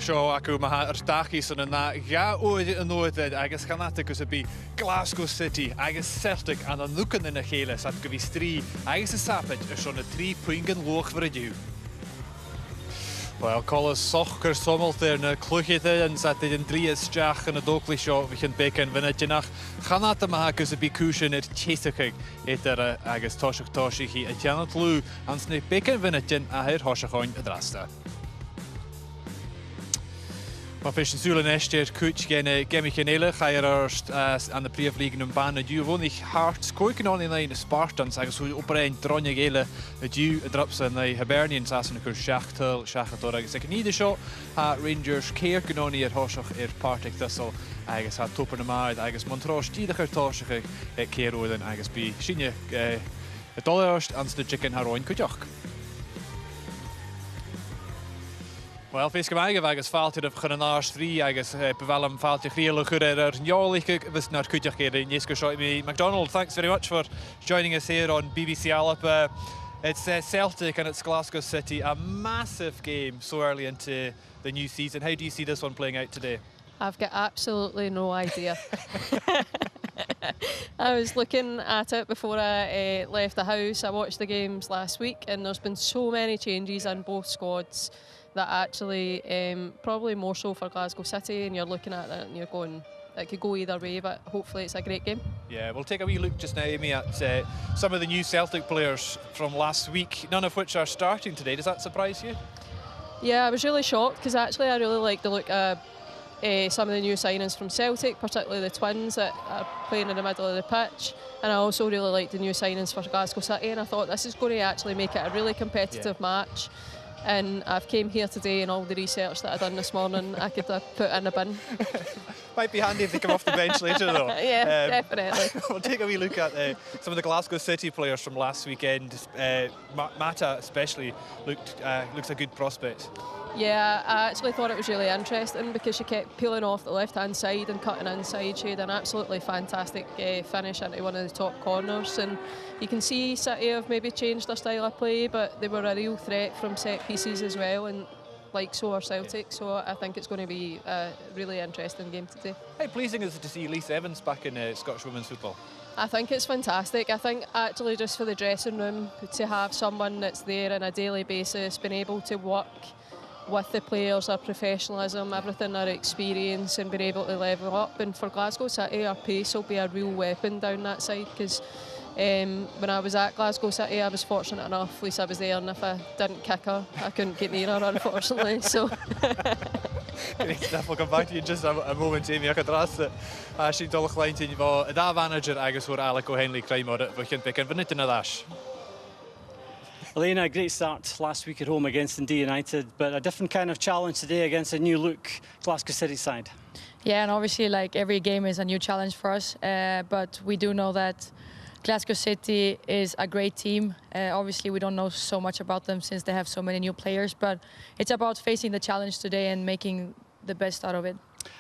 seo acu maha dachi son yna ga oed yn oed agos chanata gos y bi Glasgow City agos Celtic an an lwcan yn y cheles at gyfis 3 agos y sapet y son y 3 pwyngan loch fyr y diw. Wel, colas sochger sommelt yn y clwchyd yn sat yn drias jach yn y dogli sio fych yn becyn fyna dynach chanata maha gos y bi cwysyn i'r tiesachig eiter agos tosach tosich hi y tianat lw ans ni becyn fyna dyn a hyr hosach oen y drasta. Maar fes zullen ester coach gemich en hele ga je aan de priefliegen een baan het duw ik hard koiken aan in de Spartans eigenlijk zo oprein dronje gele het duw drops en de Hibernians as een kur schachtel door ik zeg niet de show ha Rangers keer kunnen hier hoog partic dat zal eigenlijk ha toppen de maar eigenlijk Montrose die de gertoosige keer worden eigenlijk bij Chine het allererst aan de chicken haroin kujach. Wel, fees gymaig agos falti'r of chynnar 3 agos bevalum falti'r chriel chwrdd niolich fys na'r cwtiach geir nisgo sio mi. MacDonald, thanks very much for joining us here on BBC Alp. It's Celtic and it's Glasgow City, a massive game so early into the new season. How do you see this one playing out today? I've got absolutely no idea. I was looking at it before I left the house. I watched the games last week and there's been so many changes in both squads that actually, probably more so for Glasgow City, and you're looking at it and you're going, it could go either way, but hopefully it's a great game. Yeah, we'll take a wee look just now, Amy, at some of the new Celtic players from last week, none of which are starting today. Does that surprise you? Yeah, I was really shocked because actually I really like the look of some of the new signings from Celtic, particularly the twins that are playing in the middle of the pitch, and I also really like the new signings for Glasgow City, and I thought this is going to actually make it a really competitive match. And I've came here today and all the research that I've done this morning I could have put in a bin. Might be handy if they come off the bench later though. Yeah, definitely. We'll take a wee look at some of the Glasgow City players from last weekend. Mata especially looks a good prospect. Yeah, I actually thought it was really interesting because she kept peeling off the left-hand side and cutting inside. She had an absolutely fantastic finish into one of the top corners, and you can see City have maybe changed their style of play, but they were a real threat from set pieces as well, and like so are Celtic, so I think it's going to be a really interesting game today. How pleasing is it to see Lisa Evans back in Scottish women's football? I think it's fantastic. I think actually just for the dressing room to have someone that's there on a daily basis, been able to work with the players, their professionalism, everything, their experience, and being able to level up. And for Glasgow City, our pace will be a real weapon down that side, because when I was at Glasgow City, I was fortunate enough, Lisa was there, and if I didn't kick her, I couldn't get near her, unfortunately. So. Great stuff. We'll come back to you in just a moment, Amy. Ac dras sy'n dolwch lain ti'n fo y da manager agos o'r Alec O'Henley crime o'r fwychyn becyn fyny dyn y ddash. Elena, a great start last week at home against Dundee United, but a different kind of challenge today against a new look Glasgow City side. Yeah, and obviously like every game is a new challenge for us, but we do know that Glasgow City is a great team. Obviously we don't know so much about them since they have so many new players, but it's about facing the challenge today and making the best out of it.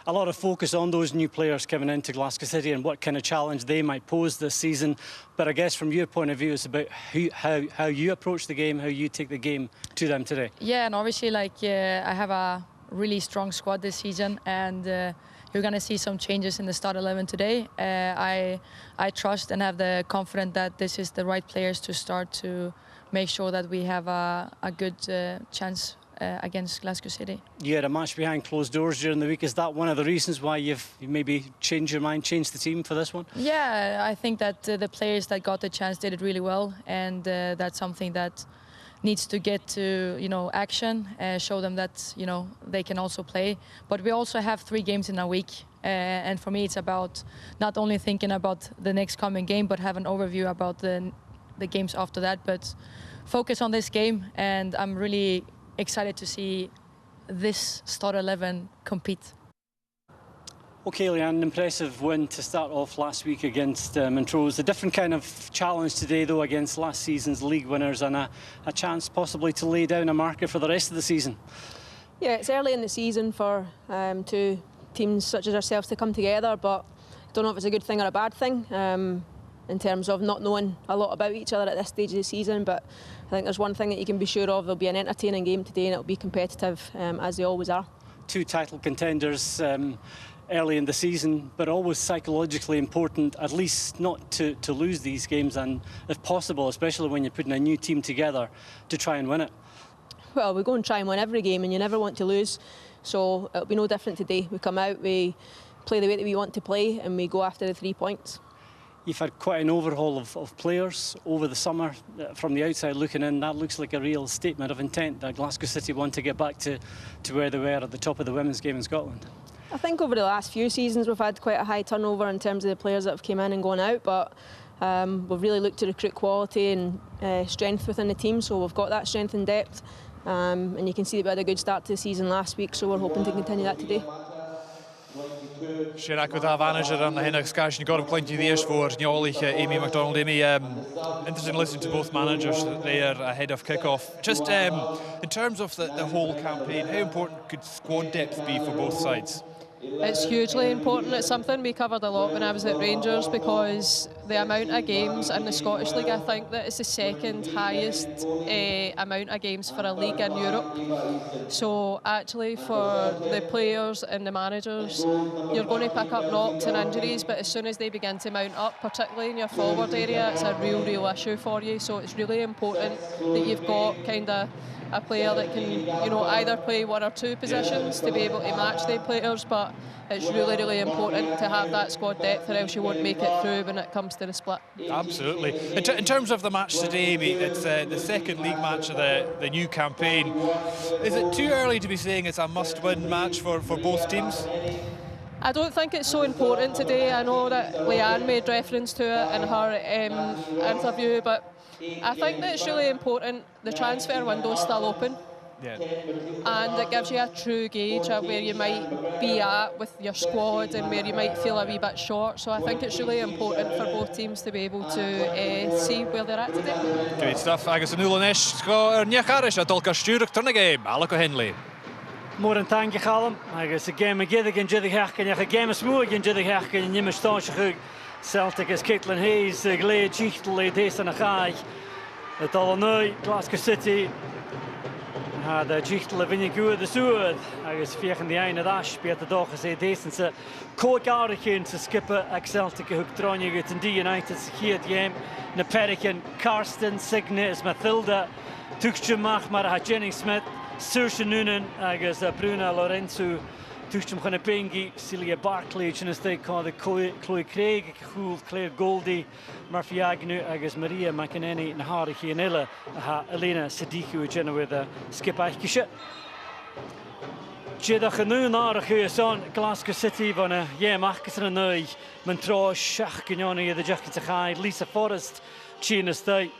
A lot of focus on those new players coming into Glasgow City and what kind of challenge they might pose this season. But I guess from your point of view, it's about how you approach the game, how you take the game to them today. Yeah, and obviously I have a really strong squad this season, and you're going to see some changes in the start 11 today. I trust and have the confidence that this is the right players to start to make sure that we have a good chance against Glasgow City. You had a match behind closed doors during the week. Is that one of the reasons why you've maybe changed your mind, changed the team for this one? Yeah, I think that the players that got the chance did it really well, and that's something that needs to get to action, show them that they can also play. But we also have 3 games in a week, and for me it's about not only thinking about the next coming game, but have an overview about the games after that. But focus on this game, and I'm really excited to see this start 11 compete. Okay, Leanne, an impressive win to start off last week against Montrose. A different kind of challenge today, though, against last season's league winners, and a chance possibly to lay down a marker for the rest of the season. Yeah, it's early in the season for 2 teams such as ourselves to come together, but I don't know if it's a good thing or a bad thing in terms of not knowing a lot about each other at this stage of the season. But I think there's one thing that you can be sure of: there'll be an entertaining game today, and it'll be competitive as they always are. two title contenders early in the season, but always psychologically important, at least not to lose these games, and if possible, especially when you're putting a new team together, to try and win it. Well, we go and try and win every game, and you never want to lose. So it'll be no different today. We come out, we play the way that we want to play, and we go after the 3 points. You've had quite an overhaul of players over the summer. From the outside looking in, that looks like a real statement of intent that Glasgow City want to get back to where they were at the top of the women's game in Scotland. I think over the last few seasons we've had quite a high turnover in terms of the players that have come in and gone out, but we've really looked to recruit quality and strength within the team, so we've got that strength and depth, and you can see that we had a good start to the season last week, so we're hoping to continue that today. Siarad gyda manager am na hyn ag sgais ni gorau plenty ddies for Niolich, Amy MacDonald. Amy, interesting to listen to both managers there ahead of kick-off. Just in terms of the whole campaign, how important could squad depth be for both sides? It's hugely important. It's something we covered a lot when I was at Rangers, because the amount of games in the Scottish League, I think that it's the second highest amount of games for a league in Europe. So actually for the players and the managers, you're going to pick up knocks and injuries, but as soon as they begin to mount up, particularly in your forward area, it's a real issue for you. So it's really important that you've got kind of a player that can, you know, either play one or two positions to be able to match the players, but it's really important to have that squad depth, or else you won't make it through when it comes to the split. Absolutely. In terms of the match today, Amy, it's the second league match of the new campaign. Is it too early to be saying it's a must-win match for both teams? I don't think it's so important today. I know that Leanne made reference to it in her interview, but I think that it's really important. The transfer window is still open, and it gives you a true gauge of where you might be at with your squad and where you might feel a wee bit short. So I think it's really important for both teams to be able to see where they're at today. Great stuff. Agus yn ŵl yn esgo niach arish a dolca stúrach turna game. Alec O'Henley. Mór an tanga chalam, agus a game a giddig and jiddig hachgan, a game a smúig and jiddig hachgan, and yimish táisach Celtic as Caitlin Hayes, glade chichtel le des an a chai. The Dolonoi, Glasgow City, had a chichtel a vinnig good the suud, agus fiechan the ein of ash, be at the doch as a decent co-garichin to skipper ag Celtic a hook dronig it in D United's here game. Na Perican, Karsten, Signet, Mathilda, Tuchtum Machmar, Jenny Smith, Saoirse Noonan, agus Bruna Lorenzo, Tuchtum Chanapengi, Celia Barclay, Chinistay called the Chloe Craig, Claire Goldie, Murphy Agnew, agus Maria McInerney, Nahari Chianilla, Elena Sadiku, Jenna with a skip Eichkisha. Jedach a noon arach on Glasgow City, van a Machkas and a Nui, Montrose, Shach Gignoni, the Jacket High, Lisa Forrest, Chinistay,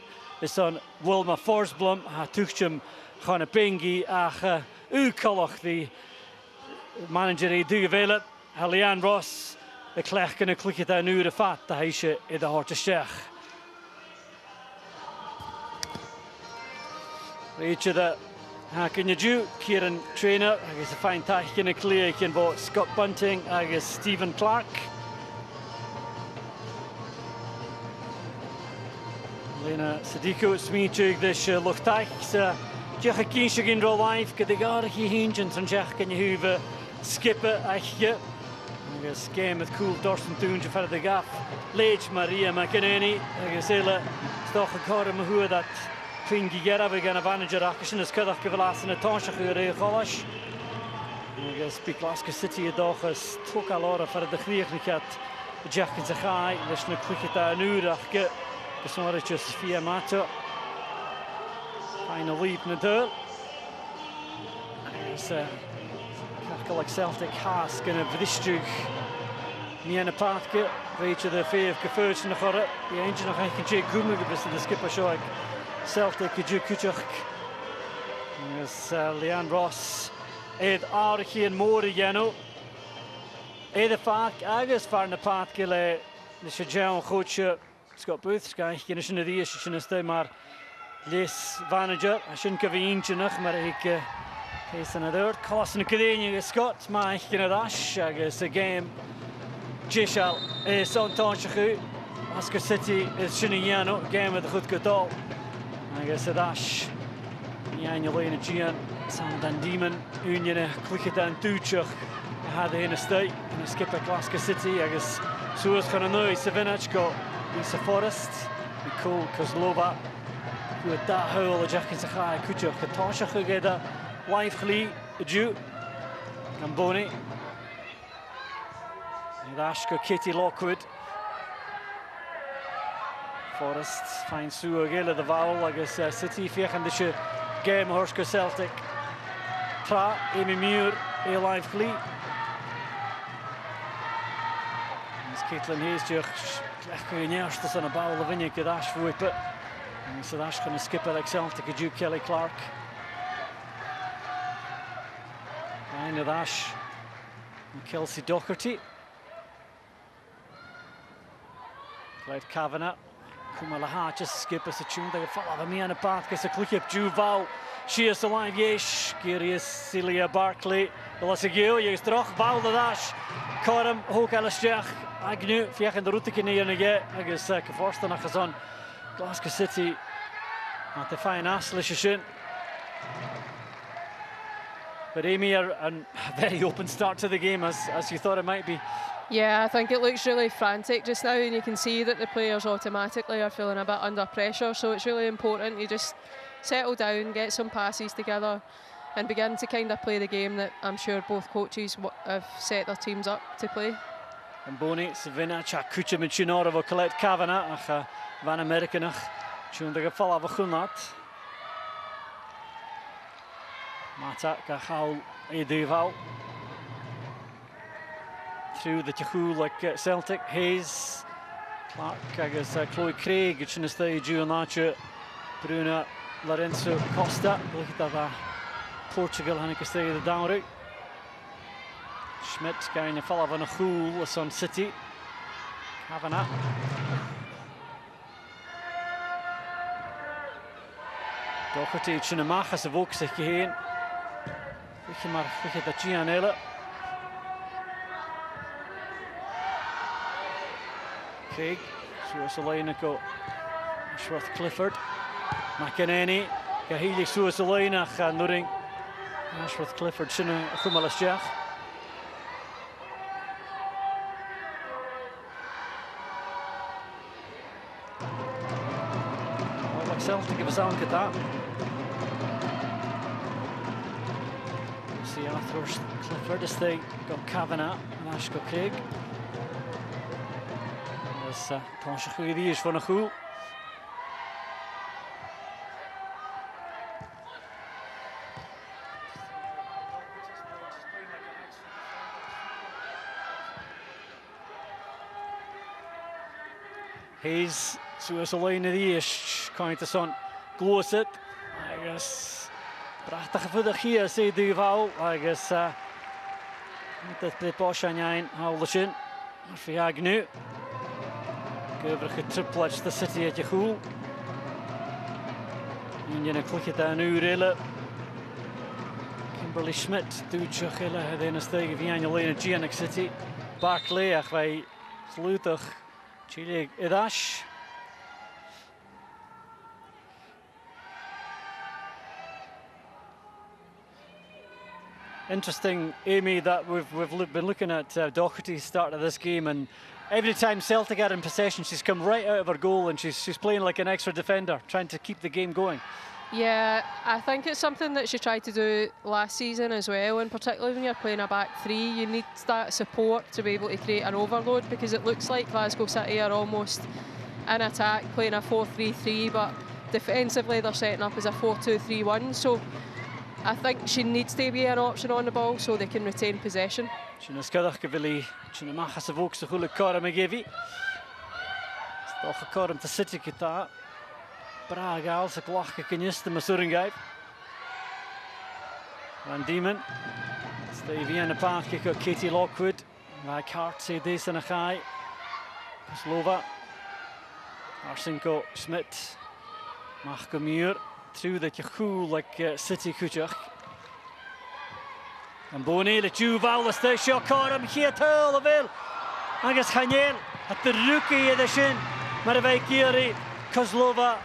is on Wilma Forsblom, Tuchtum Chanapengi, Ukalach, the manager du vele, Leanne Ross, the Clech and a click at a new fat, the Heisha in the heart of Shech. Each of the Hacken you do, Kieran Trainer, I guess a fine tack in a clear, can vote Scott Bunting, I guess Stephen Clark. Lena Sadiko, Smeechug, this Luchtach, Jech a Kinsha in real life, could the guard he hinge and Jech can you hoover. Skipper, Eichje. I guess game with cool Dorsten Toonje for the gaff. Leitch Maria McInerney. I guess Ella stoch a car of Mahua that Tringy Gera began a manager action as Kudach Givelas in a Tonshach Holish. I guess Big Glasgow City a dochas took a lot for the Griechnikat. Jack in the high, there's no quick at a new Rachke. The Snorri just Fia Mato. Final leap in the dirt. I guess like Celtic has going to Vristug Miana Pathke, reach of the Fee of Gefurch in the Horror, the engine of Hankin J. Gumugabis in the skipper show Celtic Kuchuk. Yes, Leanne Ross, Ed Archi and Mori Yano, Ed Fak, Agus Farna Pathke, the Shajan Coach, Scott Booth, Sky, Kinishin of the Ishin Mar, Les Vanager, I shouldn't give engine of Marik. Case in a third, Carson Cadenia, Scott, Mike, in a dash, I guess a game. Jishal is on Tonchachu, Glasgow City is Shiniano, game with the Hutgadol. I guess a dash. Yanulina Gian, Sam dan Demon, Union, click dan Tuchach, had in a state, and a skip at Glasgow City, I guess. Suez Kananoi, Savinach got Lisa Forrest, Nicole Kozlova, who had that hole, a jack in Sakai, Kuchach, Katasha Hugeda, Life Glee, Jew, Gamboni, Dashka, Katie Lockwood. Forrest finds Sue Agila the vowel, I guess City, Fiach and the game, Horska Celtic. Tra, Amy Muir, A Life Glee. Caitlin Hayes in eerste aan de bal de winning ke dash whippen. En so dash gaan skipper Celtic Jude Kelly Clark. En de dash Kelsey Doherty. Clyde Kavanagh. Kumala Hatches skipper se tune dat geval van mij aan de paard kes click op Juval. She is alive yes. Curious Celia Barkley. Laat ik je is terug bal de dash. Karam hoog Alistech. Agnew, fiach in de route kunnen je agus geforsten nach gezon Glasgow City at the fine aslishin. But Amy, a very open start to the game as you thought it might be. Yeah, I think it looks really frantic just now, and you can see that the players automatically are feeling a bit under pressure, so it's really important you just settle down, get some passes together and begin to kind of play the game that I'm sure both coaches have set their teams up to play. En Boni, Savinach, a Kucha met Chinora voor Colette Kavanagh, ach van Amerikanach, tjoen de geval van Groenland. Mata, Gachal, Eduval. Through the Tihu like Celtic, Hayes, Clark, I guess Chloe Craig, it's in the stage, Nacho, Bruna, Lorenzo Costa, look at that Portugal, and I can stay the down route. Schmidt going to follow on a cool on City. Kavanagh. Doherty Chinamachas have ook zich heen. Weet je maar, weet je dat Gianella. Craig, zoals alleen go. Ashworth Clifford. McEnany. Gahili zoals alleen gaan noring. Ashworth Clifford China Kumalasjach. Celtic give us on at that. See Arthur's Clifford as they got Kavanagh and Ashko Craig. As Tasha Goody is van a goal. Hayes, zoals de lijn die is, kan je het gloos het. I guess prachtige voedig hier, zei Duval. I guess met het play aan jij haalde in. Maar verjaag nu. Gever getripled de City uit je goal. En je klik het aan nu rillen. Kimberly Schmidt doet je gillen het in een stegen via je lijn Giannic City. Barkley, ach wij sluitig. Chile Edash. Interesting, Amy, that we've been looking at Doherty's start of this game, and every time Celtic are in possession, she's come right out of her goal, and she's playing like an extra defender, trying to keep the game going. Yeah, I think it's something that she tried to do last season as well, and particularly when you're playing a back three, you need that support to be able to create an overload, because it looks like Glasgow City are almost in attack, playing a 4-3-3, but defensively they're setting up as a 4-2-3-1, so I think she needs to be an option on the ball so they can retain possession. Sin ysgydach gyfili, sin ymachas y fwg sy'n chwle Coram y gefi. Stoch y Coram to City gyda. Brag al sy'n glach y gynnist y Masurin gaib. Van Diemen. Stay fi yn y bach gyda Katie Lockwood. Mae Cart sy'n deis yn y chai. Koslova. Arsenko Schmidt. Mach Gymur. Through the Yahoo like City Kuchach. And Boni, le Juval, the station, Coram, here to the Ville. Agus Hanyel, at the rookie of the shin. Maravai Kiri, Kozlova.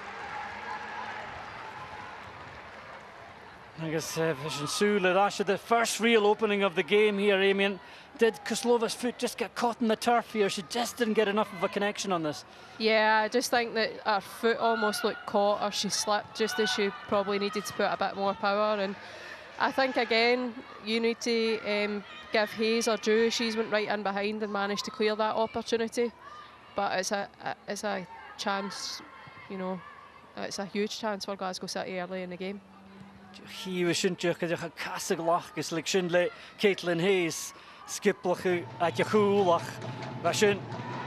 I guess Vision Sula, that's the first real opening of the game here, Amian. Did Kozlova's foot just get caught in the turf here? She just didn't get enough of a connection on this. Yeah, I just think that her foot almost looked caught, or she slipped just as she probably needed to put a bit more power. And I think, again, you need to give Hayes or Drew. She's went right in behind and managed to clear that opportunity. But it's a chance, you know, it's a huge chance for Glasgow City early in the game. He was shouldn't casig lach is like shindle Caitlin Hayes skiplach at your coolach. Vashin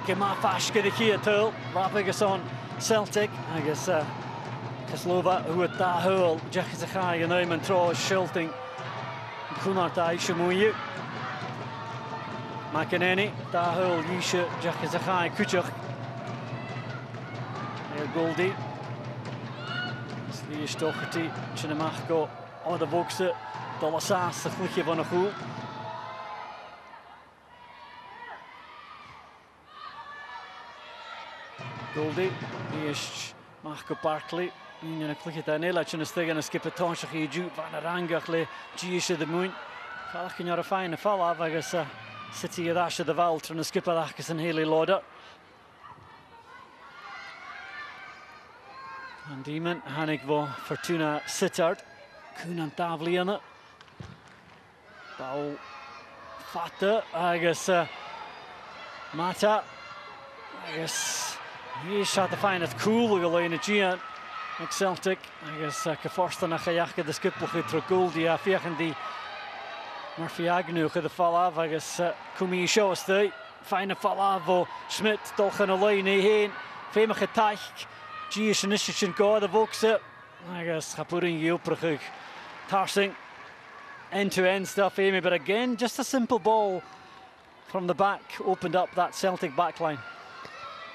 Gema Fashke the key at all. Rapigus on Celtic. I guess Kozlova who at that hole. Jack is a high and I'm and throw shilting. Kunart Aishamuyu. McEnany, that hole Yisha, Jack is a high Kuchuk. There Goldie. Die Stocherty, Chinamachko, on de bokse, Dollasas, het vliegje van een goal. Goldie, die is Machko Barkley, die een klikje daar neer, laat je een stig en een skip tansje gejuut van een rangachle, Giesje de moon. Valk in jouw fijne val af, als zit hier daar de veld, en een skip daar is een hele loader. Van Diemen, Hannig voor Fortuna Sittard. Koen aan tafel. Bal Fatte, agus Mata. Agus hier staat de fijn het cool geleden Gian. Met Celtic. Agus geforst naar gejaagd de skipplog uit Goal die afjagen die Murphy Agnew de val af. Agus kom je show is de fijne val af voor Schmidt toch een lijn heen. Femige taich. Gies initiation go the Vokse. I guess Hapurin Yoprachug. Tarsing end-to-end stuff, Amy, but again, just a simple ball from the back opened up that Celtic backline.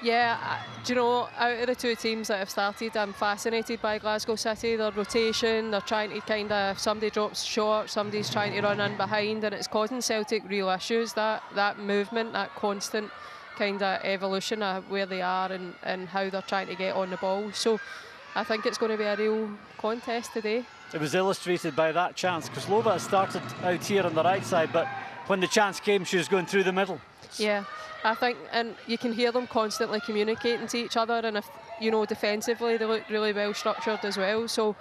Yeah, do you know, out of the two teams that have started, I'm fascinated by Glasgow City. Their rotation, they're trying to kind of, somebody drops short, somebody's trying to run in behind, and it's causing Celtic real issues, that movement, that constant kind of evolution of where they are and how they're trying to get on the ball. So I think it's going to be a real contest today. It was illustrated by that chance. Kozlova started out here on the right side, but when the chance came, she was going through the middle. Yeah, I think, and you can hear them constantly communicating to each other, and if, you know, defensively they look really well structured as well. So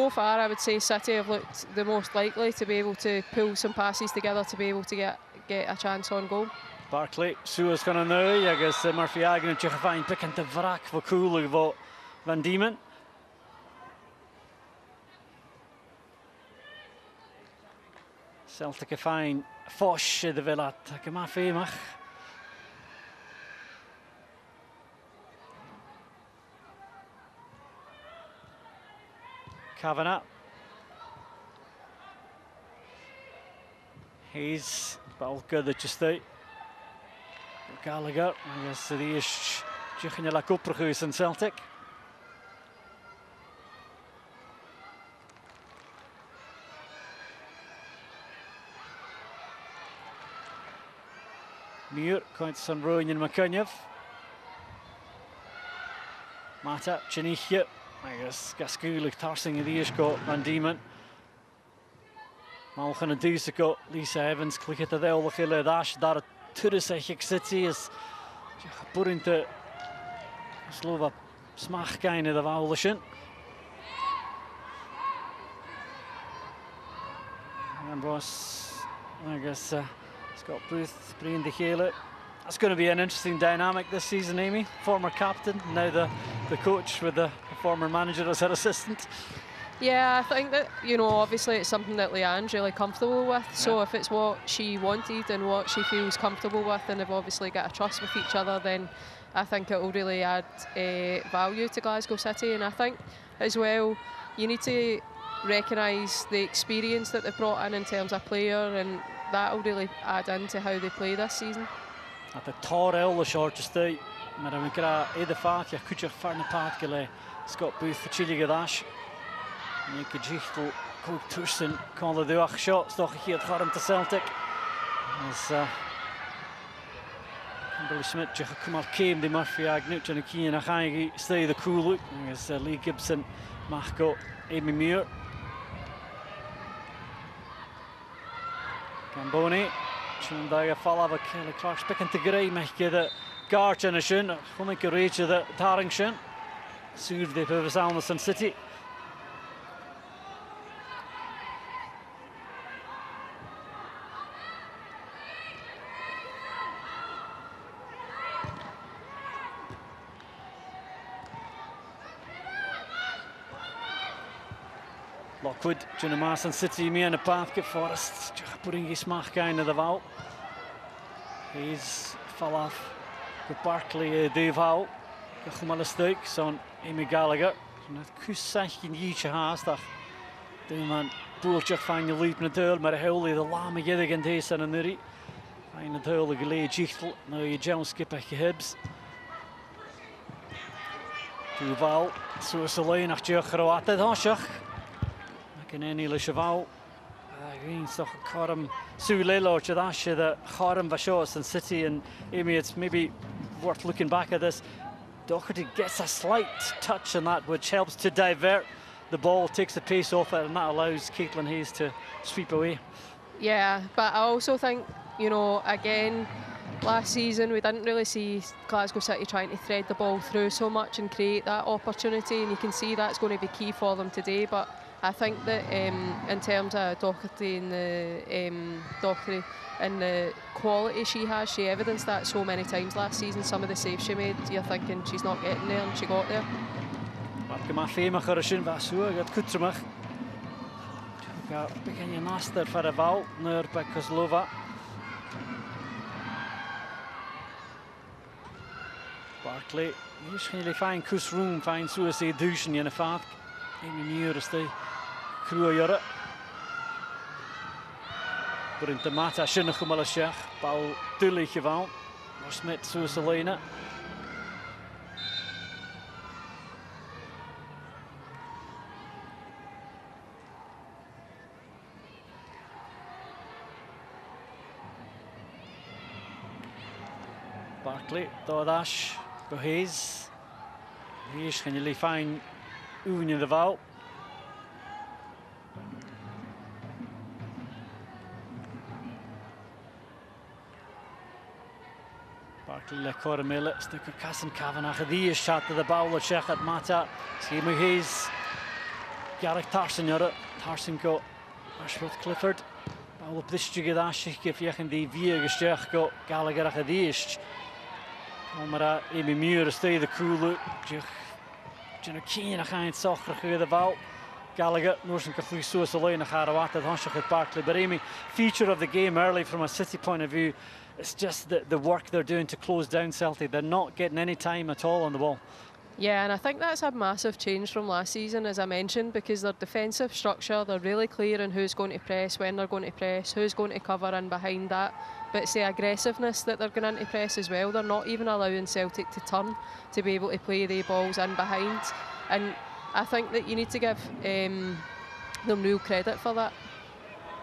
far I would say City have looked the most likely to be able to pull some passes together to be able to get a chance on goal. Barkley, Suez gaan nu. I guess Murphy Agnew tje gefijn pikken te wrak voor Koelig voor Van Diemen. Celtic gefijn Fosh de Villa. Tak maar femach. Kavanagh. Hayes, bal good that just out. Gallagher, I guess die is Tjechien la Kopergeus in Celtic. Muir, Coints on Rowan and McCunyev. Mata, Chinichje, I guess Gaskulik Tarsing in the Ishko, Van Diemen. Malchan and Dusiko, Lisa Evans, click at the Elwachille Dash, daar Turisek City is put into Slova smach kind of the vowlishin. And Ross, I guess Scott Booth, Brian de Gele. That's going to be an interesting dynamic this season, Amy. Former captain, now the coach with the former manager as her assistant. Yeah, I think that, you know, obviously it's something that Leanne's really comfortable with. So if it's what she wanted and what she feels comfortable with, and they've obviously got a trust with each other, then I think it will really add value to Glasgow City. And I think as well, you need to recognise the experience that they've brought in terms of player, and that will really add into how they play this season. At the Torel, the shortest day, Madame Gra, Eda Fat, Yakucha Farna Patkele, Scott Booth, for Chile Gadash. Nick Gichtel, Coke Tursen, call the Duach shots, toch hier het garm te Celtic. As Kimberly Schmidt, Kumar came, the Murphy Agnew, and Keen Achagi, stay the cool look. As Lee Gibson, Machko, Amy Muir. Gamboni. Sian daga fallaf a Kelly Clark spicken te grey mech de Gart in a shin. Gewoon ik reach de Taringschen. Suur de Purvis Anderson City. Lockwood, Junamasan City, me and the path get Forest. Putting his mark in the val. He's fall off. Good Barkley, Dave Howe. The Humalastik, son Amy Gallagher. Net kussach in Yeeche haastach. De man boeltje van je liep natuurlijk, maar heel de lame giddigen deze en nuri. Fijn natuurlijk geleden jichtel. Nou je Jones skipper gehibs. Duval, zo is alleen nog je grote danschach. Can any Lishaval? Against the Coram Sulelo, Chadash, the Coram Vashos and City, and Amy, it's maybe worth looking back at this. Doherty gets a slight touch on that, which helps to divert the ball, takes the pace off it, and that allows Caitlin Hayes to sweep away. Yeah, but I also think, you know, again, last season we didn't really see Glasgow City trying to thread the ball through so much and create that opportunity, and you can see that's going to be key for them today. But I think that in terms of Doherty and the quality she has, she evidenced that so many times last season. Some of the saves she made, you're thinking she's not getting there, and she got there. Marke maar fema gerushin vasu, gaat kutsumach. Ga begin je naster voor de val, naar Kozlova. Barkley, misschien fijn kusroom, fijn suicide douchen in de vaart. Een minuut is de Kruajara. Voor in de mata shinnig gemalashach, Paul Tully geval. Maar Smit Suicelena. Barkley, Dodash, go Hayes. Hayes gaan jullie fijn oen in de val. Barkley le Cormilla, stukken Cassin Kavanagh. Die shot to the ball of Sheikh at Mata. See me Hayes. Garrick Tarsen jaren. Tarsen go. Ashworth Clifford. Ball op this jige dash. If je in die vier gesterd go. Gallagher at the east. Omara Amy Muir stay the cool. Jana Keen a gaan zachter ge de bal. Gallagher knows een goede soos alleen naar haar wat het Hansje het Barkley. But Amy, feature of the game early from a City point of view. It's just the work they're doing to close down Celtic. They're not getting any time at all on the ball. Yeah, and I think that's a massive change from last season, as I mentioned, because their defensive structure, they're really clear on who's going to press, when they're going to press, who's going to cover in behind that. But it's the aggressiveness that they're going into press as well. They're not even allowing Celtic to turn to be able to play the balls in behind. And I think that you need to give them real credit for that.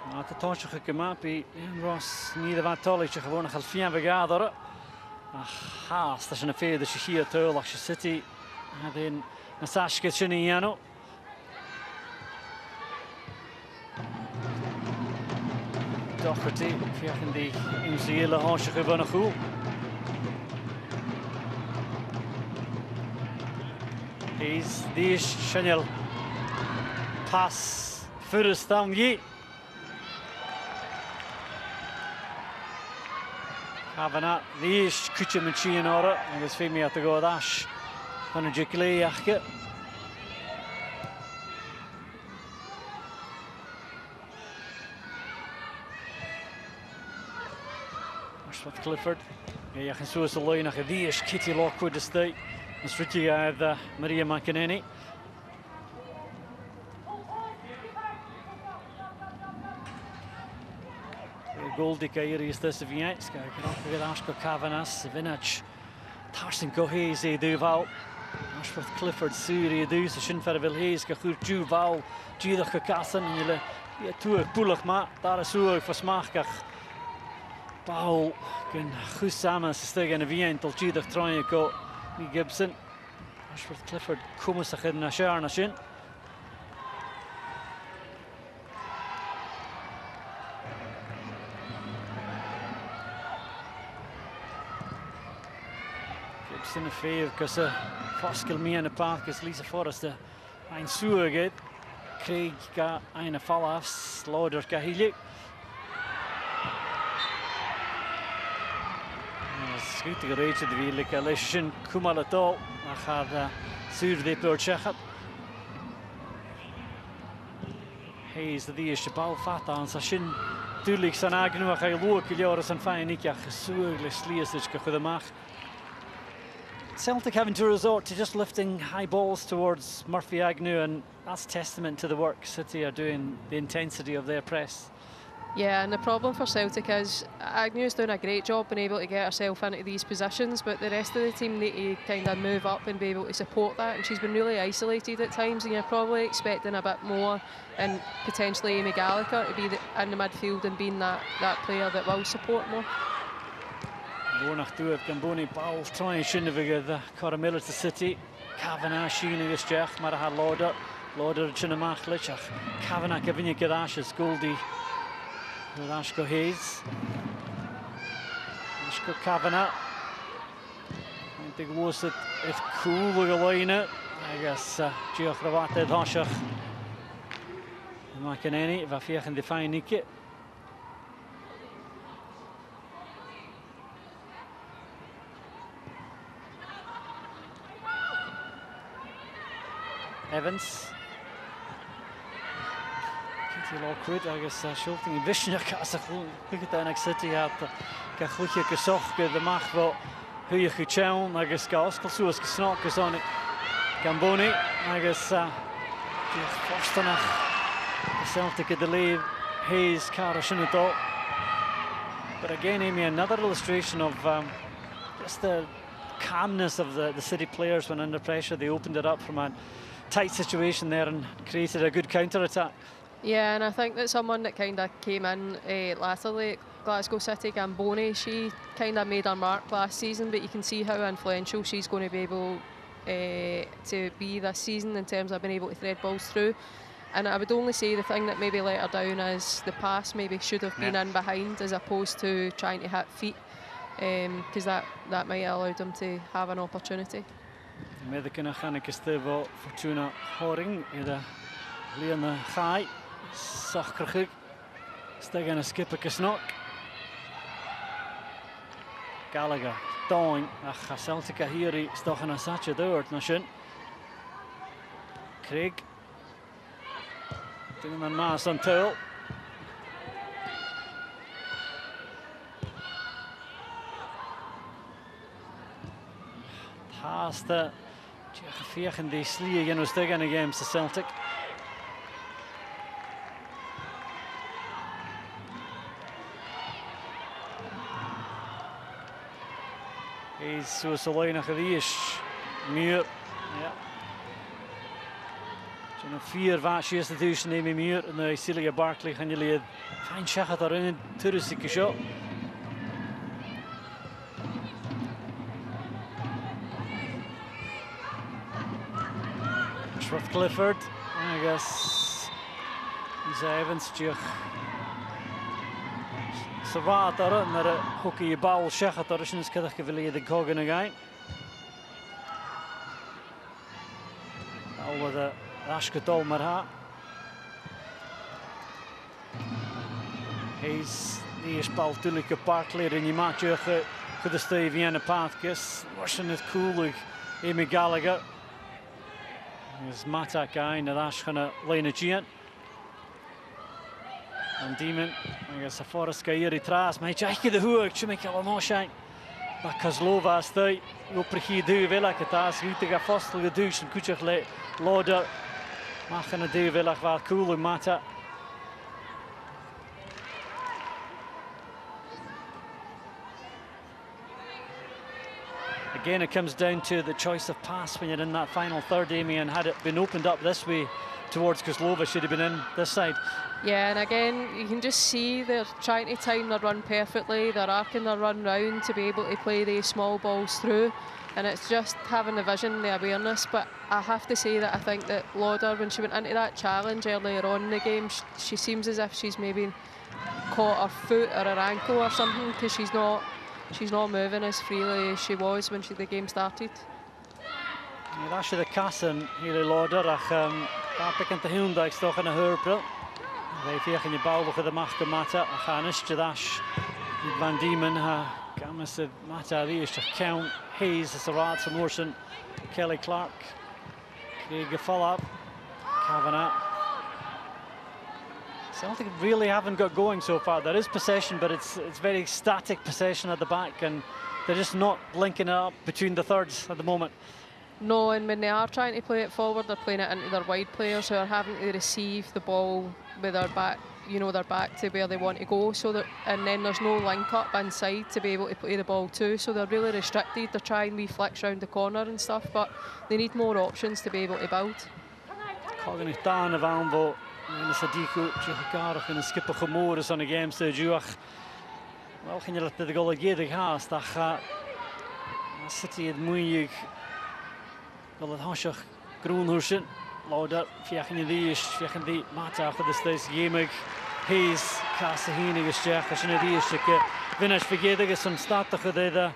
Het toonje gemaakt bij Ross niet van tolletje gewoon nog 4 vergaderen. Haast als een feer dat je hier tuil als je City en dan Nasashke Chiniano. Doherty via die initiële haasje gewonnen goed. Die is Chanel. Pas voor de Stanley. Havana, Lish, Kuchimachi in order, and it's Femi at the go dash. On Jikle Yachke. Ashworth Clifford. Yeah, can see the line of Lish, Kitty Lockwood to stay. And Sritty the Maria McInerney. Goldie Kairi is this of Yates. Ashko Kavanas, Vinach, Tarsin Gohays, Duval, Ashworth Clifford, Suri, Dus, Shinferville Hayes, Kahur Duval, Jida Kakassan, and you two Pulach Mat, Darasur for Smarkach. Paul, can Husama Stig and Vien till Jida trying go, Gibson, Ashworth Clifford, Kumusach in Nashar Nashin. in the fair because Foskel me in the park is Lisa Forrester. Ein Suge, Craig got eine Fallafs, Lauder Kahili. Schiet de reeds de wierlijke lesjen Kumalato. Dan gaat Zuur de Purchechat. Hayes de eerste bal vat aan Sashin. Tuurlijk zijn Agnew ga je look jullie zijn fijn ik ja gesuurlijk sliestig gedemag. Celtic having to resort to just lifting high balls towards Murphy Agnew, and that's testament to the work City are doing, the intensity of their press. Yeah, and the problem for Celtic is Agnew's doing a great job being able to get herself into these positions, but the rest of the team need to kind of move up and be able to support that, and she's been really isolated at times, and you're probably expecting a bit more, and potentially Amy Gallagher to be in the midfield and being that player that will support more. Bornach doet Gamboni bal trying Shinneviga the Caramilla to City. Kavanagh Sheena is Jack, Maraha Lauder Chinamach Lichach. Kavanagh Gavinia Gadash's Goldie. Ashko Hayes. Ashko Kavanagh. I think was it cool with a line. I guess Geochravate Dashach. McEnany, Vafiach and Define Nike. Evans. Kitty Lockwood, I guess Schulting Vishner Casa Picketanek City had Kachuche gezocht, de mag wel goede gechown, I guess Gaskel zoals gesnok is on it. Gamboni, I guess Forstenach, Celtic delay Hayes, Karashinito. But again, Amy, another illustration of just the calmness of the City players when under pressure. They opened it up from a tight situation there and created a good counter-attack. Yeah, and I think that someone that kind of came in latterly at Glasgow City, Gamboni, she kind of made her mark last season, but you can see how influential she's going to be able to be this season in terms of being able to thread balls through. And I would only say the thing that maybe let her down is the pass maybe should have been in behind as opposed to trying to hit feet, because that might have allowed them to have an opportunity. Medicina Chaneke Stevo Fortuna Horing in the Leon Chai Sachkerchig Stegen a skip a snock Gallagher Doing a Celtic a Hiri Stochen a Sacha Dort Nation Craig Dinman Maas until past the Viech in die slie again was again against the Celtic. He's so Solina Gavish. Muur. Ja. Zo'n 4 vaasjes institution neem je Muur en de Celia Barkley gaan jullie fijn zeggen daarin een toeristieke show. Ashworth Clifford, I guess he's Evans Jich. Savata naar de hockey bal zeggen daar is een skaddag gevallen de Gogan again. Al de Ashkatol Marha. He's die is bal tuurlijk Parkleer in die matje de Stevie en de Pathkes. Was het cool Amy Gallagher. Is Matak guy na Ash gonna line a Gian. And Demon, I guess a Forest guy here tras, maar hij de hoek, je maakt al een shine. Maar Kozlova stoi, oprecht duw wil ik het as, Rutige Fostel geduwd, en Kutjach Lauder. Maken het duw wil ik wel cool in Mata. Again, it comes down to the choice of pass when you're in that final third, Amy, and had it been opened up this way towards Kozlova, should have been in this side. Yeah, and again, you can just see they're trying to time their run perfectly. They're arcing their run round to be able to play these small balls through, and it's just having the vision, the awareness. But I have to say that I think that Lauder, when she went into that challenge earlier on in the game, she seems as if she's maybe caught her foot or her ankle or something, because she's not she's not moving as freely as she was when the game started. Daar is de kassen, hele lauder, ach, daar bekend de Hyundai toch een hurpel. Wij vegen je bouwen de macht mata, ach, anis Jadash, Van Diemen, gamas de mata die is toch count Hayes is de raad van Morrison, Kelly Clark, Craig follow-up, Kavanagh. Celtic really haven't got going so far. There is possession, but it's very static possession at the back, and they're just not linking it up between the thirds at the moment. No, and when they are trying to play it forward, they're playing it into their wide players who are having to receive the ball with their back, you know, their back to where they want to go. So that, and then there's no link up inside to be able to play the ball to. So they're really restricted. They're trying wee flicks round the corner and stuff, but they need more options to be able to build. Cogan is down of aanval. En Sadiku, Tjugakarach en een skippige Moores aan de game stage. Juach, wel ging je dat de goal gegeven haast. Dat gaat City het moeilijk. Wel het hasje Groenhuizen. Lauder, vijgen die is, vijgen die maatdag de steeds gemig. Hayes, kasse heen gestjech. Als je die is, ik winnaars vergeten is een statige de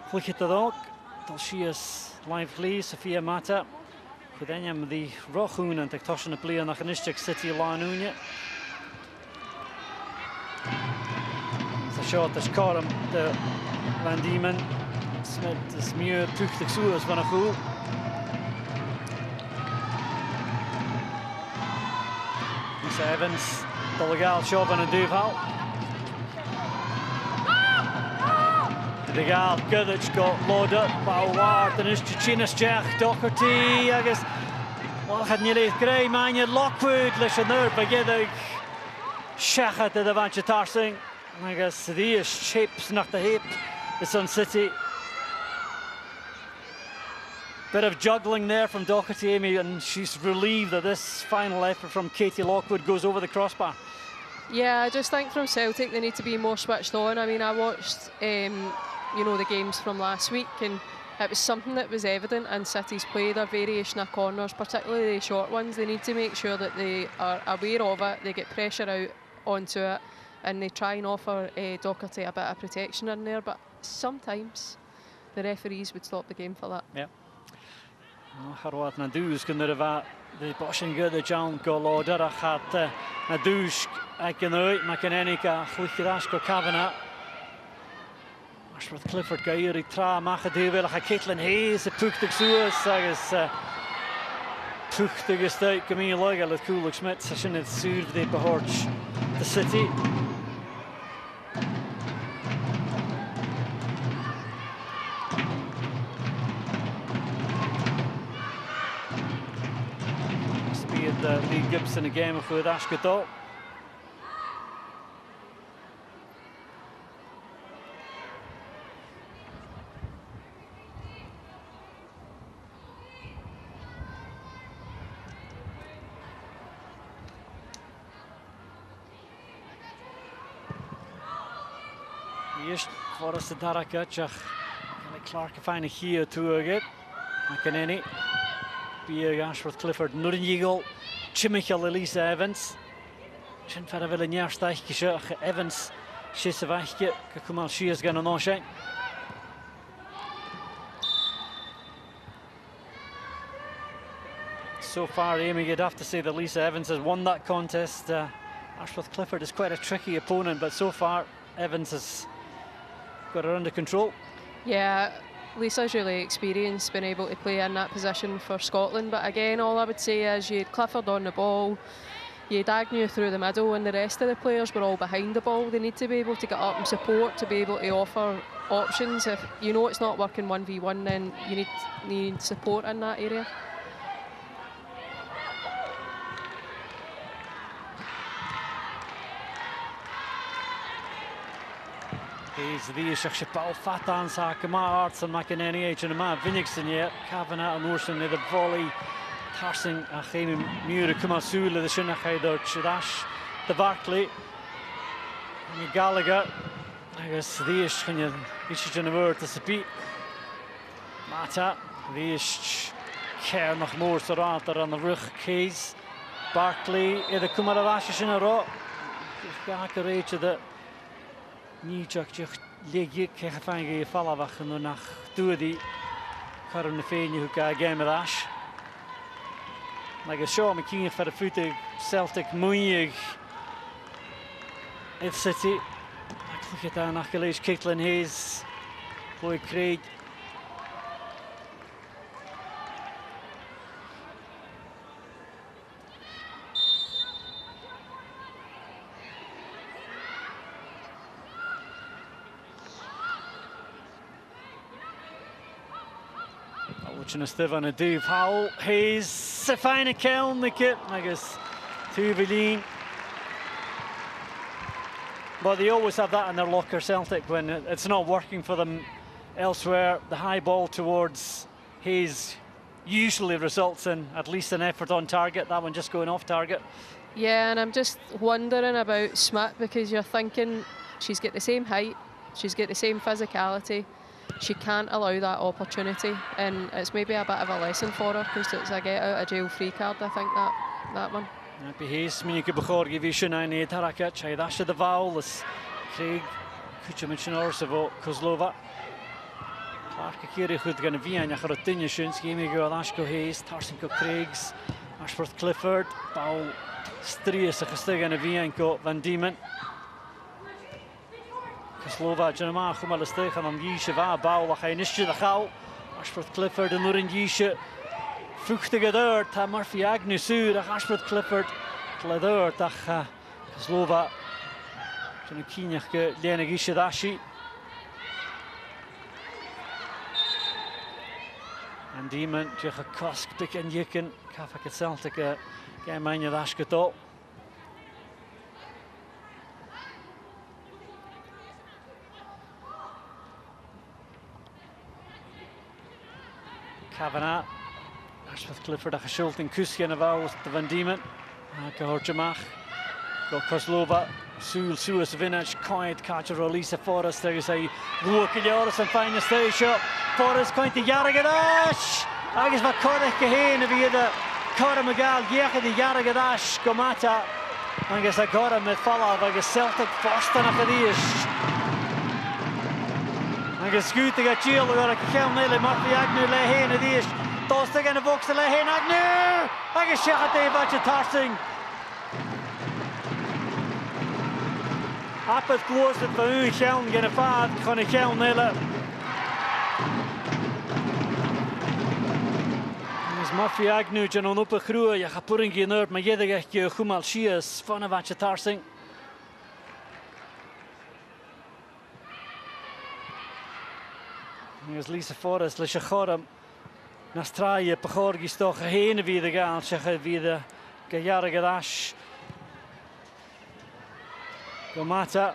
vliegt dat ook. Talshias lively, Sofia Mata. Goedemiddag, die Rochun en tussen de play naar Genistic City Lanunia. Ze shot is Karam de Van Diemen. Smit is meer tuchtig zoals van een goal. Evans, de legaal shot van een duivel. De gaal, Gudic got loaded, Bauward, en is Chichinas Jack, Doherty, I guess. Wel, gaat niet leeg krijgen, maar je Lockwood, ligt er nu, begint Shachat de Davantje Tarsing. I guess die is shapes naar de hip, it's on City. Bit of juggling there from Doherty, Amy, and she's relieved that this final effort from Katie Lockwood goes over the crossbar. Yeah, I just think from Celtic they need to be more switched on. I mean, I watched, you know, the games from last week, and it was something that was evident in City's play, their variation of corners, particularly the short ones. They need to make sure that they are aware of it, they get pressure out onto it, and they try and offer Doherty a bit of protection in there, but sometimes the referees would stop the game for that. Yeah. Harwat na dus kunnen we de boshing de John Goloder gaat na dus ik nooit maar kan enika gluchirasko Kavanagh Ashworth Clifford gairi tra mag de wil gaan Caitlin Hayes het puchtig so sags puchtig steek gemeen logal het cool Schmidt session het zuur de behoort the City. Lee Gibson again with Ashkadal. Eerst voor us de Darakatjach. Clark fijne hier toe again. McEnany. Be Ashworth Clifford Nurringigel. Chimichel Elisa Evans. Shin verder willen neerstijgje Evans. Shesevachje. Kakumal Shias gaan on zijn. So far, Amy, you'd have to say that Lisa Evans has won that contest. Ashworth Clifford is quite a tricky opponent, but so far Evans has got her under control. Yeah. Lisa's really experienced, been able to play in that position for Scotland, but again all I would say is you had Clifford on the ball, you had Agnew through the middle, and the rest of the players were all behind the ball. They need to be able to get up and support, to be able to offer options. If you know it's not working 1v1, then you need support in that area. Is the SWPL Fatan Sakama Arts and McEnany H and Ma Vinixon yet Kavanagh and Orson the volley Tarsing Achemi Mura Kumasula the Shinachaido Chidash the Barclay and Gallagher I guess the ish can you in the word to speak Mata the ish care noch more Sorata on the rug case Barclay the Kumaravash in a row Gallagher to the Níčak Legi Kechafangi Falavach and Nach Duadi Karan Feni who got a game of Ash. Like a show McKean for the foot Celtic Muig F City. Look at that Nachalish Caitlin Hayes, Chloe Craig. Watching a Stefan a Dave Howell, Hayes, Safina Keln, the kit, I guess, to Villeen. But they always have that in their locker, Celtic, when it's not working for them elsewhere. The high ball towards Hayes usually results in at least an effort on target, that one just going off target. Yeah, and I'm just wondering about Smith because you're thinking she's got the same height, she's got the same physicality. She can't allow that opportunity, and it's maybe a bit of a lesson for her because it's a get out of jail free card, I think, that one. Be Hayes, Mieke Begorgi Vision, and Tarakat, Chaydash the Vowel, Craig, Kuchamichinorsavo, Kozlova. Clark Kiri Hood going to be an Yacharotinishins, Gimigo, Ashko Hayes, Tarsinko Craigs, Ashworth Clifford, Bow Strias, a Castigan of Vianco, Van Diemen. Kozlova, Janama, Humalastech, and Yishiva, Bow, Lachainisha, the How, Ashworth Clifford, and Lurin Yisha. Fuchtige deur, ta Murphy Agnew Sur, Ashworth Clifford, Cladeur, ta Kozlova, Janakinach, Lena Gishadashi. And Demon, Jecha Kosk, Dick and Yicken, Kafaka Celtic, Gamania Dashkato. Kavanagh. Ashworth Clifford, a Schulten, Kuskian of ours, the Van Diemen, Kahorjamach, got Kozlova, Sul, Suez, Vinach, Coint, Catcher, Lisa Forrest, there is a Ruakilioris and finest station. Forrest, Coint, the Yaragadash, Agus Vakorik, Kahane, of either Cora Magal, Yaka, the Yaragadash, Gomata, Agus Agora, Metfala, Agus Celtic, Forsten of Adish. Agus Scoot, the Gachil, we got a Kelmele, Murphy Agnew, Lehane, Adish. Dostig en de Voxel heen Agnew! Agus Shechat Evatje Tarsing. Appet close het van u Keln gaan vaart gaan Keln nelle. Is Murphy Agnew jan on op groe ja gapuring generd maar jeder je Gumal Shias van Evatje Tarsing. Is Lisa Forrest Lisha Choram. Nastraje, Pagorgi toch heen wie de gaan, zeggen wie de Gajaragadash. Gomata.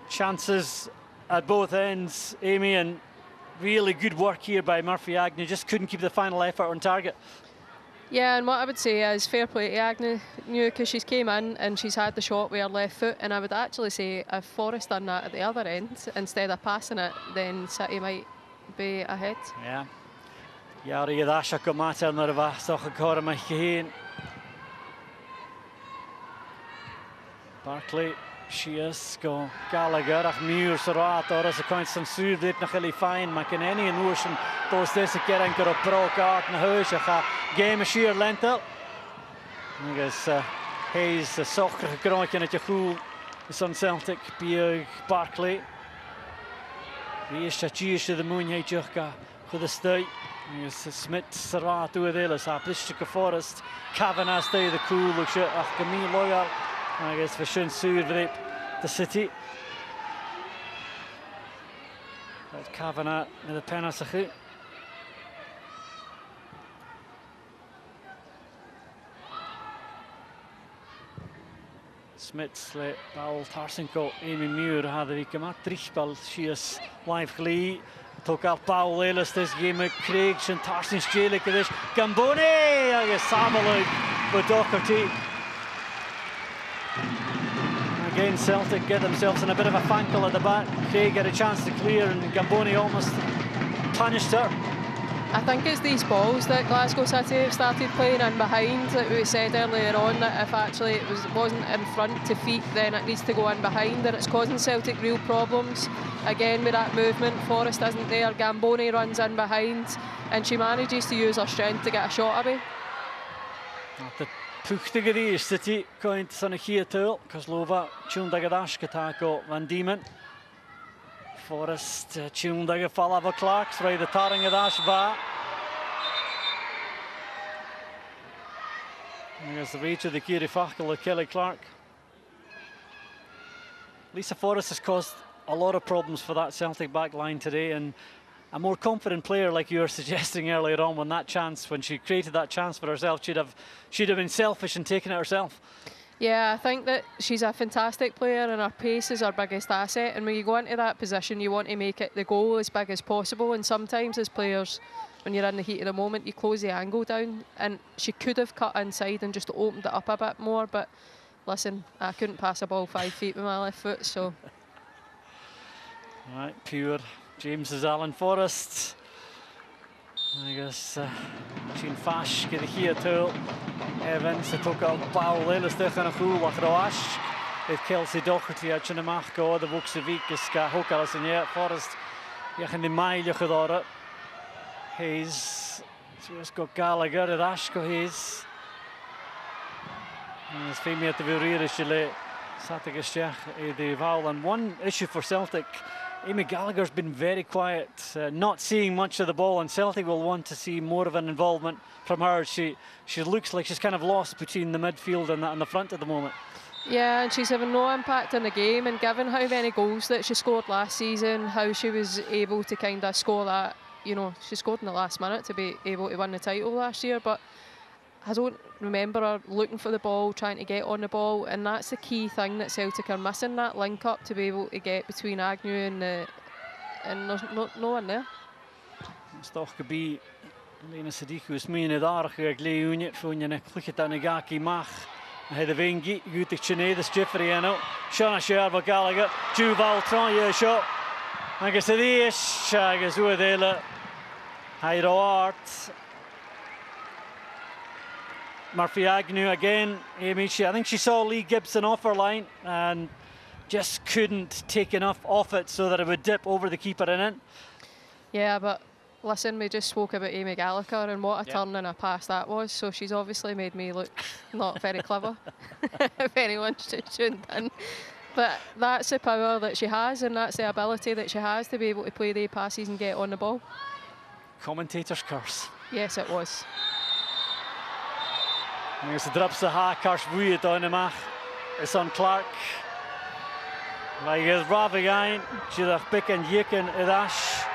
Chances at both ends, Amy, and really good work here by Murphy Agnew. Just couldn't keep the final effort on target. Yeah, and what I would say is fair play to Agnew because she's came in and she's had the shot with her left foot, and I would actually say if Forrest done that at the other end instead of passing it, then City might be ahead. Yeah. Yari Yadasha Gomata and Narva Sochakora Maheen. Barclay, Shias, go Gallagher, Ach Muir, Sarat, or as a constant Sur, dit nog heel fijn, maar kan any in motion, those deze keer een keer op pro-kaart naar huis, je gaat game sheer lente. I guess Hayes, de sokker gekrontje net je goed, is on Celtic, bij Barclay. Wie is dat de moon, hij jurka, goed de stuy. I guess Smith, Sarat, doe het hele, sa Plishke Forrest, Kavanagh stay the cool, look shit, ach Camille Loyal. I guess for Shun Sur the City. But Kavanagh with the penalty. Smith, Slate, Bowell, Tarsenko, Amy Muir, had the Kamat, Trichbal, Shias, Live Glee, took out Bowell, Ellis, this game of Craig, Shin Tarsen, Strelic, this Gamboni, I guess Samalug with Doherty. Again, Celtic get themselves in a bit of a fankle at the back. Craig had a chance to clear and Gamboni almost punished her. I think it's these balls that Glasgow City have started playing in behind, like we said earlier on, that if actually it wasn't in front to feet, then it needs to go in behind, and it's causing Celtic real problems. Again, with that movement, Forrest isn't there, Gamboni runs in behind, and she manages to use her strength to get a shot away. The puchtige is City going to Sanna Hietul, Kozlova, Tjundagadash, Katako, Van Diemen. Forrest, Tjundaga, Falava Clarks, right the Taringadash, Va. There's the reach of the Kiri Fakel of Kelly Clark. Lisa Forrest has caused a lot of problems for that Celtic back line today, and a more confident player, like you were suggesting earlier on, when she created that chance for herself, she'd have been selfish and taken it herself. Yeah, I think that she's a fantastic player and her pace is her biggest asset, and when you go into that position you want to make it the goal as big as possible, and sometimes as players when you're in the heat of the moment you close the angle down, and she could have cut inside and just opened it up a bit more, but listen, I couldn't pass a ball 5 feet with my left foot, so. Right, pure James's Alan Forrest. I guess Jean Fash get here too. Evans het ook al Paul hele stuk aan een goal wat Roash. Het Kelsey Doherty uit zijn macht gehad. De Boekse week is ook al zijn ja Forrest. Je gaat die mijl gedaan. Hayes, zoals got Gallagher, het Ashko Hayes. En het veel meer te verrieren is je zat ik eens de val. And one issue for Celtic. Amy Gallagher's been very quiet, not seeing much of the ball, and Celtic will want to see more of an involvement from her. She looks like she's kind of lost between the midfield and the front at the moment. Yeah, and she's having no impact on the game, and given how many goals that she scored last season, how she was able to kind of score that, you know, she scored in the last minute to be able to win the title last year, but I don't remember her looking for the ball, trying to get on the ball, and that's the key thing that Celtic are missing, that link up to be able to get between Agnew and there's no one there. It's toch gebi Lena Sadiku is mee in het aardige gleunje van je klucht aan Gaki mag. Hij de wingi goed Chinese Jeffrey Eno. Shana Sherva Gallagher, Juval try shot. I guess it is Shagas with hele. Hij roart. Murphy Agnew again. Amy, I think she saw Lee Gibson off her line and just couldn't take enough off it so that it would dip over the keeper and in. Yeah, but listen, we just spoke about Amy Gallagher and what a turn and a pass that was, so she's obviously made me look not very clever, if anyone's tuned in. But that's the power that she has, and that's the ability that she has to be able to play the passes and get on the ball. Commentator's curse. Yes, it was. As de drupse haakars woeien down de mag is on Clark. Like is Ravi ein, Jidach Pick and Yicken Idash.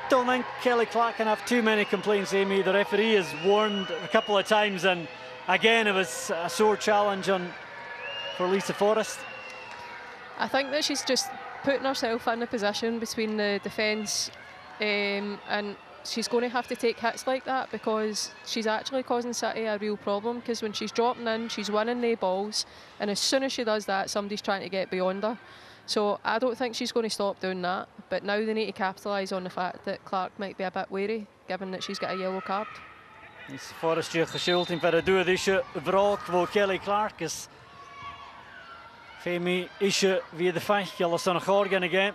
Don't think Kelly Clark can have too many complaints, Amy. The referee has warned a couple of times, and again it was a sore challenge for Lisa Forrest. I think that she's just putting herself in a position between the defence and she's going to have to take hits like that, because she's actually causing City a real problem, because when she's dropping in, she's winning the balls, and as soon as she does that, somebody's trying to get beyond her. So I don't think she's going to stop doing that, but now they need to capitalise on the fact that Clark might be a bit wary, given that she's got a yellow card. Is Forrest je geschuld in verder door deze wraak voor Kelly Clark is Femi isje wie de feitje alles aan Gorgen again.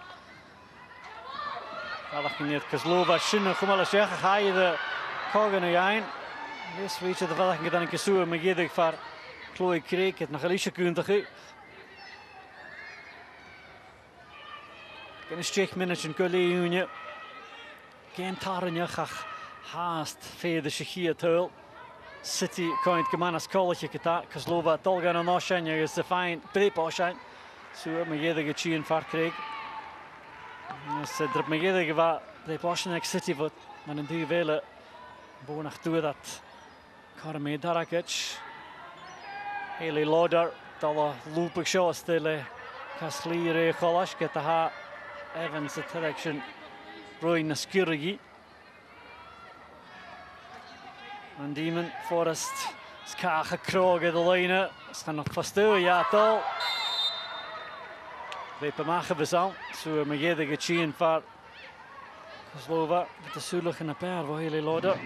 Alach niet Kozlova shinne kumala zeggen ga je de Gorgen again. This reach de vallig gedan ik zo maar gedig voor Chloe Creek het nog Alicia kundige. Kan check minutes in Goleunje. Geen tarnje gach haast vede zich tul. City kind gemanas college geta Kozlova Dolgan on Oshan is the fine Breposhan. So maar gedig chien voor Creek. Ze druk me gedig wat Breposhan City wat maar een die vele bonach toe dat Karme Darakic. Haley Lauder dat loopig show stille Kasliere Kolash get ha Evans the direction Roy Naskirigi. Van Diemen, Forrest, Skache Kroge de lijnen. Ze gaan nog vaststeunen, ja toch. We maken we zo. Zo we geden getien voor Kozlova met de Sulich in de pair, waar hele loader.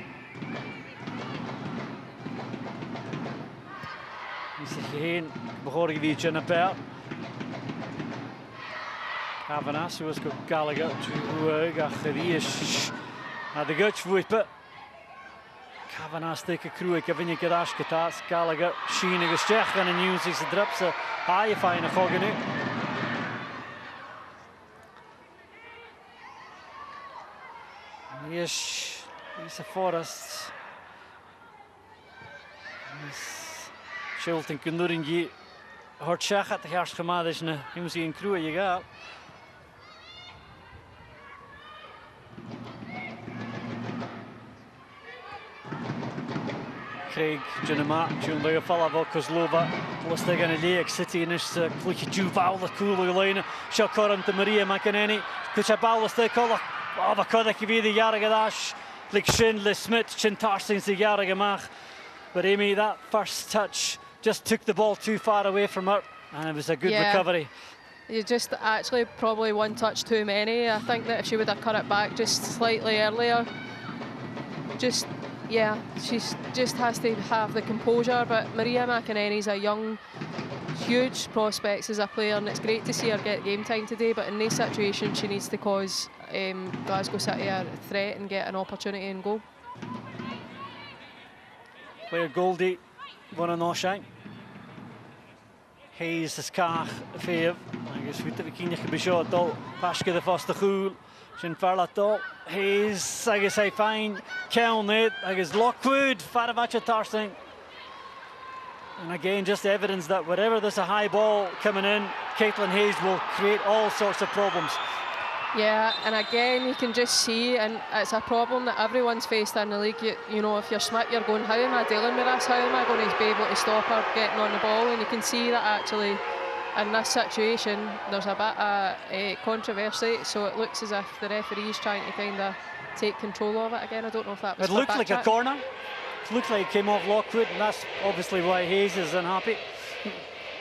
Is er geen behoorlijk wietje in de pair. Kavanagh, zoals ik Gallagher, Gacherius, naar de Gutsch voetbal. Kavanagh steken kroeg, ik heb in je kadash getaast. Gallagher, Schiene gestech en een nieuw zich de drupse. Je fijne goggen nu. Is Forrest. Celtic Kunduringi. Hard zeggen, de herfst gemaakt is een nieuw in kroeg je gaat. Craig, Jinema, June gevallen van Kozlova. Lustig aan de Leek City en is vliegje Juval, de coole lijnen. Shakoram te Maria McEnany. Kutja Paulus de kolle. Wat kan ik weer de jarige dash? Like Schindler Smith, Chintarsings de jarige mag. But Amy, that first touch just took the ball too far away from her, and it was a good recovery. You just actually probably one touch too many. I think that if she would have cut it back just slightly earlier, she just has to have the composure. But Maria McEnany's a young, huge prospect as a player, and it's great to see her get game time today. But in this situation, she needs to cause Glasgow City a threat and get an opportunity and goal. Player Goldie, one on Oshang. Hayes is Kach, Fev. I guess we took a keen to be shot. Pashke the first goal. Shin Farlato. Hayes, I guess I find Kelnet. I guess Lockwood, Faravacha Tarsing. And again, just evidence that wherever there's a high ball coming in, Caitlin Hayes will create all sorts of problems. Yeah, and again, you can just see, and it's a problem that everyone's faced in the league. You know, if you're Smith, you're going, how am I dealing with this? How am I going to be able to stop her getting on the ball? And you can see that actually, in this situation, there's a bit of controversy. So it looks as if the referee's trying to kind of take control of it again. I don't know if that was. It looked like a corner. It looked like it came off Lockwood, and that's obviously why Hayes is unhappy.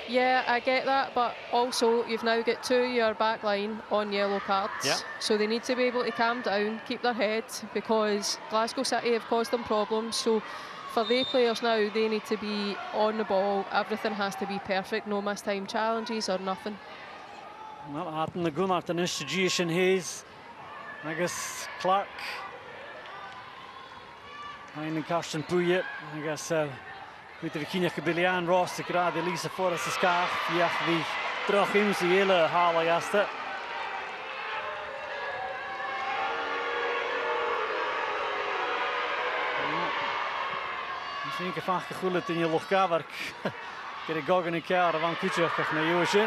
Yeah, I get that, but also you've now got two of your back line on yellow cards, so they need to be able to calm down, keep their head, because Glasgow City have caused them problems. So for the players now, they need to be on the ball. Everything has to be perfect, no missed time challenges or nothing. Well, Arten the Gunnar, the institution Hayes, I guess Clark, and Karsten Pouillet, I guess. Met de Kinja Billian Ross, de grade Elise Forrest Scar, via die terug in de hele halen gasten. Misschien een vaak gegoed in je lochkawerk. Kijk, goggen een keer van Kutje naar Joosje.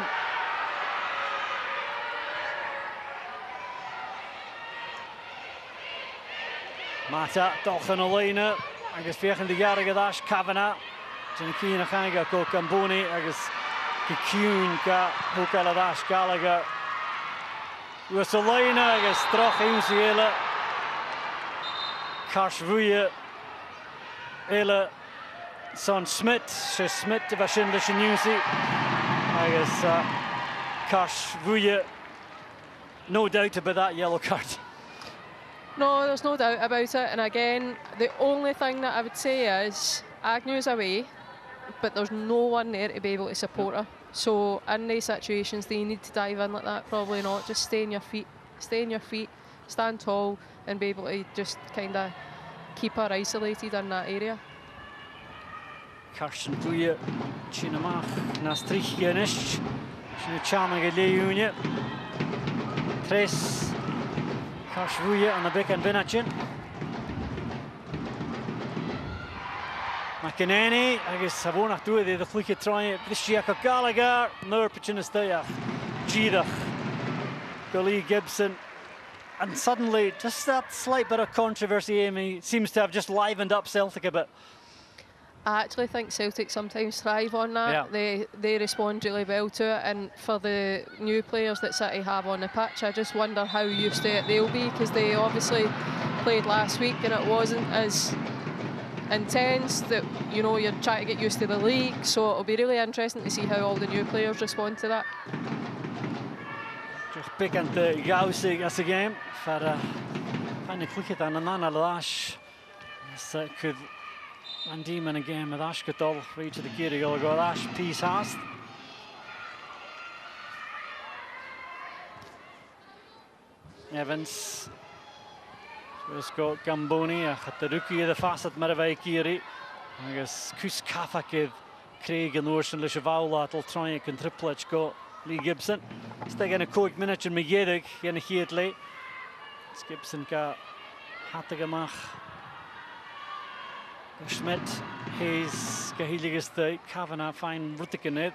Mata toch een lijnen. I guess vegan the jarige dash Kavanagh. Janakina Khanga ko Kamboni. I guess Kikun ka Hukala dash Gallagher. Usalina I guess terug in zijn hele. Karshvuye. Hele Son Smith. Smith was in de Shinusi. I guess Karshvuye. No doubt about that yellow card. No, there's no doubt about it. And again, the only thing that I would say is Agnew's away, but there's no one there to be able to support her. So in these situations, do you need to dive in like that? Probably not. Just stay on your feet. Stay on your feet. Stand tall and be able to just kind of keep her isolated in that area. Karsten Pouillet, Chinamach, Nastrich Janish, Chinachamag Leeunie, Tres. Karshvuye aan de bek en Benachin. McEnany, I guess gewoon nog toe, de vliegje draaien. Christiaka Gallagher, Nurpich in de stijg. Gidach, Gully Gibson. And suddenly, just that slight bit of controversy, Amy, seems to have just livened up Celtic a bit. I actually think Celtic sometimes thrive on that. Yeah. They respond really well to it, and for the new players that City have on the pitch, I just wonder how used to it they'll be, because they obviously played last week and it wasn't as intense. That, you know, you're trying to get used to the league, so it'll be really interesting to see how all the new players respond to that. Just pick and Gaussig as a game for Find a click an anna lash. Could Van Diemen again with Ash Gadol free to the Giri go Ash piece has. Evans. We've got Gamboni at the rookie of the facet Maravai Giri. I guess Kus Kafak Craig and Orson Lishavala at Ultronic and Triplet go Lee Gibson. Stegin a quick minute in Megedig in a Heatley. Gibson got Hattigamach. Schmidt, Hayes, Gahiligas the Kavanagh fine Rutticanet.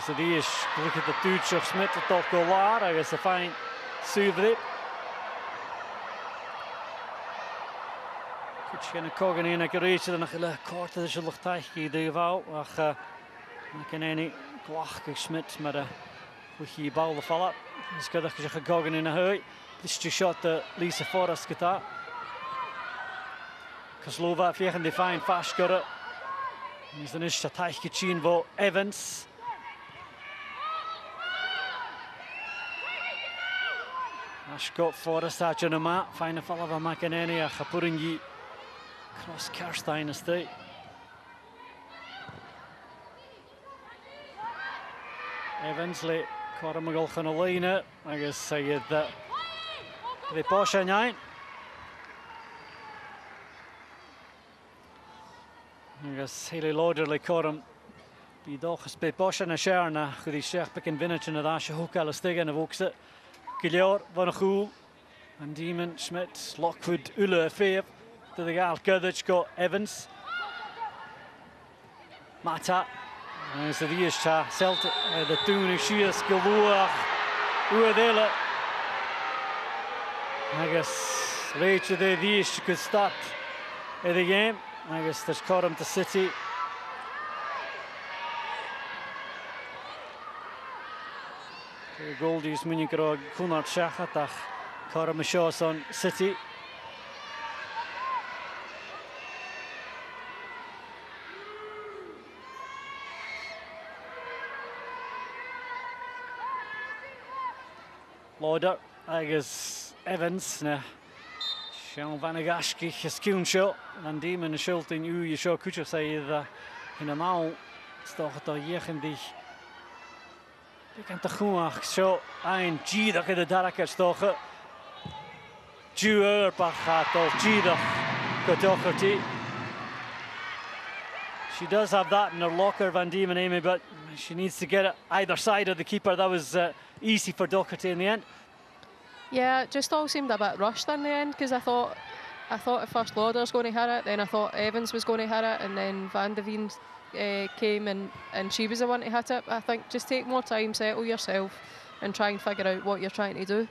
So the ish look at the Dutch of Smith at Dolko Lar, I guess a fine Suvri. Kuchina Cogan in a garage and a quarter of the Luchtaichi, the Val, like any Glach Schmidt, Mara, Wiki Bowl the follow up. He's got a Cogan in a hurry. This just shot the Lisa Forrest guitar. Koslova vegen die fijn vastgurren. Is dan is dat hij gezien voor Evans. Ashkot Forrest had je maar fijne vallen van McEnany. Gapuringi cross Kerstein is die. Evans le Cormagal gaan alleen. I guess say je dat de Porsche niet. Agus Haley Lauder le Corum bí dochas be Bosch na Sharna chudi Sheikh Pick and Vinich and Asha Hookal Stigan of Oxet Gilior Van Gool and Demon Schmidt Lockwood Ulle Fair to the gal Gudich got Evans Mata and so the Isha Celtic the Doon Shias Gilua Uadela I guess later the Ish could start the game. I guess there's Corum to City. Goldie's Munigro Kunart Shachatach Corum Shaws on City. Lauder, I guess Evans. Sean Vanagashki, Skun shot, and Demon Schult in you show Kucher say that in a mouth stocht er jegendig. Ik kan te goed zo een G dat de darker stochen. Juer gaat of G dat gedochterty. She does have that in her locker, Van Diemen, Amy, but she needs to get it either side of the keeper. That was easy for Doherty in the end. Yeah, it just all seemed a bit rushed in the end because I thought at first Lauder was going to hit it, then I thought Evans was going to hit it, and then Van de Veen came and she was the one to hit it. I think just take more time, settle yourself, and try and figure out what you're trying to do.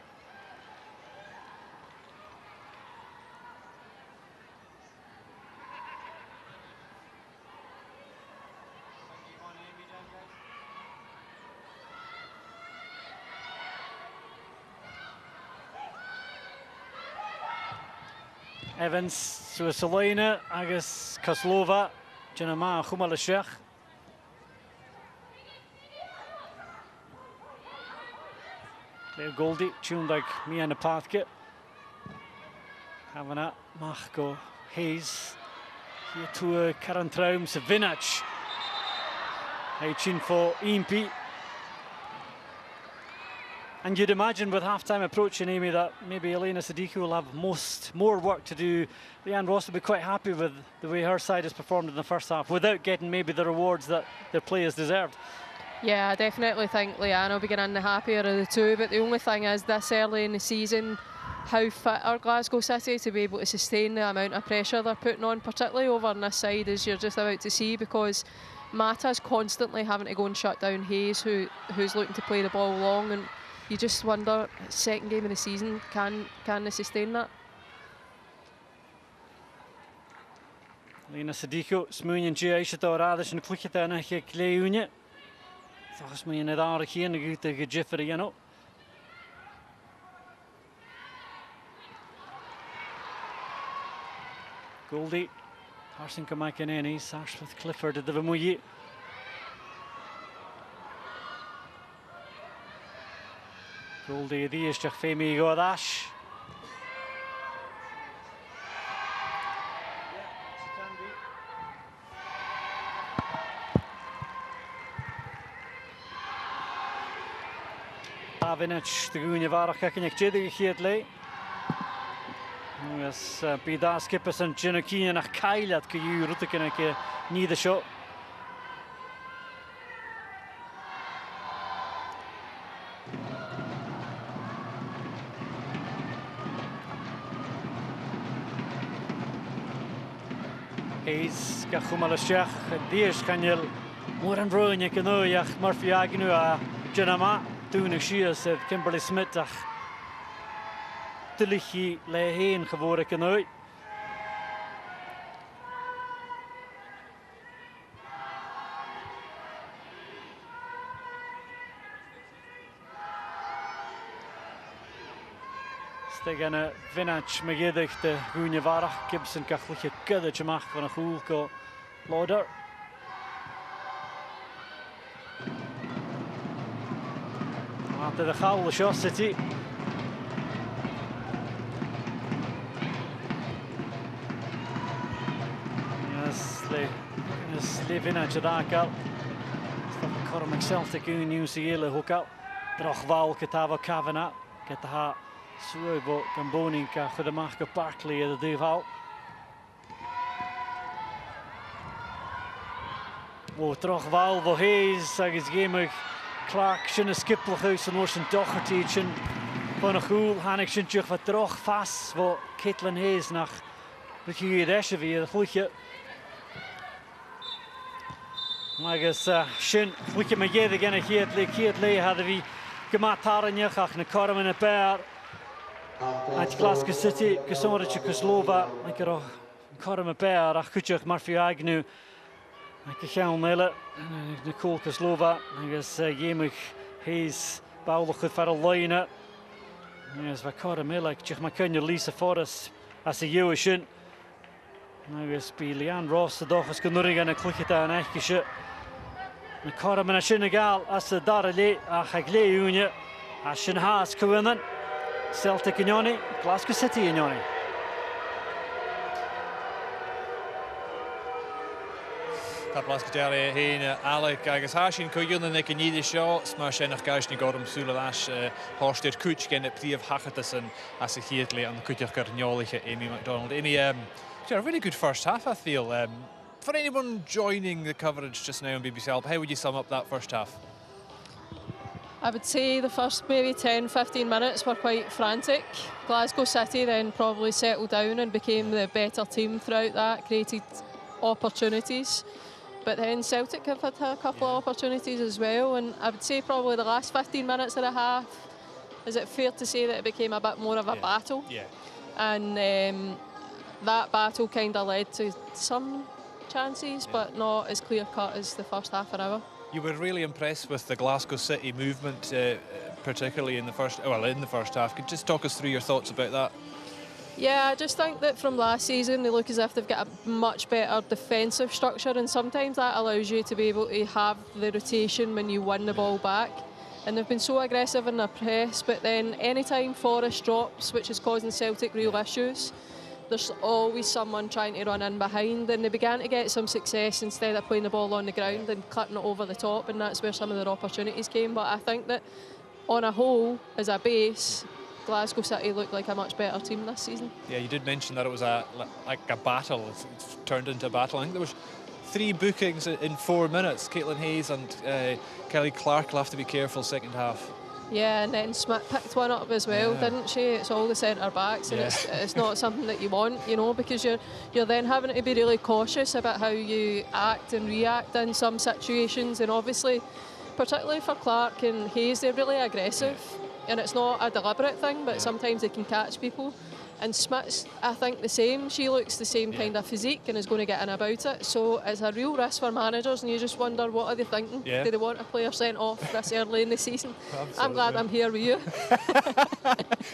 Evans, Selena, agus Koslova, Janama, Chumalashech. Claire Goldie, tuned like me and the Pathkit. Kavanagh, Machko, Hayes. Here to Karen Traum, Vinach. Hey, chin for Impi. And you'd imagine with half-time approaching, Amy, that maybe Elena Sadiku will have more work to do. Leanne Ross will be quite happy with the way her side has performed in the first half without getting maybe the rewards that their players deserved. Yeah, I definitely think Leanne will be getting the happier of the two, but the only thing is this early in the season, how fit are Glasgow City to be able to sustain the amount of pressure they're putting on, particularly over on this side, as you're just about to see, because Mata's constantly having to go and shut down Hayes, who's looking to play the ball long, and you just wonder, second game of the season, can they sustain that? Lena Sadiku, Smoonian G. Aisha and Clicketa and a Cleunia. Thought me in a hour here and a good Jeffrey, you know. Goldie, Harsinka McEnany, Sarsworth Clifford at the Vermuyi. Goldie, the Ishach Femi Godash. Davinich, de goeie waardig kijk ik jiddig gegeet lei. Yes, bida skippers en Jinakien nach Kailat ke ju route kan ik niet de show. Hayes gachum al shach dies kanjel moran broin kan no ja Murphy agnu a Janama toen ik zie Kimberly Smith ach Tilichi le heen geworden kan no. Stegane Vinach megedig de goeie waardig Gibson kachliche kuddetje mag van een goelko Lauder. Laten de gouden shot City. Yes, Vinach daar al. Stop Cormac Celtic in New Zealand ook al. Droch wal ketava Kavana. Ketaha Sruibo Gamboninka voor de Marco Parkley de Duval. O troch wal vo Hayes zeg is gemig Clark sinne skippelhuis en Orson Docherty van een goal Hanik sintje wat troch vast vo Caitlin Hayes nach de giedesje weer de vliegje. Maar is shin vliegje met je de gene Keatley hadden we gemaakt haar en je gaat naar Carmen en Bear. At Glasgow City, Kasoric Koslova, ik er Carmen Bear, ach kutje Murphy Agnew. Ik ga Melle, Nicole Koslova, ik is Jemig Hayes, Paul goed voor de lijnen. Is wat Carmen Melle, ik zeg maar kun je Lisa Forrest als de Jewishin. Nu is bij Leanne Ross de dag is genoeg en ik klik het aan echtje. Carmen en Senegal als de daar le, ach ik le Unie, als je haast kunnen. Celtic in Johnny, Glasgow City in Johnny. Dat Glasgow Jerry heen Alec agus Hashin Coyun ik in ieder show smash nach Gash ni Gordon Sulash Horster Kuch gen Priv Hachatasen as a Heatley and Kutcher Carnioliche Amy McDonald. A really good first half I feel. For anyone joining the coverage just now on BBC Help, how would you sum up that first half? I would say the first maybe 10-15 minutes were quite frantic. Glasgow City then probably settled down and became the better team throughout that, created opportunities. But then Celtic have had a couple of opportunities as well, and I would say probably the last 15 minutes of the half, is it fair to say that it became a bit more of a battle? Yeah. And that battle kind of led to some chances, but not as clear-cut as the first half an hour. You were really impressed with the Glasgow City movement, particularly in the first half. Could you just talk us through your thoughts about that? Yeah, I just think that from last season they look as if they've got a much better defensive structure, and sometimes that allows you to be able to have the rotation when you win the ball back. And they've been so aggressive in their press, but then anytime Forrest drops, which is causing Celtic real issues, there's always someone trying to run in behind, and they began to get some success instead of playing the ball on the ground and clipping it over the top, and that's where some of their opportunities came. But I think that on a whole, as a base, Glasgow City looked like a much better team this season. Yeah, you did mention that it was like a battle. It's turned into a battle. I think there was 3 bookings in 4 minutes. Caitlin Hayes and Kelly Clark will have to be careful second half. Yeah, and then Smith picked one up as well, didn't she? It's all the centre backs, and it's not something that you want, you know, because you're then having to be really cautious about how you act and react in some situations, and obviously, particularly for Clark and Hayes, they're really aggressive, and it's not a deliberate thing, but sometimes they can catch people. And Smith's, I think, the same. She looks the same kind of physique and is going to get in about it. So it's a real risk for managers, and you just wonder, what are they thinking? Yeah. Do they want a player sent off this early in the season? Absolutely. I'm glad I'm here with you.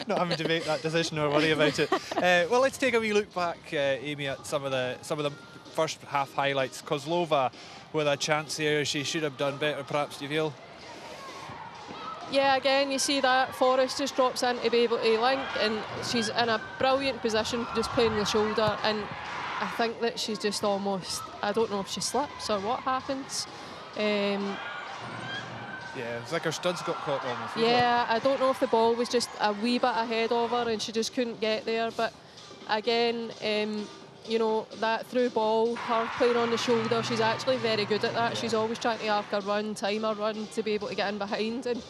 Not having to make that decision or worry about it. Well, let's take a wee look back, Amy, at some of the first half highlights. Kozlova with a chance here. She should have done better, perhaps, do you feel? Yeah, again, you see that Forrest just drops in to be able to link, and she's in a brilliant position, just playing the shoulder, and I think that she's just almost, I don't know if she slips or what happens. Yeah, it's like her studs got caught almost. Yeah, I don't know if the ball was just a wee bit ahead of her and she just couldn't get there. But again, you know, that through ball, her playing on the shoulder, she's actually very good at that. Yeah. She's always trying to arc her run, time her run to be able to get in behind. And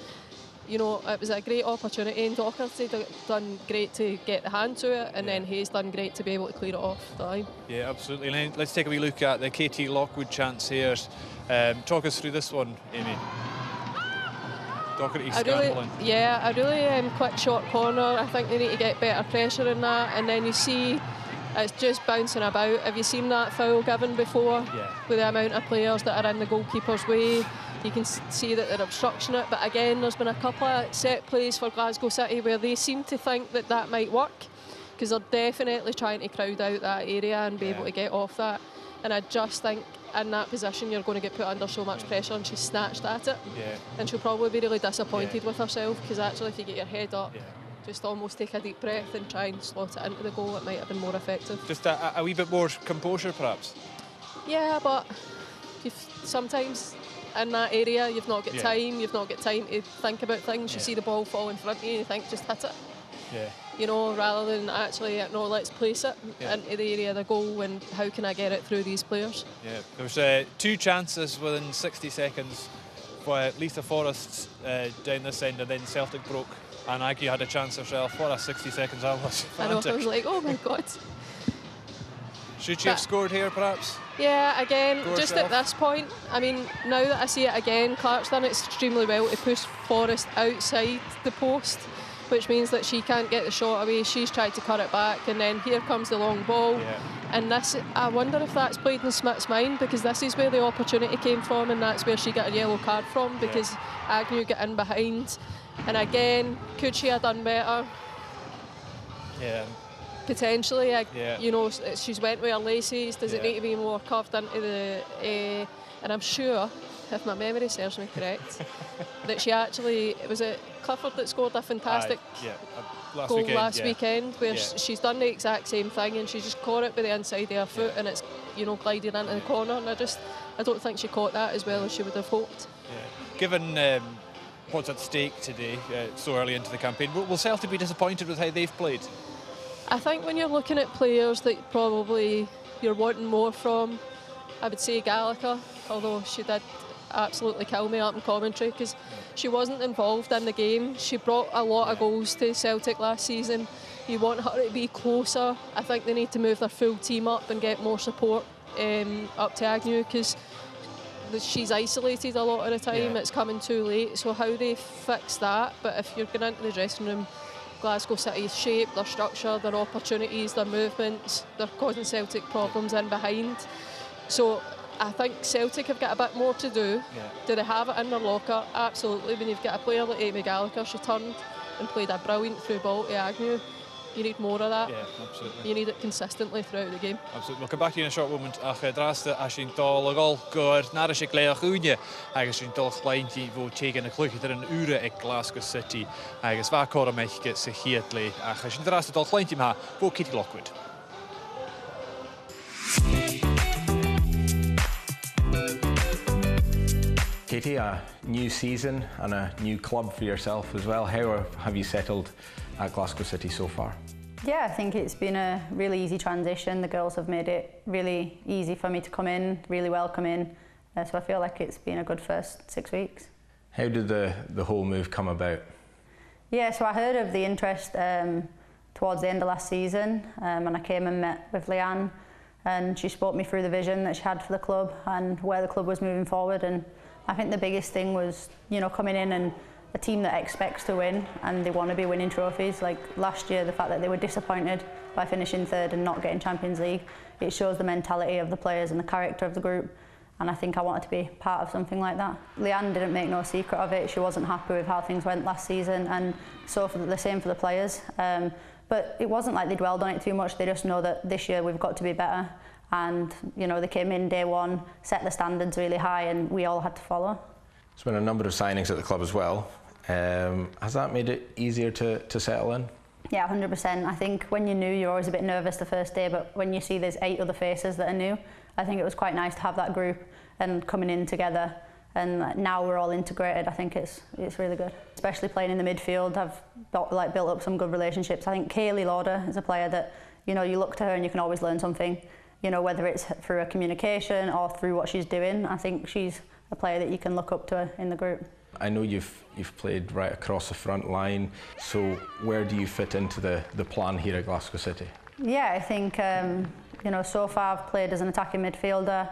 you know, it was a great opportunity, and Docherty done great to get the hand to it, and then Hayes done great to be able to clear it off the line. Yeah, absolutely. And then let's take a wee look at the KT Lockwood chance here. Talk us through this one, Amy. Docherty scrambling. I really quick short corner. I think they need to get better pressure in that, and then you see it's just bouncing about. Have you seen that foul given before? Yeah. With the amount of players that are in the goalkeeper's way, you can see that they're obstructing it. But again, there's been a couple of set plays for Glasgow City where they seem to think that that might work, because they're definitely trying to crowd out that area and be able to get off that. And I just think in that position you're going to get put under so much pressure, and she snatched at it. Yeah. And she'll probably be really disappointed with herself, because actually if you get your head up, just almost take a deep breath and try and slot it into the goal, it might have been more effective. Just a wee bit more composure perhaps? Yeah, but sometimes in that area you've not got time to think about things. You see the ball fall in front of you and you think just hit it. Yeah. You know, rather than actually, no, let's place it into the area of the goal, and how can I get it through these players? Yeah, there was 2 chances within 60 seconds for Lisa Forrest down this end, and then Celtic broke, and Aggie had a chance herself. What a 60 seconds that was. I know, I was like, oh my God. Should she have scored here, perhaps? Yeah, again, just at this point, I mean, now that I see it again, Clark's done it extremely well to push Forrest outside the post, which means that she can't get the shot away. She's tried to cut it back, and then here comes the long ball. Yeah. And this, I wonder if that's played in Smith's mind, because this is where the opportunity came from, and that's where she got a yellow card from, because Agnew got in behind. And again, could she have done better? Yeah. Potentially, you know, she's went with her laces. Does it need to be more curved into the? And I'm sure, if my memory serves me correct, that she actually, was it Clifford that scored a fantastic goal last weekend, where she's done the exact same thing, and she just caught it with the inside of her foot, and it's, you know, glided into the corner. And I don't think she caught that as well as she would have hoped. Yeah. Given what's at stake today, so early into the campaign, will Celtic be disappointed with how they've played? I think when you're looking at players that probably you're wanting more from, I would say Gallagher, although she did absolutely kill me up in commentary, because she wasn't involved in the game. She brought a lot of goals to Celtic last season. You want her to be closer. I think they need to move their full team up and get more support up to Agnew, because she's isolated a lot of the time. It's coming too late, so how they fix that. But if you're going into the dressing room, Glasgow City's shape, their structure, their opportunities, their movements, they're causing Celtic problems in behind. So I think Celtic have got a bit more to do. Do they have it in their locker? Absolutely. When you've got a player like Amy Gallagher, she turned and played a brilliant through ball to Agnew. You need more of that. Yeah, absolutely. You need it consistently throughout the game. Absolutely. We'll come back to you in a short moment. Ach, draste a sin dal agol gor nar a sig le chuine agus sin dal chleintí bhó tegen a cluiche ar an ure ag Glasgow City agus bha cor meiche sa chiatli ach sin draste dal chleintí ma bhó KT Lockwood. Katie, a new season and a new club for yourself as well. How have you settled at Glasgow City so far? Yeah, I think it's been a really easy transition. The girls have made it really easy for me to come in, really welcoming. So I feel like it's been a good first 6 weeks. How did the whole move come about? Yeah, so I heard of the interest towards the end of last season, and I came and met with Leanne, and she spoke me through the vision that she had for the club and where the club was moving forward. And I think the biggest thing was, you know, coming in and a team that expects to win and they want to be winning trophies. Like last year, the fact that they were disappointed by finishing third and not getting Champions League, it shows the mentality of the players and the character of the group. And I think I wanted to be part of something like that. Leanne didn't make no secret of it. She wasn't happy with how things went last season, and so for the same for the players. But it wasn't like they dwelled on it too much. They just know that this year we've got to be better. And you know, they came in day one, set the standards really high, and we all had to follow. There's been a number of signings at the club as well. Has that made it easier to settle in? Yeah, 100%. I think when you're new, you're always a bit nervous the first day, but when you see there's 8 other faces that are new, I think it was quite nice to have that group and coming in together. and now we're all integrated. I think it's really good, especially playing in the midfield. I've built up some good relationships. I think Kaylee Lauder is a player that, you know, you look to her and you can always learn something, you know, whether it's through her communication or through what she's doing. I think she's a player that you can look up to in the group. I know you've played right across the front line, so where do you fit into the plan here at Glasgow City? Yeah, I think, you know, so far I've played as an attacking midfielder.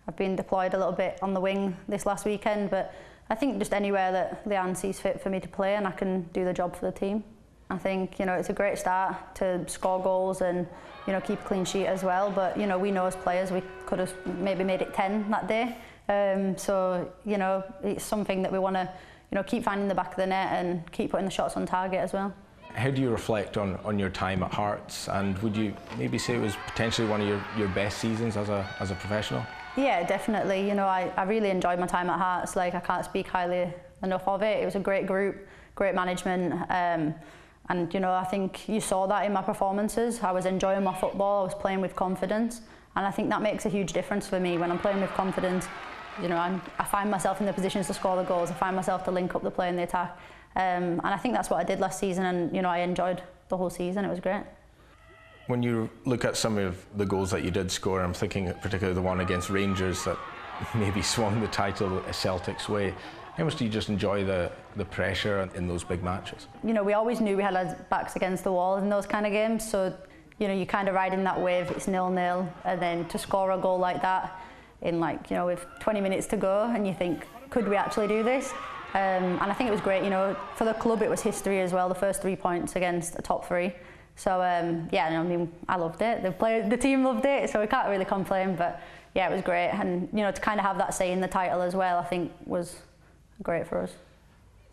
I've been deployed a little bit on the wing this last weekend, but I think just anywhere that Leanne sees fit for me to play and I can do the job for the team. I think, you know, it's a great start to score goals and, you know, keep a clean sheet as well, but, you know, we know as players we could have maybe made it 10 that day. So, you know, it's something that we want to, you know, keep finding the back of the net and keep putting the shots on target as well. How do you reflect on your time at Hearts, and would you maybe say it was potentially one of your best seasons as a professional? Yeah, definitely. You know, I really enjoyed my time at Hearts. Like, I can't speak highly enough of it. It was a great group, great management, and you know, I think you saw that in my performances. I was enjoying my football, I was playing with confidence, and I think that makes a huge difference for me when I'm playing with confidence. You know, I find myself in the positions to score the goals, I find myself to link up the play in the attack, and I think that's what I did last season, and you know, I enjoyed the whole season. It was great. When you look at some of the goals that you did score, I'm thinking particularly the one against Rangers that maybe swung the title Celtic's way. How much do you just enjoy the pressure in those big matches? You know, we always knew we had our backs against the wall in those kind of games, so you know, you kind of ride in that wave. It's 0-0, and then to score a goal like that in, like, you know, with 20 minutes to go, and you think, could we actually do this? And I think it was great. You know, for the club it was history as well, the first 3 points against the top 3. So yeah, I mean, I loved it. The team loved it, so we can't really complain. But yeah, it was great, and you know, to kind of have that say in the title as well, I think was great for us.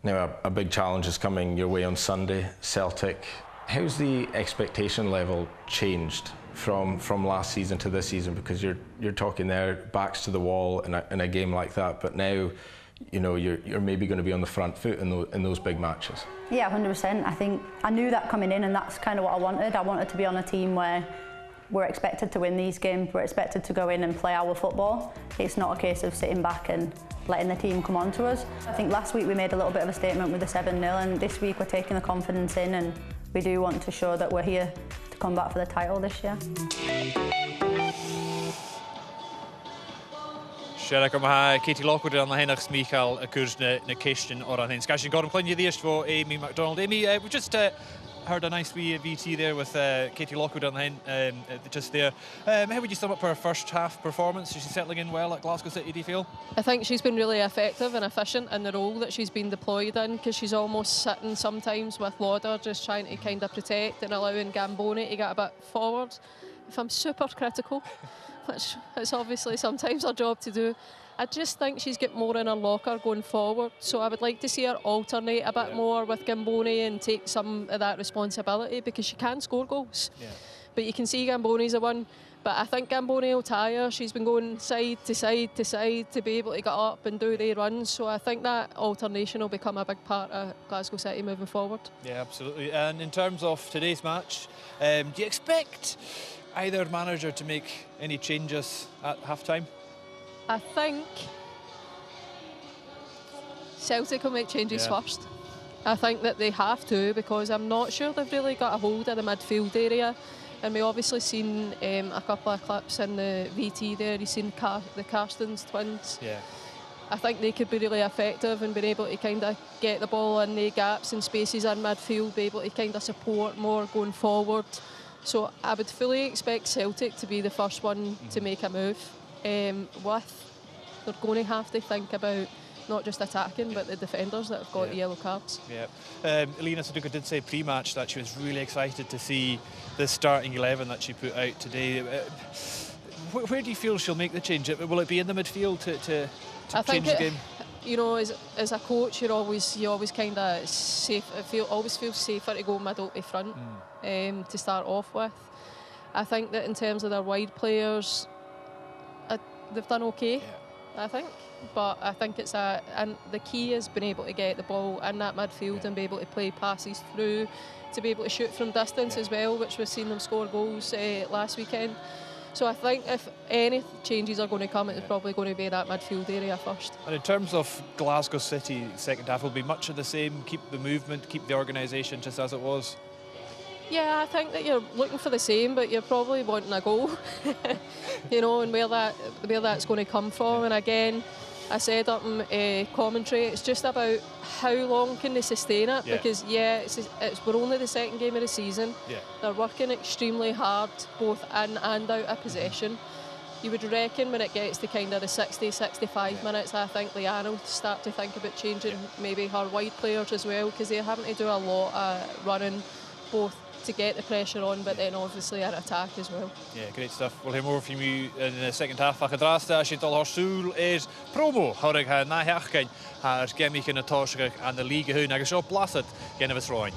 Now, a big challenge is coming your way on Sunday, Celtic. How's the expectation level changed from last season to this season? Because you're talking there, backs to the wall in a game like that, but now, you know, you're maybe going to be on the front foot in those big matches. Yeah, 100%. I think I knew that coming in, and that's kind of what I wanted. I wanted to be on a team where we're expected to win these games, we're expected to go in and play our football. It's not a case of sitting back and letting the team come on to us. I think last week we made a little bit of a statement with the 7-0, and this week we're taking the confidence in, and we do want to show that we're here to come back for the title this year. Siarad mae Katie Lockwood an hynach Michael y cwrs na Christian o'r hyn. Sgasyn Gordon Pliny the for Amy MacDonald. Amy, we just heard a nice wee VT there with Katie Lockwood on the hen, just there. How would you sum up her first half performance? Is she settling in well at Glasgow City, do you feel? I think she's been really effective and efficient in the role that she's been deployed in, because she's almost sitting sometimes with Lauder, just trying to kind of protect and allowing Gamboni to get a bit forward. If I'm super critical, which is obviously sometimes our job to do, I just think she's got more in her locker going forward, so I would like to see her alternate a bit more with Gamboni and take some of that responsibility, because she can score goals. But you can see Gamboni's the one, but I think Gamboni will tire. She's been going side to side to side to be able to get up and do the runs, so I think that alternation will become a big part of Glasgow City moving forward. Yeah, absolutely. And in terms of today's match, do you expect either manager to make any changes at half-time? I think Celtic will make changes first. I think that they have to, because I'm not sure they've really got a hold of the midfield area. And we obviously seen a couple of clips in the VT there. You've seen the Carstens twins. Yeah. I think they could be really effective in being able to kind of get the ball in the gaps and spaces in midfield, be able to kind of support more going forward. So I would fully expect Celtic to be the first one to make a move. They're going to have to think about not just attacking, but the defenders that have got the yellow cards. Yeah. Elena Suduka did say pre-match that she was really excited to see the starting 11 that she put out today. Where do you feel she'll make the change? Will it be in the midfield to change the game? You know, as a coach, you always kind of always feel safer to go middle to front to start off with. I think that in terms of their wide players, they've done okay, I think. But I think and the key is being able to get the ball in that midfield and be able to play passes through, to be able to shoot from distance as well, which we've seen them score goals last weekend. So I think if any changes are going to come, it's probably going to be that midfield area first. And in terms of Glasgow City, second half will be much of the same, keep the movement, keep the organisation just as it was? Yeah, I think that you're looking for the same, but you're probably wanting a goal, you know, and where that's going to come from. And again, I said up in commentary, it's just about how long can they sustain it, because we're only the second game of the season. They're working extremely hard, both in and out of possession. You would reckon when it gets to kind of the 60, 65 minutes, I think Leanne will start to think about changing maybe her wide players as well, because they're having to do a lot of running, both to get the pressure on, but then obviously an attack as well. Yeah, great stuff. We'll hear more from you in the second half. Ach draasta, sy'n dal horsŵl promo, hawrig ha na heachgain, haar gemich yn y torsgach an y liga hwn, agos o blasad gen y fysroen.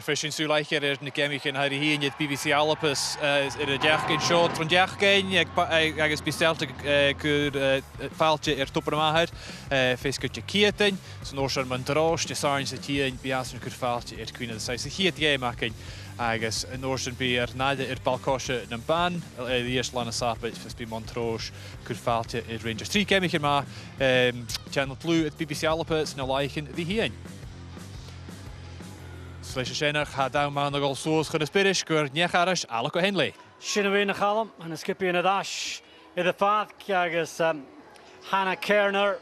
Frishin Suleicher na gemich yn haar hyn ydd BBC Alapus y diachgain sio tron diachgain agos bu Celtic gyr faltje top yn mahar ffeis gyda Ciatain sy'n orsar ma'n dros dy sarn sy'n tîn biasyn gyr faltje cwyn y saith sy'n Ciat game acyn agos yn orsar bu nade balcosje yn ban ddies lan y sapit ffeis bu Montrose gyr faltje Rangers 3 gemich yn ma Channel Blue at BBC Alapus na laichen ddi hyn. Sleis y Sienach ha daw ma'n o gol sŵs chyn ysbyrys gyr niech arall Alec o Henley. Sian yn Challam, yn ysgypu yn y dash iddo ffad agos Hannah Kerner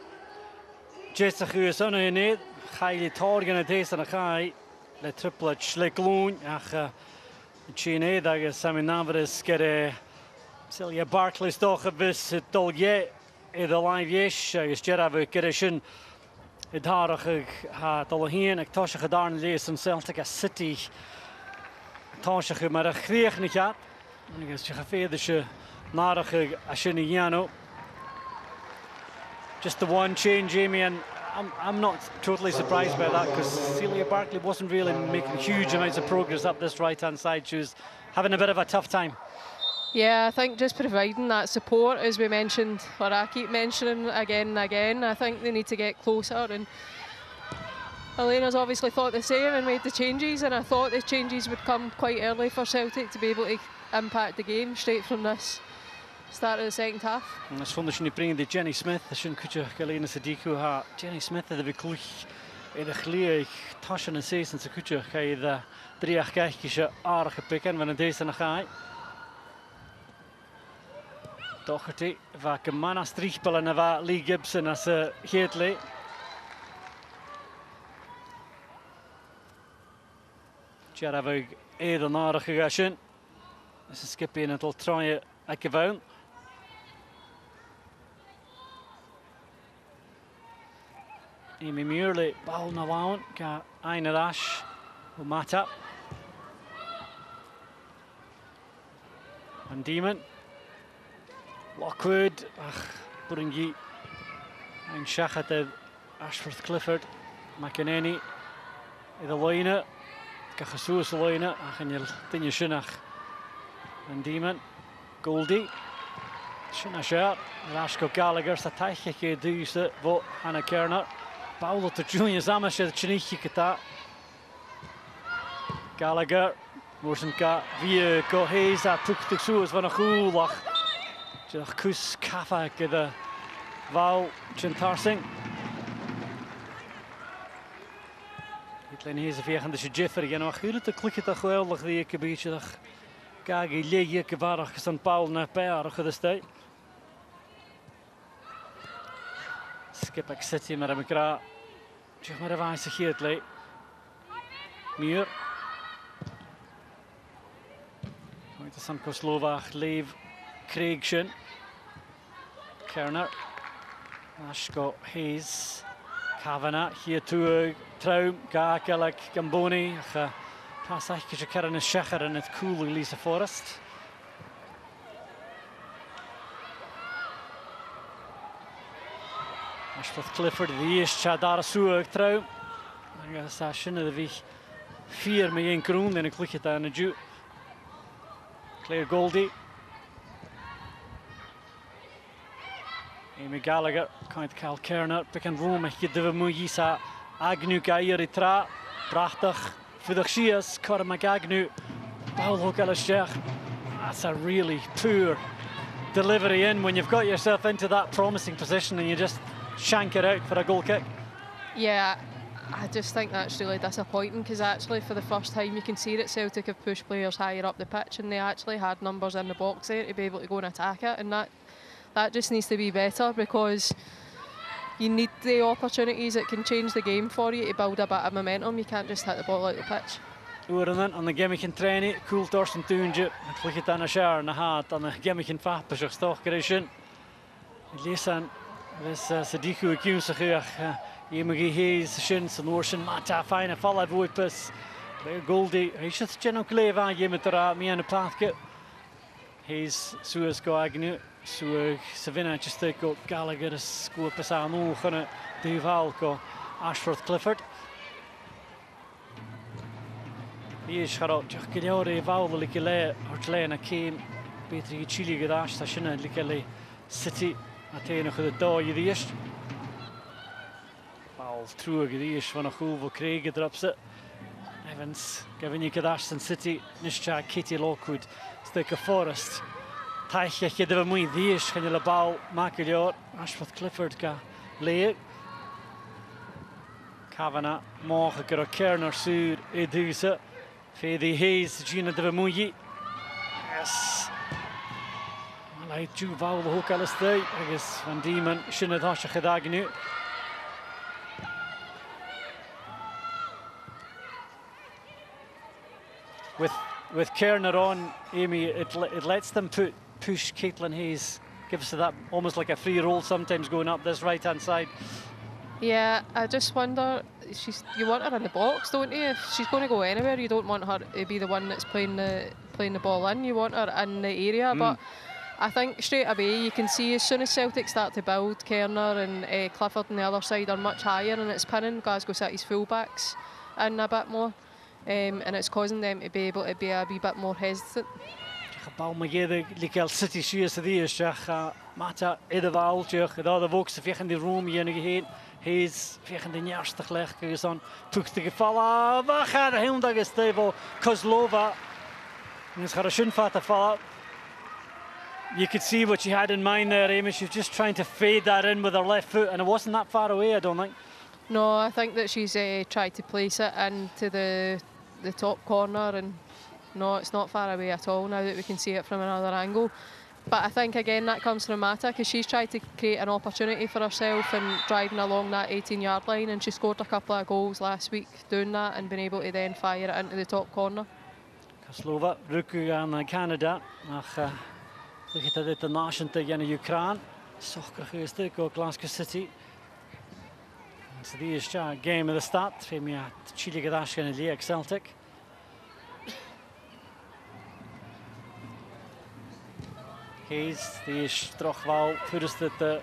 jesach ywys yn y nid chael I torg yn y des yn y chai le triplet le glwn ach chi'n edd agos am yn nafrys gyda Celia Barclay stoch y fys y dolge iddo live yesh agos geraf gyda sy'n Idarach ha dolhien ek toshach darn lees in Celtic a City toshach maar kreeg niet ja en ik zeg gefeerde narach a Shiniano just the one change Jamie and I'm not totally surprised by that because Celia Barclay wasn't really making huge amounts of progress up this right hand side. She was having a bit of a tough time. Yeah, I think just providing that support, as we mentioned, or I keep mentioning again and again, I think they need to get closer. And Elena's obviously thought the same and made the changes, and I thought the changes would come quite early for Celtic to be able to impact the game straight from this start of the second half. En dat vond je brengen de Jenny Smith, dat je kunt Galena Sadiku ha Jenny Smith de beklich in de gleeg taschen en season se kunt je ga je de drie kijkjes aardige pikken van deze naar ga. Docherty, va gemana strichpel en va Lee Gibson as Heatley. Jarafig een aardige gasje. Dus een skipje in het al traaien gewoon. Amy Muirley, bal naar waan, ga een rash, Mata. En Demon. Lockwood, Buringi, en Shachat Ashworth Clifford, McEnany, de lijnen, Cajasoes lijnen, en je tinje Shinach, en Demon, Goldie, Shinachar, Rashko Gallagher, Sataiche duise, vo Hannah Kerner, Paulo te Junior Zamash, Chinichi Kata, Gallagher, Morsenka, Vie Go Hayes, Tuktuksoes van een goelach. Jach kus kafa gyda Val Chintarsing. Hitlen hees of jechende se Jeffer again. Och jullie te klikken toch geweldig die ik een beetje dag kage lege gevaardig St. Paul naar Paar gedestij. Skip ik City met hem kra. Zeg maar even zich Hitley. Muur. Komt de San Koslova Lev Craigshin. Kerner, Ashko Hayes, Kavanagh, hier toe Traum, Gakelek, Gamboni, Pas eich gyda Karen y Shecher yn y cool i Lisa Forrest. Ashworth Clifford the eist siad ar y swag traw. Agus a sy'n ydw fi 4 mae un grwn yn y clichet yn y diw. Claire Goldie. Amy Gallagher, cael Cal Kerner, bec yn rwm eich gyda fy mwy isa Agnew gair i tra. Brachtach, fyddwch sias, Cora McAgnew. Bawl ho gael ysdiach. That's a really poor delivery in when you've got yourself into that promising position and you just shank it out for a goal kick. Yeah, I just think that's really disappointing because actually for the first time you can see that Celtic have pushed players higher up the pitch and they actually had numbers in the box there to be able to go and attack it, and that just needs to be better because you need the opportunities that can change the game for you to build a bit of momentum. You can't just hit the ball out the pitch. Oren aan de gemmig in trainen, cool dorst en tuintje. Het ligt het aan de schaar en de haat aan de gemmig in vapen zich toch gerezen. Lees aan, dus Sadiku ik jong zich iemand gehees schins en oorschen mata fijne vallen voetpas. Bij Goldie, hij zit je nog leven aan je met de raad mee aan de paadje. He's zoals Agnew, zo Savannah just go Gallagher is scoop aan ogen de Valko Ashworth Clifford. Is gaat toch geleerde Vaul likele hartlena keen beter Chile gedacht dat je likele City Athene goed de dag je eerst. Vaul terug de eerst van een goal voor Craig drops Evans giving you gedacht in City Nisha Kitty Lockwood Sticker Forest. Taich je de mooi de eerst gaan je bal maken jaar Ashworth Clifford ga leeg. Kavanagh morgen keer Kerner sur Eduse. Fede Hayes, Gina de Vermouilly. Yes. Wel, hij Jew Vaul de hoek alles daar. Agus Van Diemen, Sinead Hosha gedag nu. With Kerner on, Amy, it lets them push Caitlin Hayes. Gives her that almost like a free roll sometimes going up this right-hand side. Yeah, I just wonder, you want her in the box, don't you? If she's going to go anywhere, you don't want her to be the one that's playing the ball in. You want her in the area, but I think straight away you can see as soon as Celtic start to build, Kerner and Clifford on the other side are much higher, and it's pinning Glasgow City's fullbacks in a bit more, and it's causing them to be able to be a wee bit more hesitant. Bal maar je de City zie je die is Mata Edevaltje, dat de volks vechten die room je heen. He's vechten de eerste gelegd is dan toek te gevallen. Waar gaat de hele dag is Stevo Kozlova. Is gaat een schunfat vallen. You could see what she had in mind there, Amy. She was just trying to fade that in with her left foot, and it wasn't that far away, I don't think. No, I think that she's tried to place it into the top corner, and no, it's not far away at all now that we can see it from another angle. But I think again that comes from Mata because she's tried to create an opportunity for herself and driving along that 18-yard line, and she scored a couple of goals last week doing that and been able to then fire it into the top corner. Kozlova, Ruku aan Canada. Nach ligt het international tegen Ukraine. Soccer geweest ook Glasgow City. So die is game of the start. Voor mij Chile gedacht in de Celtic. Hayes, die is toch wel voorst het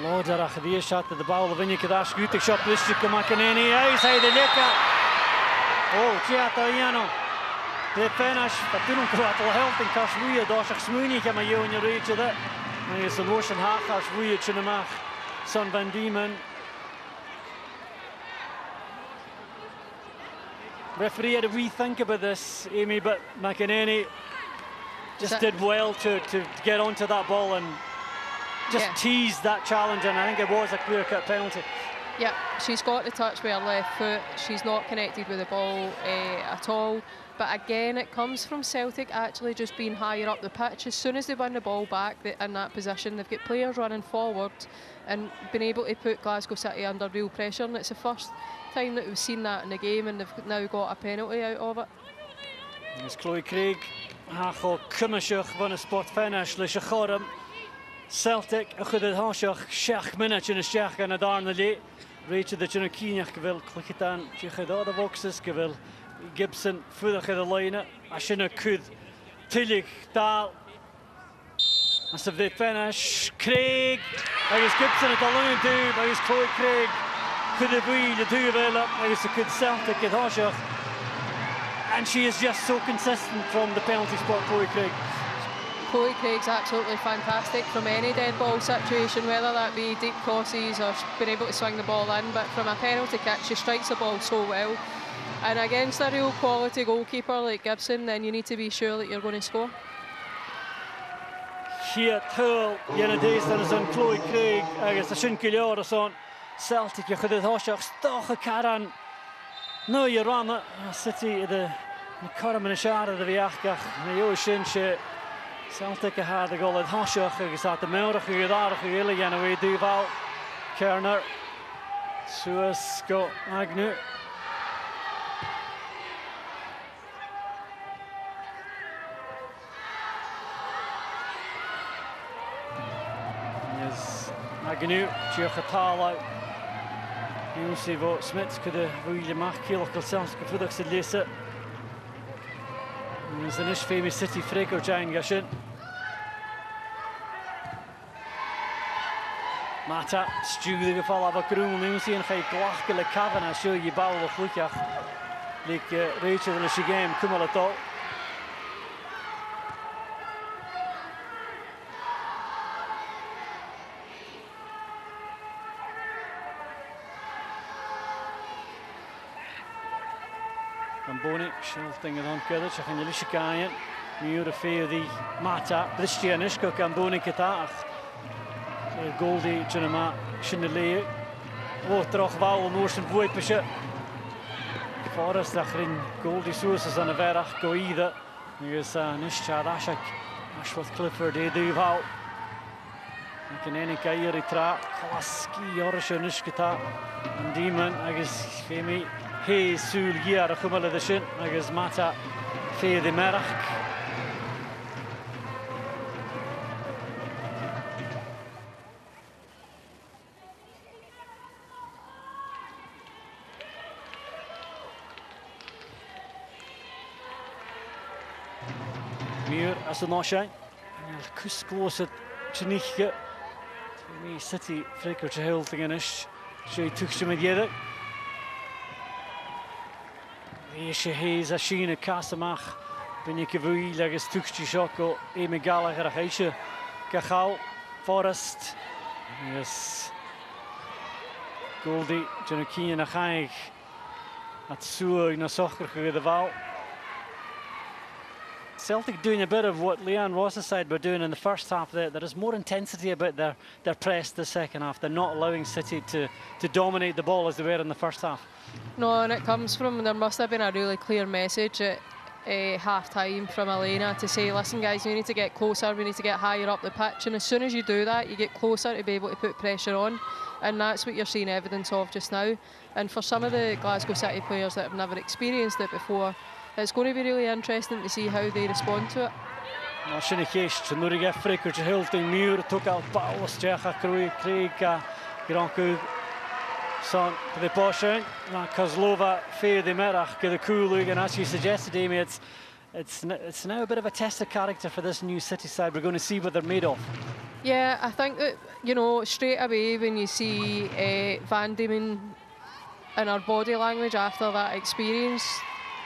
Loder die is shot de bal win je gedacht goed ik shot wist je kan maken hij zei de lekker. Oh, Chiataiano. De finish, dat doen we wel helpt in Kasmuye, daar zich smoenig maar je in je reetje dat. Maar is een lotion hagas Muye Chinamach. Son Van Diemen. Referee had a wee think about this, Amy, but McEnany just did well to get onto that ball and just tease that challenge, and I think it was a clear-cut penalty. Yeah, she's got the touch with her left foot. She's not connected with the ball at all. But again, it comes from Celtic actually just being higher up the pitch. As soon as they win the ball back in that position, they've got players running forward and been able to put Glasgow City under real pressure. And it's the first time that we've seen that in the game, and they've now got a penalty out of it. It's Chloe Craig. Hachel Kumashach won a spot finish. Lishachorum. Celtic, a good Hashach, Shach minute in a Shach and a Darnley. Rachel de Junakiniach gewil klikitan Chigada the boxes gewil Gibson further the line Ashina could Tillich Dal as if they finish Craig I guess Gibson at the line too I guess Chloe Craig could have been the two I guess it could Celtic at Hoshach and she is just so consistent from the penalty spot Chloe Craig. Chloe Craig's absolutely fantastic from any dead ball situation, whether that be deep crosses or being able to swing the ball in, but from a penalty kick she strikes the ball so well, and against a real quality goalkeeper like Gibson then you need to be sure that you're going to score. Here Tull Jenna Dayston is on Chloe Craig agus a Shinkilior is on Celtic you could have Hoshach stoch a Karan no you run it City the Coram and Shara the Viachgach the Ocean Celtic had the goal at Hoshach agus at the Melrach Gudar Gilligan away Duval Kerner Suez go Agnew Yes Agnew Chirchatala Yusuf Smith could have really marked Kielkel Celtic for the Lisa There's an famous City Freaker Jane Gashin. Mata, Stu the Gefall of a Groom, Lucy and Fake Glachkel Cavan, I show you Bowl of Lukach. Like Rachel and she game, Kumalato. Boni, Shelting it on Kudich, I think Lishikayan, Mura Feo Mata, Bristian Ishko, Gamboni Kitach, Goldie, Junama, Shindelay, Troch Val, Motion Voipisha, Forest, Achrin, Goldie Sources on a Verach, go either. Here's Nishchad Ashak, Ashworth Clifford, Duval. You can any Kairi Tra, Kalaski, Yorisha Nishkita, and Demon, I guess, Femi. Hayes Sul Giar a Chumala the Shin, I guess Mata Fea the Merach. Muir as the Noshine, Kus close at Chinichka. Me City Fricker to Hilting in ish. She took some together. Eisiau Hayes a Sheena Casamach Byn i gyfwy agus Tuchti Sioco Amy Gallagher a eisiau Gachal Forrest Yes Goldie Junakinian a chaig at Suag na Sochgrach gyda the Val Celtic doing a bit of what Leanne Ross's side were doing in the first half there. There is more intensity about their press the second half. They're not allowing City to dominate the ball as they were in the first half. No, and it comes from, there must have been a really clear message at half-time from Elena to say, listen guys, we need to get closer, we need to get higher up the pitch, and as soon as you do that, you get closer to be able to put pressure on, and that's what you're seeing evidence of just now. And for some of the Glasgow City players that have never experienced it before, it's going to be really interesting to see how they respond to it. Sinna chéist, nuair a gheith Fricker to Hilting Muir took out Bowles, Decha Craig, Grancu, Son, the Poshin, Kozlova, Fair the Merach, the Coolug, and as you suggested, Amy, it's now a bit of a test of character for this new City side. We're going to see what they're made of. Yeah, I think that, you know, straight away when you see Van Diemen and her body language after that experience,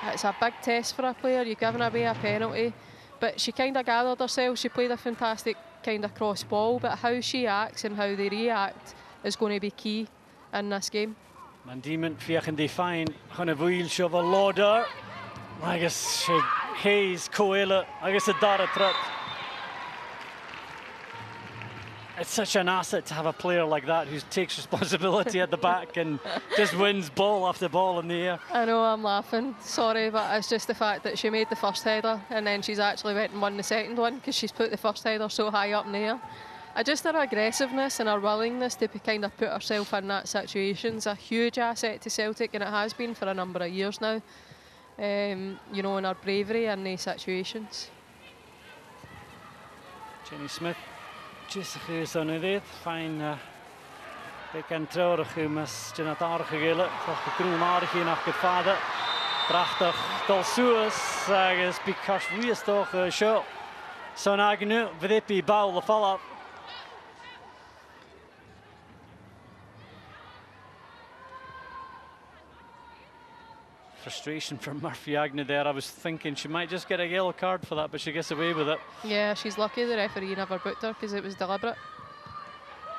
it's a big test for a player. You've given away a penalty, but she kind of gathered herself. She played a fantastic kind of cross ball, but how she acts and how they react is going to be key in this game. Van Diemen fiachan di fine, chana bhuil shove a lauder. I guess Hayes, Coela, I guess a dara trip. It's such an asset to have a player like that who takes responsibility at the back and just wins ball after ball in the air. I know, I'm laughing, sorry, but it's just the fact that she made the first header and then she's actually went and won the second one because she's put the first header so high up in the air. Just her aggressiveness and her willingness to kind of put herself in that situation is a huge asset to Celtic, and it has been for a number of years now. You know, and her bravery in these situations. Jenny Smith. Just a face on it, fine Bekan traurig mas Janat aardige gele. Toch gekroen aardig hier nach gefade. Prachtig Dolsuus. Agus Bikars Wies toch show. Son agnu Vidipi ball the follow. Frustration from Murphy Agnew there. I was thinking she might just get a yellow card for that, but she gets away with it. Yeah, she's lucky the referee never booked her because it was deliberate.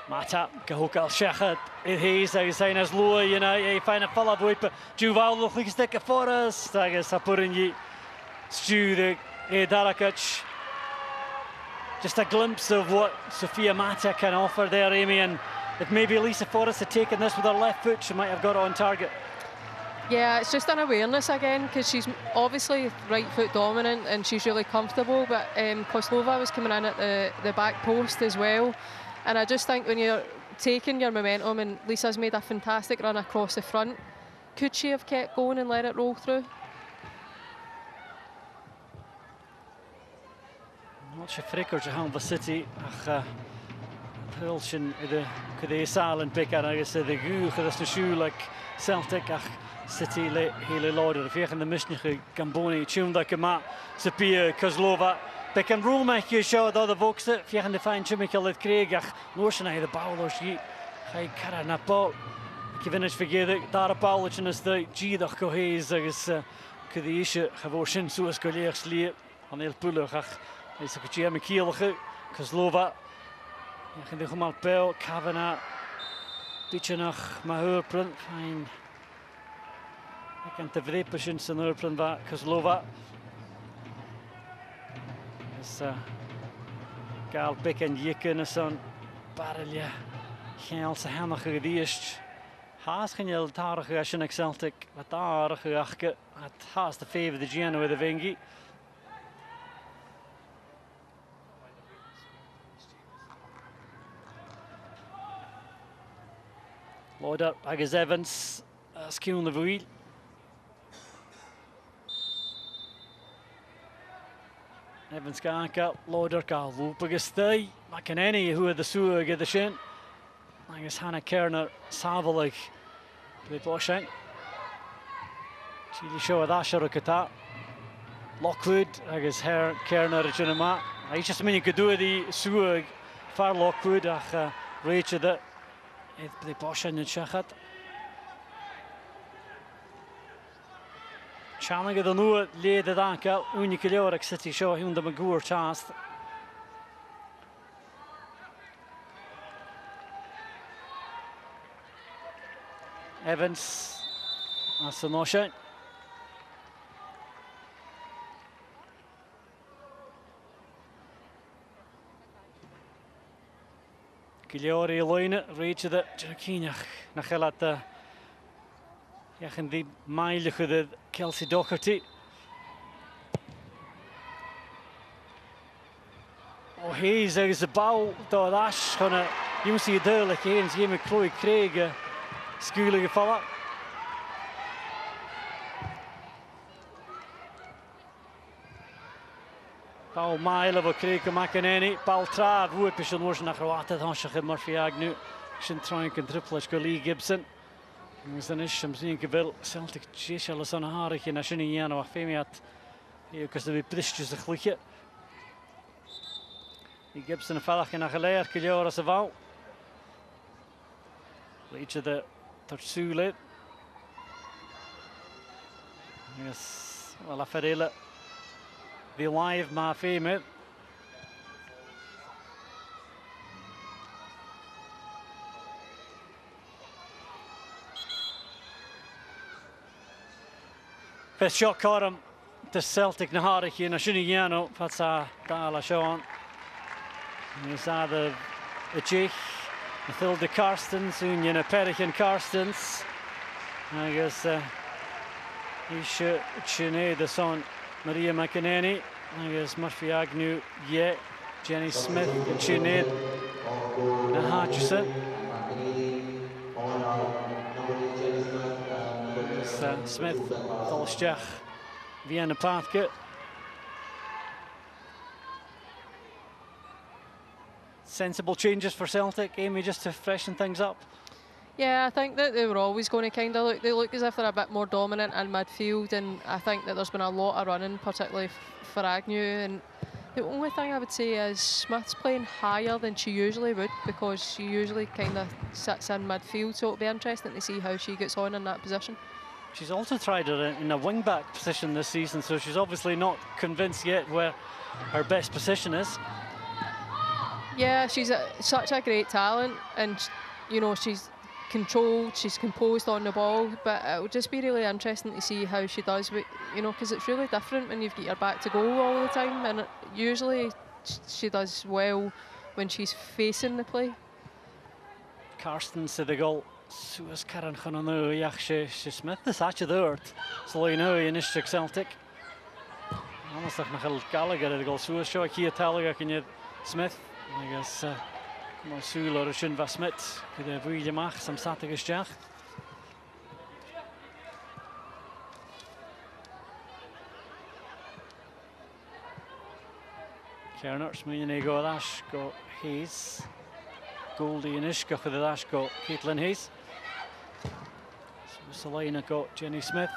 Mata Gahokal Shechat Hayes agus ein as Lua I find a follow up but Juval nog een stikke voor us. Agus Sapurinji Stu Darakac. Just a glimpse of what Sophia Mata can offer there, Amy, and if maybe Lisa Forrest had taken this with her left foot, she might have got it on target. Yeah, it's just an awareness again because she's obviously right foot dominant and she's really comfortable, but Kozlova was coming in at the back post as well, and I just think when you're taking your momentum, and Lisa's made a fantastic run across the front, could she have kept going and let it roll through? Not sure Fricker to Hanva City. Hulshin the Kade Salen Picker, I guess the Gu, the shoe like Celtic. City hele Lorder, vegen de Mishnige Gamboni, Chunda Kama, Sapia, Kozlova. Bekan Roelmech show dat de Vokse, vegen de fijn Chimical het Kreeg, Noorsen de Bowlers, hij Kara na bal. Ik vind het vergeten, daar een Bowlers is de Gidach Cohes, is Kadiische, Gavorshin, zoals collega's Lee, aan heel Pullach, is ook Jimmy Kielige, Kozlova. Ja, geen de Gomal Pel, Kavana, Pitchenach, Mahurprint, fijn. Ik kan te vrepen zijn Urplan van Kozlova. Dus Gaal Bik en Jikken zo'n barrelje. Geen ze helemaal gediest. Haast geen heel tarige als je Celtic. Wat tarige achke. Het haast de favor de Giano with de Vengi. Loader Agus Evans. Skilled the wheel. Evans Ganka, Loader Gal, Lupagastay, McEnany, who had the sewer get the shin. I guess Hannah Kerner, Savalig, the Boshang. Chili show with Asher Kata. Lockwood, I guess Kerner, Jinama. I just mean you could do the sewer, far Lockwood, Rachel, the Boshang and Shachat. Channaga de Noor leed het aankel, unieke Jork City show him de Magoor chast. Evans, as the notion. Giliori Loine, reach the Jakinach, Nachelat. Ja, en die meilige de Kelsey Doherty. Oh, hij zegt ze bouw door Ash. Je moet je duidelijk eens je met Chloe Craig schuilen gevallen. Paul Meile voor Craig McEnany. Paul Traad, hoe heb je zo'n oorzaak naar Kroatië? Dan zeg je Murphy Agnew. Zijn trouwens een triple is Lee Gibson. Dus dan is hem zien gewil Celtic Cheshire zo'n harig in Ashini Jano afemiat. Hier kus de pristjes de glutje. Die Gibson vallig in geleer Kiliora se val. Beetje de Torsule. Yes, wel afferele. Die live maar afemiat. Best shot caught him to Celtic na harig in Ashiniano. That's Dala Sean. He's the Jich, Mathilde Karstens, Union Perich Karstens. I guess Isha Chine, the son Maria McEnany. I guess Murphy Agnew, yeah. Jenny Smith, Chine, na Hutchison. Smith, Dolstjach, Vienna Pathke. Sensible changes for Celtic, Amy, just to freshen things up. Yeah, I think that they were always going to kind of look as if they're a bit more dominant in midfield, and I think that there's been a lot of running, particularly for Agnew. And the only thing I would say is Smith's playing higher than she usually would, because she usually kind of sits in midfield, so it'll be interesting to see how she gets on in that position. She's also tried her in a wing-back position this season, so she's obviously not convinced yet where her best position is. Yeah, she's such a great talent, and you know, she's controlled, she's composed on the ball, but it'll just be really interesting to see how she does, you know, because it's really different when you've got your back to goal all the time, and usually she does well when she's facing the play. Karsten sydd y gol Suas Caran Chanonu Iach she Smith this atcha dŵrt Sloino in Ishtik Celtic. Almost like Michael Gallagher at the goal Suas show Kia Talaga can you Smith. I guess maar Sula Rushin was Smith could have really mach some Saturday Jack. Kerner's meaning go dash go Hayes. Goldie and Ishka for the dash go Caitlin Hayes. So Selena got Jenny Smith.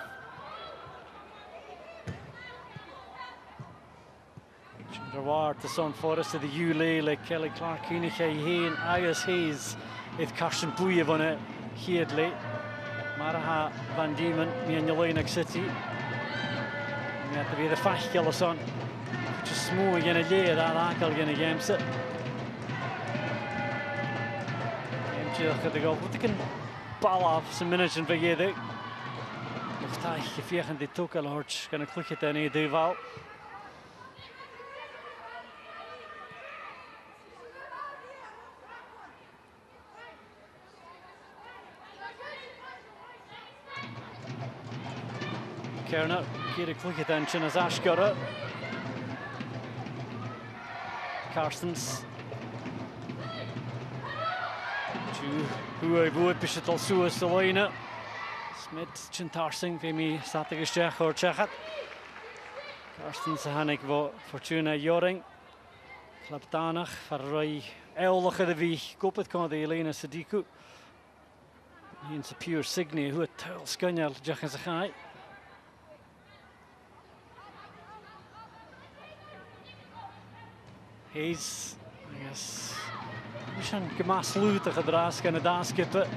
Chandrawar to Son Forest to the Ule like Kelly Clark Keenich Hain Agus Hayes if Carson Bouyev on it Headley Maraha Van Diemen me and Yelena City. We have to be the fast killer son. Just smooth again a day that ankle again a game set. Gaat de goal. Wat ik een bal af zijn minuten vergeten. Nog tijd gevecht dit ook al hard. Kan ik lukken dan in de val. Kerner, keer ik lukken dan Chinas Ashkara. Karstens. Who I would be shuttle Suas Selena. Smith Chintarsing for me Saturday Czech or Czechat. Karsten Sahanik vo Fortuna Joring. Klaptanach for Roy Eulach of the V. Gopet con the Elena Sadiku. He's a pure Signy who a tell Scunyal Jachan Zachai. Hayes, I guess. Misschien gemas luter gedraaid kunnen daar skippen.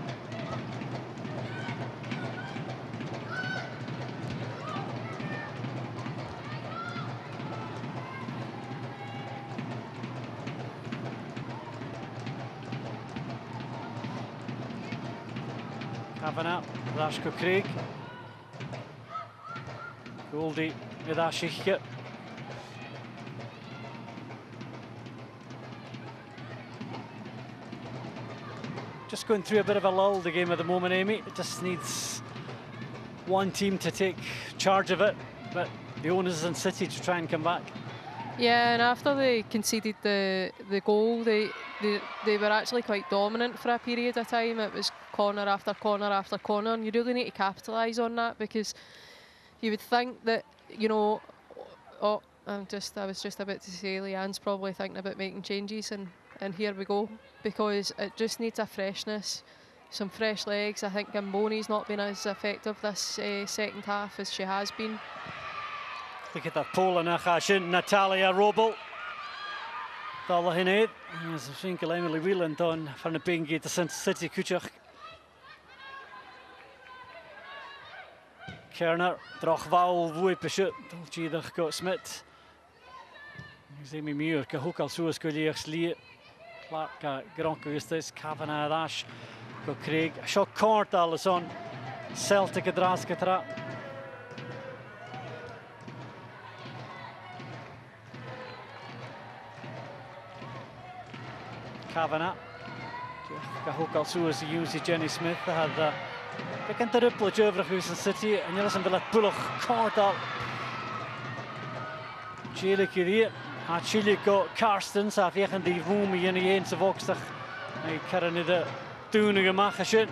Kavanagh, Rashko Craig. Goldie met Ashikje. Just going through a bit of a lull, the game at the moment, Amy. It just needs one team to take charge of it, but the onus is on City to try and come back. Yeah, and after they conceded the goal, they were actually quite dominant for a period of time. It was corner after corner after corner, and you really need to capitalise on that, because you would think that, you know, I was just about to say Leanne's probably thinking about making changes, and here we go, because it just needs a freshness, some fresh legs. I think Gamboni's not been as effective this second half as she has been. Look at that pole in Achashin, Natalia Robel. Dalla Hineid. As I think Emily Whelan done from the Bingy to City Kuchach. Kerner, Drachval, Woepesje, Dolchidach got Smith. Amy Muir, Kahukal Suas Goliaths Lee. Clark Gronka is this, Kavanagh Ash, go Craig, shot court Allison, Celtic a Draskatra. Kavanagh, Kahukal Suas uses Jenny Smith, they had they can triple Jovrahusen City, and you listen to that Bullock court up. Chile Kirie. Chile got Karstens af tegen die voem in de eense vokstig. Ik kan niet de toenige maken.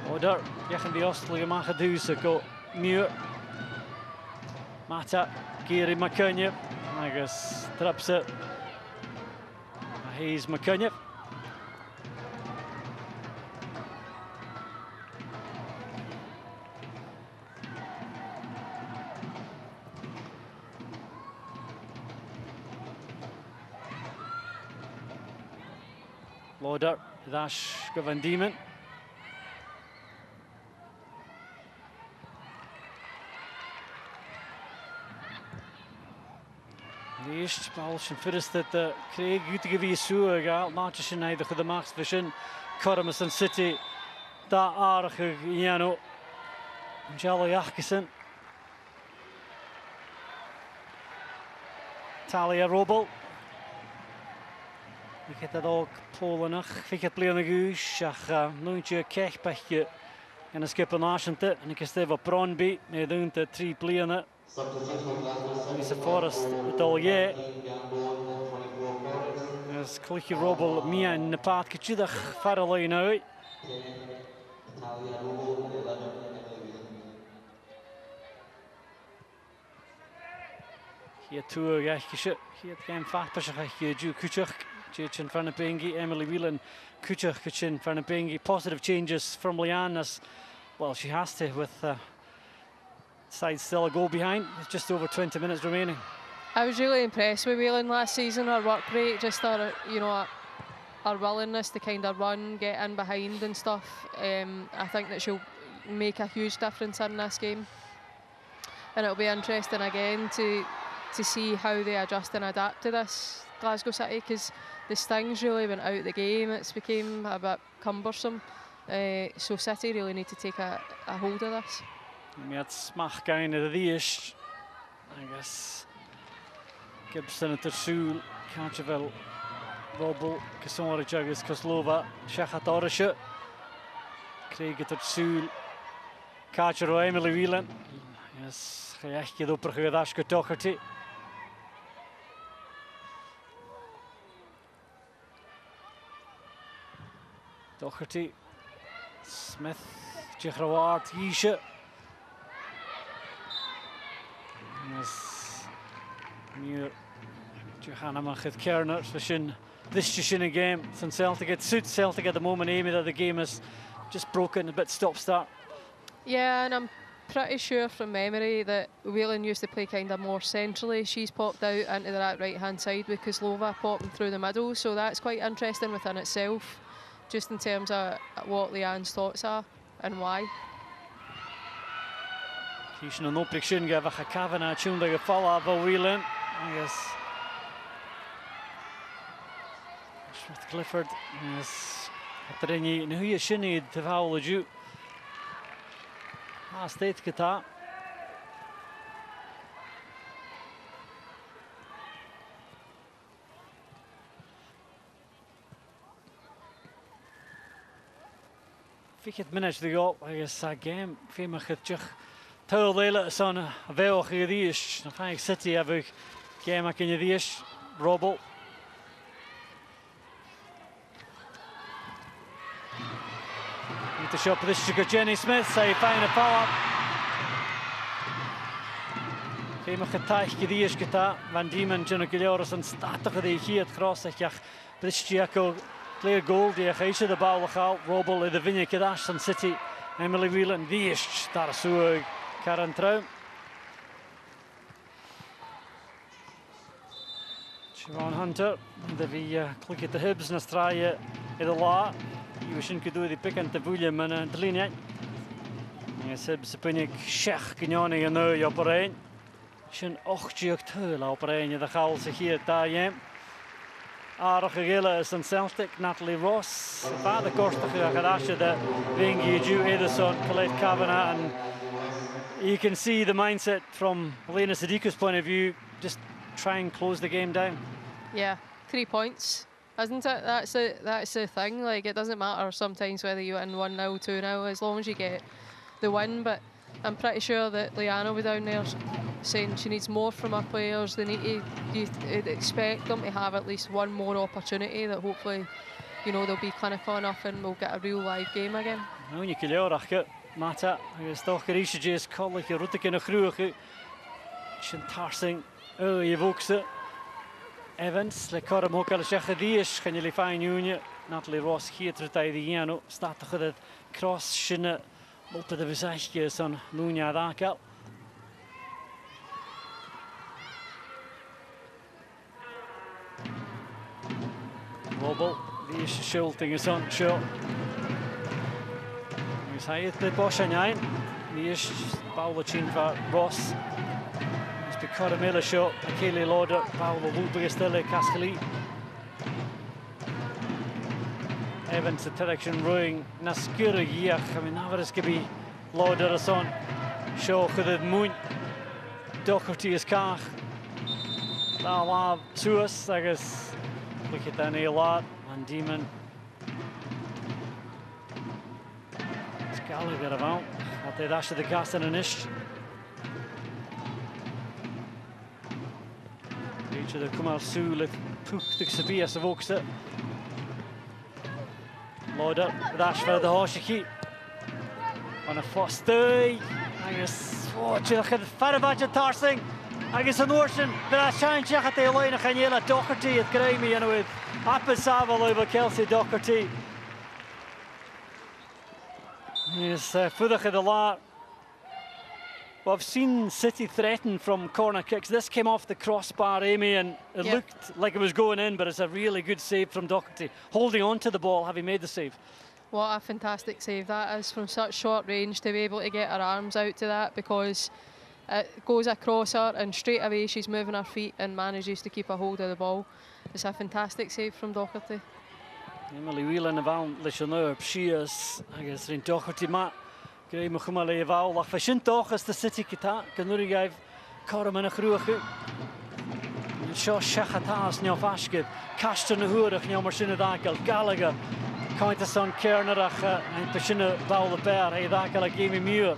Oh daar, tegen die oostelijke maken duizen go Muir. Mata, Gary McCunye. I guess traps it. Hayes McCunye. Loader, Dash, Van Diemen. De eerste bal is first dat Craig goed geweest zo gehaald. Maatjes in eigen de macht vision. Cormason City. Daar aardige Jano. Jelly Jachkesen. Talia Robel. Ik heb dat ook Polen. Ik heb plein guus. Ach, nooitje kechpechje. En een skip een aasjente. En ik heb steven Pronby. Met doen te 3 pleinen. Lisa Forrest, het al jij. Als Clicky Robel Mia in de paardje dag verder nu. Hier toe gechje, hier geen vaartpasje gechje, Ju Kuchuk, Jachin van der Pengi, Emily Whelan, Kuchuk, Jachin van der Pengi. Positive changes from Leanne as well. She has to with. Side still a goal behind. It's just over 20 minutes remaining. I was really impressed with Whelan last season. Her work rate, just her, you know, her willingness to kind of run, get in behind and stuff. I think that she'll make a huge difference in this game. And it'll be interesting again to see how they adjust and adapt to this Glasgow City, because the Stings really went out the game. It's became a bit cumbersome. So City really need to take a hold of this. Met smach gain of the eerst. I guess Gibson at the Sul, Kanchevel, Robel, Kasori Jugges, Koslova, Shachatorische, Craig at the Sul, Kachero, Emily Whelan. Yes, Gejechje do Pergedaske Docherty. Docherty, Smith, Jechrawart, Yisha. Yes, Muir, Johanna Machet Kerner, this in a game. Since Celtic, it suits Celtic at the moment, Amy, that the game is just broken, a bit stop-start. Yeah, and I'm pretty sure from memory that Whelan used to play kind of more centrally. She's popped out into that right-hand side with Kozlova popping through the middle, so that's quite interesting within itself, just in terms of what Leanne's thoughts are and why. Kiesje een opprichting geven, Kavanagh tune de gevallen van Whelan. Yes. Smith Clifford. Yes. Het er een goede shinny te houden ju. Steeds gedaan. Fick het manage de goal. I guess game. Veel mag het terug. Tuil lele son veel gedies. Dan ga ik City hebben. Game kan je dies. Robel. Niet de shot position to Jenny Smith. Say fine power. Veel mag het taag gedies gedaan. Van Diemen Jenny Gilloris en statig die hier het gras zeg je. Bristiaco clear goal die geise de bal gehaald. Robel in de vinje gedacht van City. Emily Whelan die is daar zo. Karen Trouw. Siobhan Hunter, dat we klikken de hubs naar straaien in de la. Je misschien kunt doen die pikken te voelen met een linie. En ze hebben ze pinnik schach knjani en nu op een. Zijn ochtje heel op een. De gal zich hier daar je. Aardige gillen is een Celtic, Natalie Ross. Vader kostige gadasje de Wingy Ju Ederson, Colette Kavanagh and you can see the mindset from Elena Sadiko's point of view, just try and close the game down. Yeah, 3 points, isn't it? That's the thing. Like, it doesn't matter sometimes whether you win 1-0, 2-0, as long as you get the win. But I'm pretty sure that Leanne will be down there saying she needs more from her players. They need to, you'd expect them to have at least one more opportunity that hopefully, you know, they'll be clinical enough and we'll get a real live game again. Nou, je kan Mata, is toch gereisd is kollig je route kunnen groeien. Shin Tarsing, je vokse. Evans, le korm ook al zeggen die is gaan jullie fijn union. Natalie Ross hier terug bij de Jano staat toch het cross shin op de bezigje van Lunia Dakel. Robel, Is Schulting is on show. Is hij het de Boschanijn? Die is Paulachin van Ross. Is de Caramella show. Kelly Lauder, Paolo Lubegastelle, Cascali. Evans, the direction rowing. Naskura Giach. I mean, now is going to be Lauder is on show. Could it moon? Doherty is car. Now, Suas, I guess. Look at that a lot. Van Diemen. It's Gallagher about. Had they dashed the gas in an ish. Each of the come out Sue, let Pook the Sabias of Oakset. Lauder, dash for the Hoshiki. On a first day. I guess, oh, Chilach had Farabaj and Tarsing. I guess an ocean, but I shine check at the line of Hanyela Doherty at Grammy and with Apasava over Kelsey Doherty. Yes, Fudach of the lot. Well, I've seen City threaten from corner kicks. This came off the crossbar, Amy, and it looked like it was going in, but it's a really good save from Doherty. Holding on to the ball, having made the save. What a fantastic save that is from such short range to be able to get her arms out to that, because it goes across her and straight away she's moving her feet and manages to keep a hold of the ball. It's a fantastic save from Doherty. Emily Whelan of Alan Lishanur, she is, I guess, in Doherty Matt. Grey Muhammad of Al, like Fashin Dochas, the City Kita, Canuri gave Karaman a Kruachu. Shaw Shachatas, Nyafashkid, Cashton Hurach, Nyamashina Dakel, Gallagher, Cointason Kernerach, and Pashina Val the Bear, Dakel, Gamey Muir.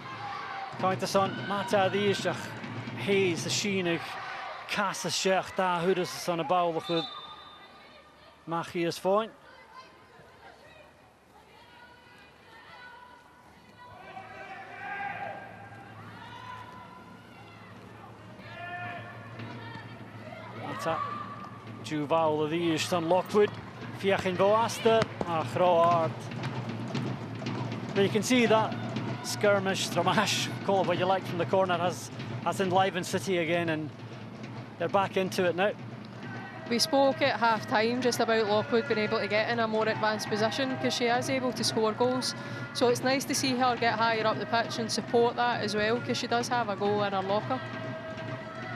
Cointason Mata the Ishach, Hayes, the Sheenig, Casa Shech, Da Hudus on a bowl of good. Machias fine. Juval of the Easton Lockwood, Fiachin Boaster, Hard. But you can see that skirmish, Stramash, call it what you like from the corner, has enlivened City again, and they're back into it now. We spoke at half time just about Lockwood being able to get in a more advanced position because she is able to score goals. So it's nice to see her get higher up the pitch and support that as well, because she does have a goal in her locker.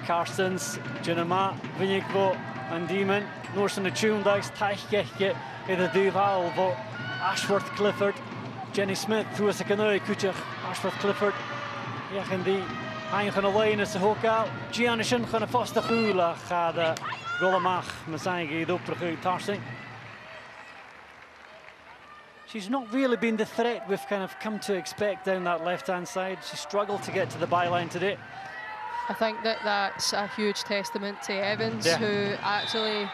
Karstens, Junama, Vinikvo, Van Diemen, Norsen de Tjoendijks, Teichgeke, in the Duval, Ashworth Clifford, Jenny Smith, who is a canoe, Kuchach, Ashworth Clifford, Yachindi, Heingen alleen is de hoek out, Giannishin, gaan een vaste goela, gaat Golamach, Masangi, Dopregu, Tarsing. She's not really been the threat we've kind of come to expect down that left-hand side. She struggled to get to the byline today. I think that's a huge testament to Evans, who actually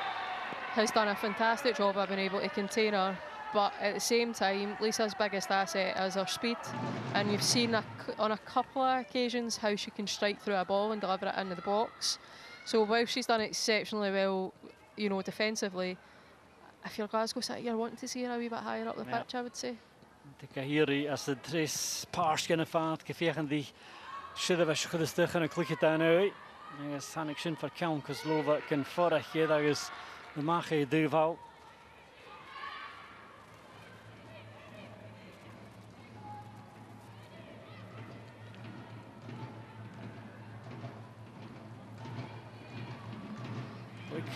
has done a fantastic job of being able to contain her. But at the same time, Lisa's biggest asset is her speed. And you've seen on a couple of occasions how she can strike through a ball and deliver it into the box. So while she's done exceptionally well, you know, defensively, if you're Glasgow City, you're wanting to see her a wee bit higher up the pitch, I would say. Ik denk hier als de tres paars kunnen vaart, gevechten die should have should have and click it down out. I guess Hanik Shin for Kelm Kozlova can forach here. That is the Mache Duval.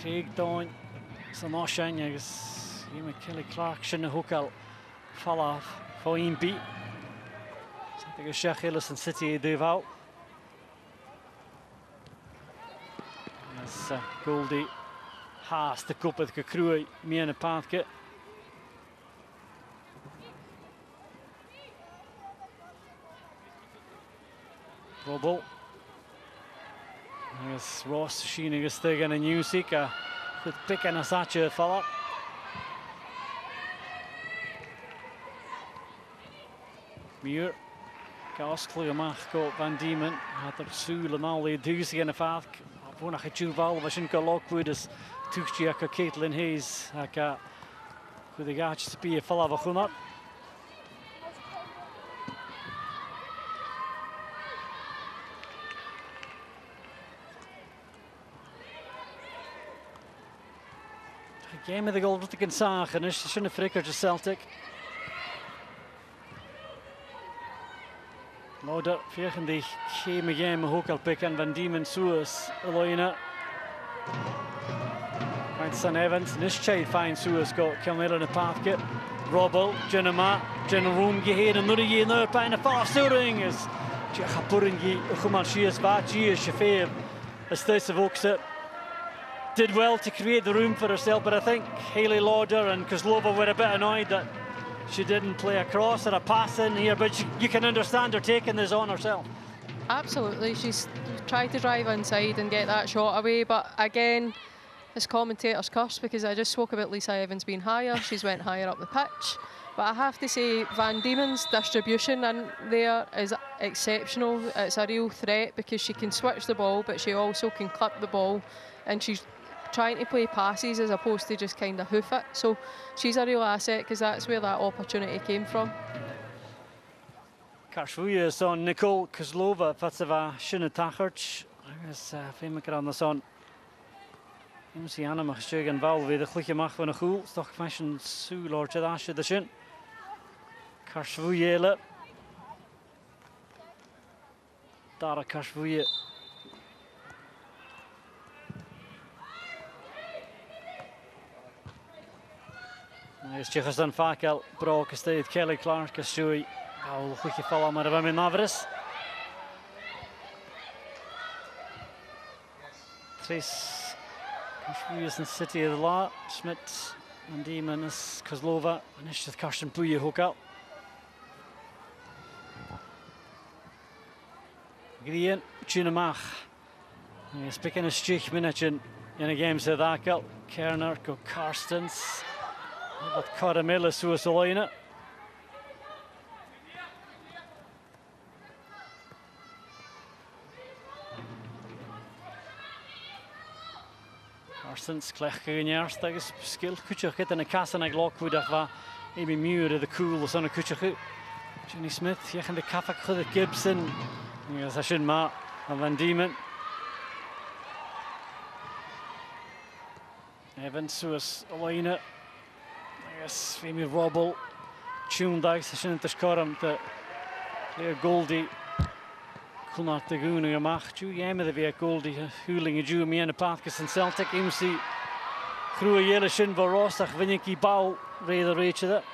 Craig Dawn, Samoshan, I guess, Kelly Clark, Shin Hookal, fall off, fine beat. I think it's Sheikh Ellison City Duval. As Goldie has to cope with the crew, me and the pathket. Robo. I guess Ross Sheening is still getting a new seeker. With picking a Sacha fella. Muir. Gaskli amach go Van Diemen. Had er Sule en al die duizig in de vaart. Voor nog het Juval was in Lockwood is toegtje Caitlin Hayes. Haka goed de gaatjes spelen fella van Gunnar. Game of the goal with the Gensach and it's shouldn't fricker to Celtic. Lauder viergen die game game ook al pikken Van Diemen Suez Eloina. Right, St Evans, this child fine Suez got Kilmiller in the pathke. Robbo, Jenema, Room geheen en nu je naar bijna fast sturing is. Je gaat Puringi, Guman Shias Vachi, Shafir, as this Vokse did well to create the room for herself, but I think Hayley Lauder and Kozlova were a bit annoyed that she didn't play a cross or a pass in here, but you can understand her taking this on herself. Absolutely, she's tried to drive inside and get that shot away, but again, this commentator's curse because I just spoke about Lisa Evans being higher, she's went higher up the pitch. But I have to say, Van Diemen's distribution in there is exceptional. It's a real threat because she can switch the ball, but she also can clip the ball, and she's trying to play passes as opposed to just kind of hoof it. So she's a real asset because that's where that opportunity came from. Karshvuja son Nicole Kozlova, Fatseva Shinatachert. I guess Femaker on the son. MC Anna mag zeggen wel weer de glutje mag van een goal. Toch fashion Sue Lord Jadashe de shin. Karshvuja. Dara Karshvuja. Is Tjechas dan vaak al broken steed Kelly Clark is Sui. Al goed gevallen maar we hebben Navris. Tres Kashvujas in City of the Law. Schmidt and Diemen is Kozlova and is just Karsten Puye hook out. Grien Chinamach. He's picking a stich minute in a game so that out. Kerner go Karstens. Wat Caramella zoals Eloina. Karstens klechke in eerst tegen skill kutje get in de kassa en Lockwood dat was Amy Muir de cool is aan een kutje goed. Jenny Smith hier in de kafak goed Gibson. Ja, dat is maar Van Diemen. Evans zoals Eloina. Yes, Femi Robble, Tune Dags, Shin Tashkoram, the player Goldie, Kunart the Goon, and Mach, Jew Yama, the Via Goldie, Hooling a Jew, me and the Pathkas and Celtic, MC, through a yellow shin, Varosach, Viniki Bow, rather reach of it.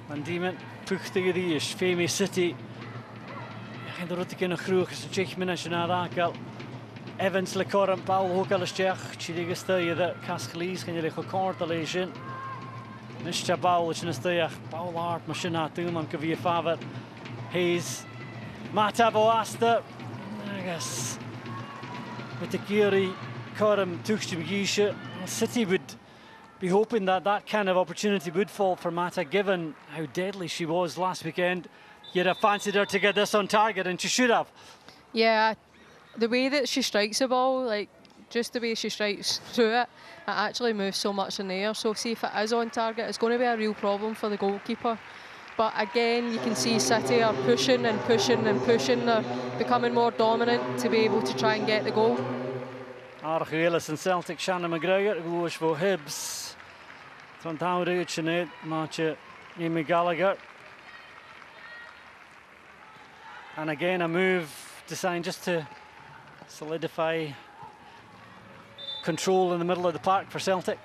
Van Diemen, Puchtige die is, Femi City. En de route kunnen groeien, is een Tsjech minnaar naar Rakel. Evans le Coram, Paul ook al eens Tsjech. Chiriga stel je de Kaskelies, kan je liggen kort al eens in. Nishtja Paul is een stel Paul Hart, machine had toen, dan kan we je favor. Hayes, Matabo Asta. I guess with the Kiri Coram toekje begiesje. City would be hoping that that kind of opportunity would fall for Mata, given how deadly she was last weekend. You'd have fancied her to get this on target, and she should have. Yeah, the way that she strikes the ball, like just the way she strikes through it, it actually moves so much in the air. So see if it is on target, it's going to be a real problem for the goalkeeper. But again, you can see City are pushing and pushing and pushing. They're becoming more dominant to be able to try and get the goal. Argelis and Celtic, Shannon McGregor, goes for Hibbs. Van Houden, Sinead, Matje, Amy Gallagher. And again, a move designed just to solidify control in the middle of the park for Celtic.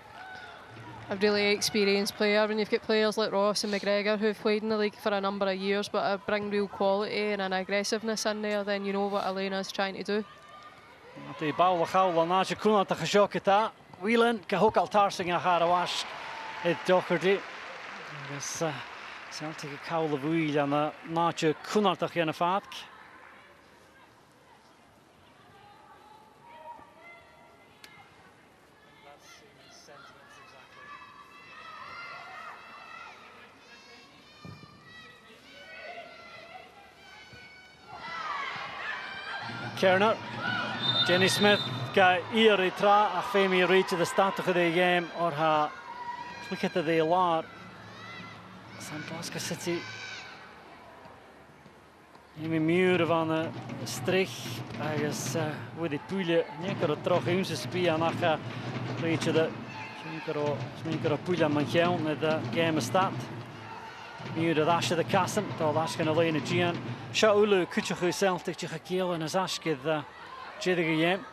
A really experienced player. When you've got players like Ross and McGregor who've played in the league for a number of years but bring real quality and an aggressiveness in there, then you know what Elena's trying to do. Die bal gauw na je kon te geschokt Whelan kan ook al tarsing gaan was het Doherty. Dus Celtic kaule wheel en na je kon te gaan vaat. Kerner, Jenny Smith ga hier tra a Femi reach the start of the game or ha look at the lar San Bosco City Imi miúr van de strich, agus with the púile, niekar troch únsa spí anach réitse de sminkar púile man chean na de game stat. Miúr de ashe de casan, tá ascan a leina Gian. Seo ulu cúteach Celtic tucha céal in as ascid jidig a game.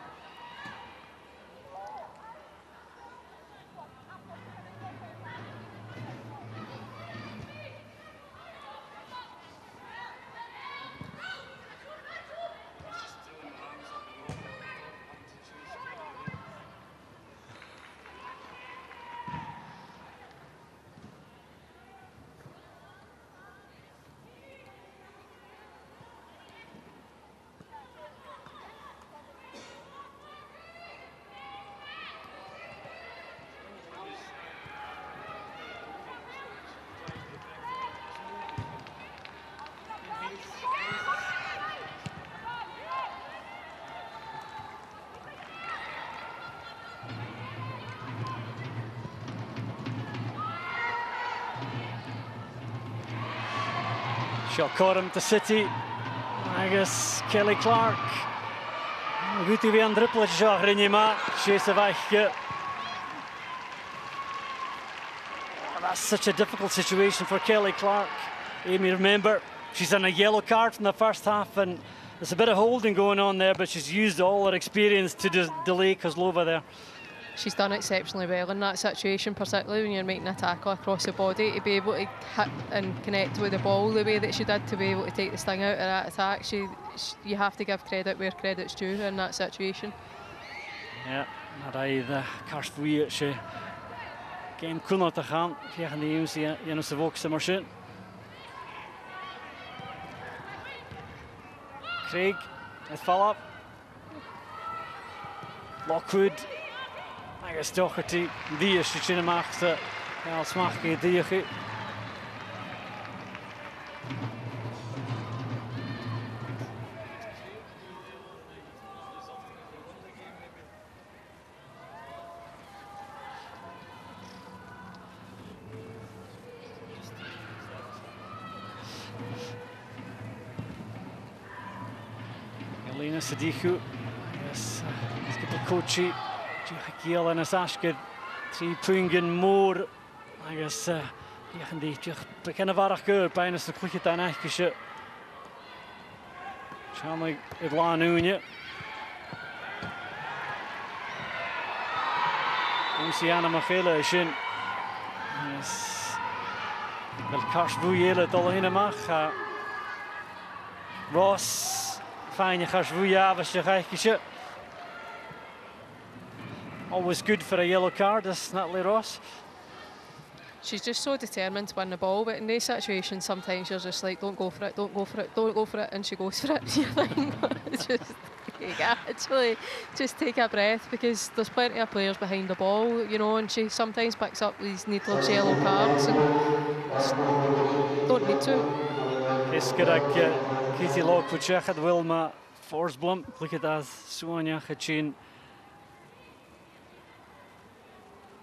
Shot caught him to City. Agus Kelly Clark. Goed hij weer een druppeltje zag erin maar. Chase weg. That's such a difficult situation for Kelly Clark. Amy, remember, she's on a yellow card in the first half and there's a bit of holding going on there, but she's used all her experience to delay Kozlova there. She's done exceptionally well in that situation, particularly when you're making a tackle across the body, to be able to hit and connect with the ball the way that she did, to be able to take the sting out of that attack. You have to give credit where credit's due in that situation. Ja, nadat de Karstvoeie ze game kon te gaan, tegen de jongens die in onze volkse machine. Craig, het follow-up. Lockwood. Agus dochirtí díos tí sin amachta smach í díochi. Elena Sadiku, yes, skipper coachy. Giel en Asashkid, 3 punten more. Agus die die beginnen varach geur bijna de kloekje dan eigenlijk. Shamlik het laan unje. Luciana Machele shin. Yes. Wel Karsvoeile dolhine mag. Ross fijne Karsvoeja was je eigenlijk. Always good for a yellow card, is Natalie Ross. She's just so determined to win the ball, but in these situations, sometimes you're just like, don't go for it, don't go for it, don't go for it, and she goes for it. It's just, you actually just take a breath, because there's plenty of players behind the ball, you know, and she sometimes picks up these needless yellow cards and don't need to. Iskerak Katie Lockwood Shechad Wilma Forsblom, look at that, Sonia Hachin.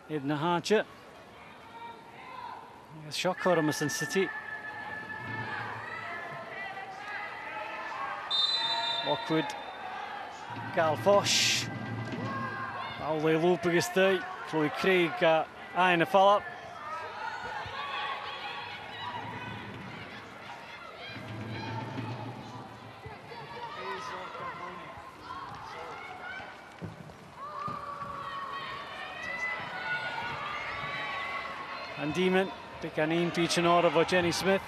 Edna Hatchet. Shot caught him in City. Lockwood. Gal Fosh. Allee lopen gestay. Chloe Craig in the follow-up. And Demon, pick an in pitch in order for Jenny Smith.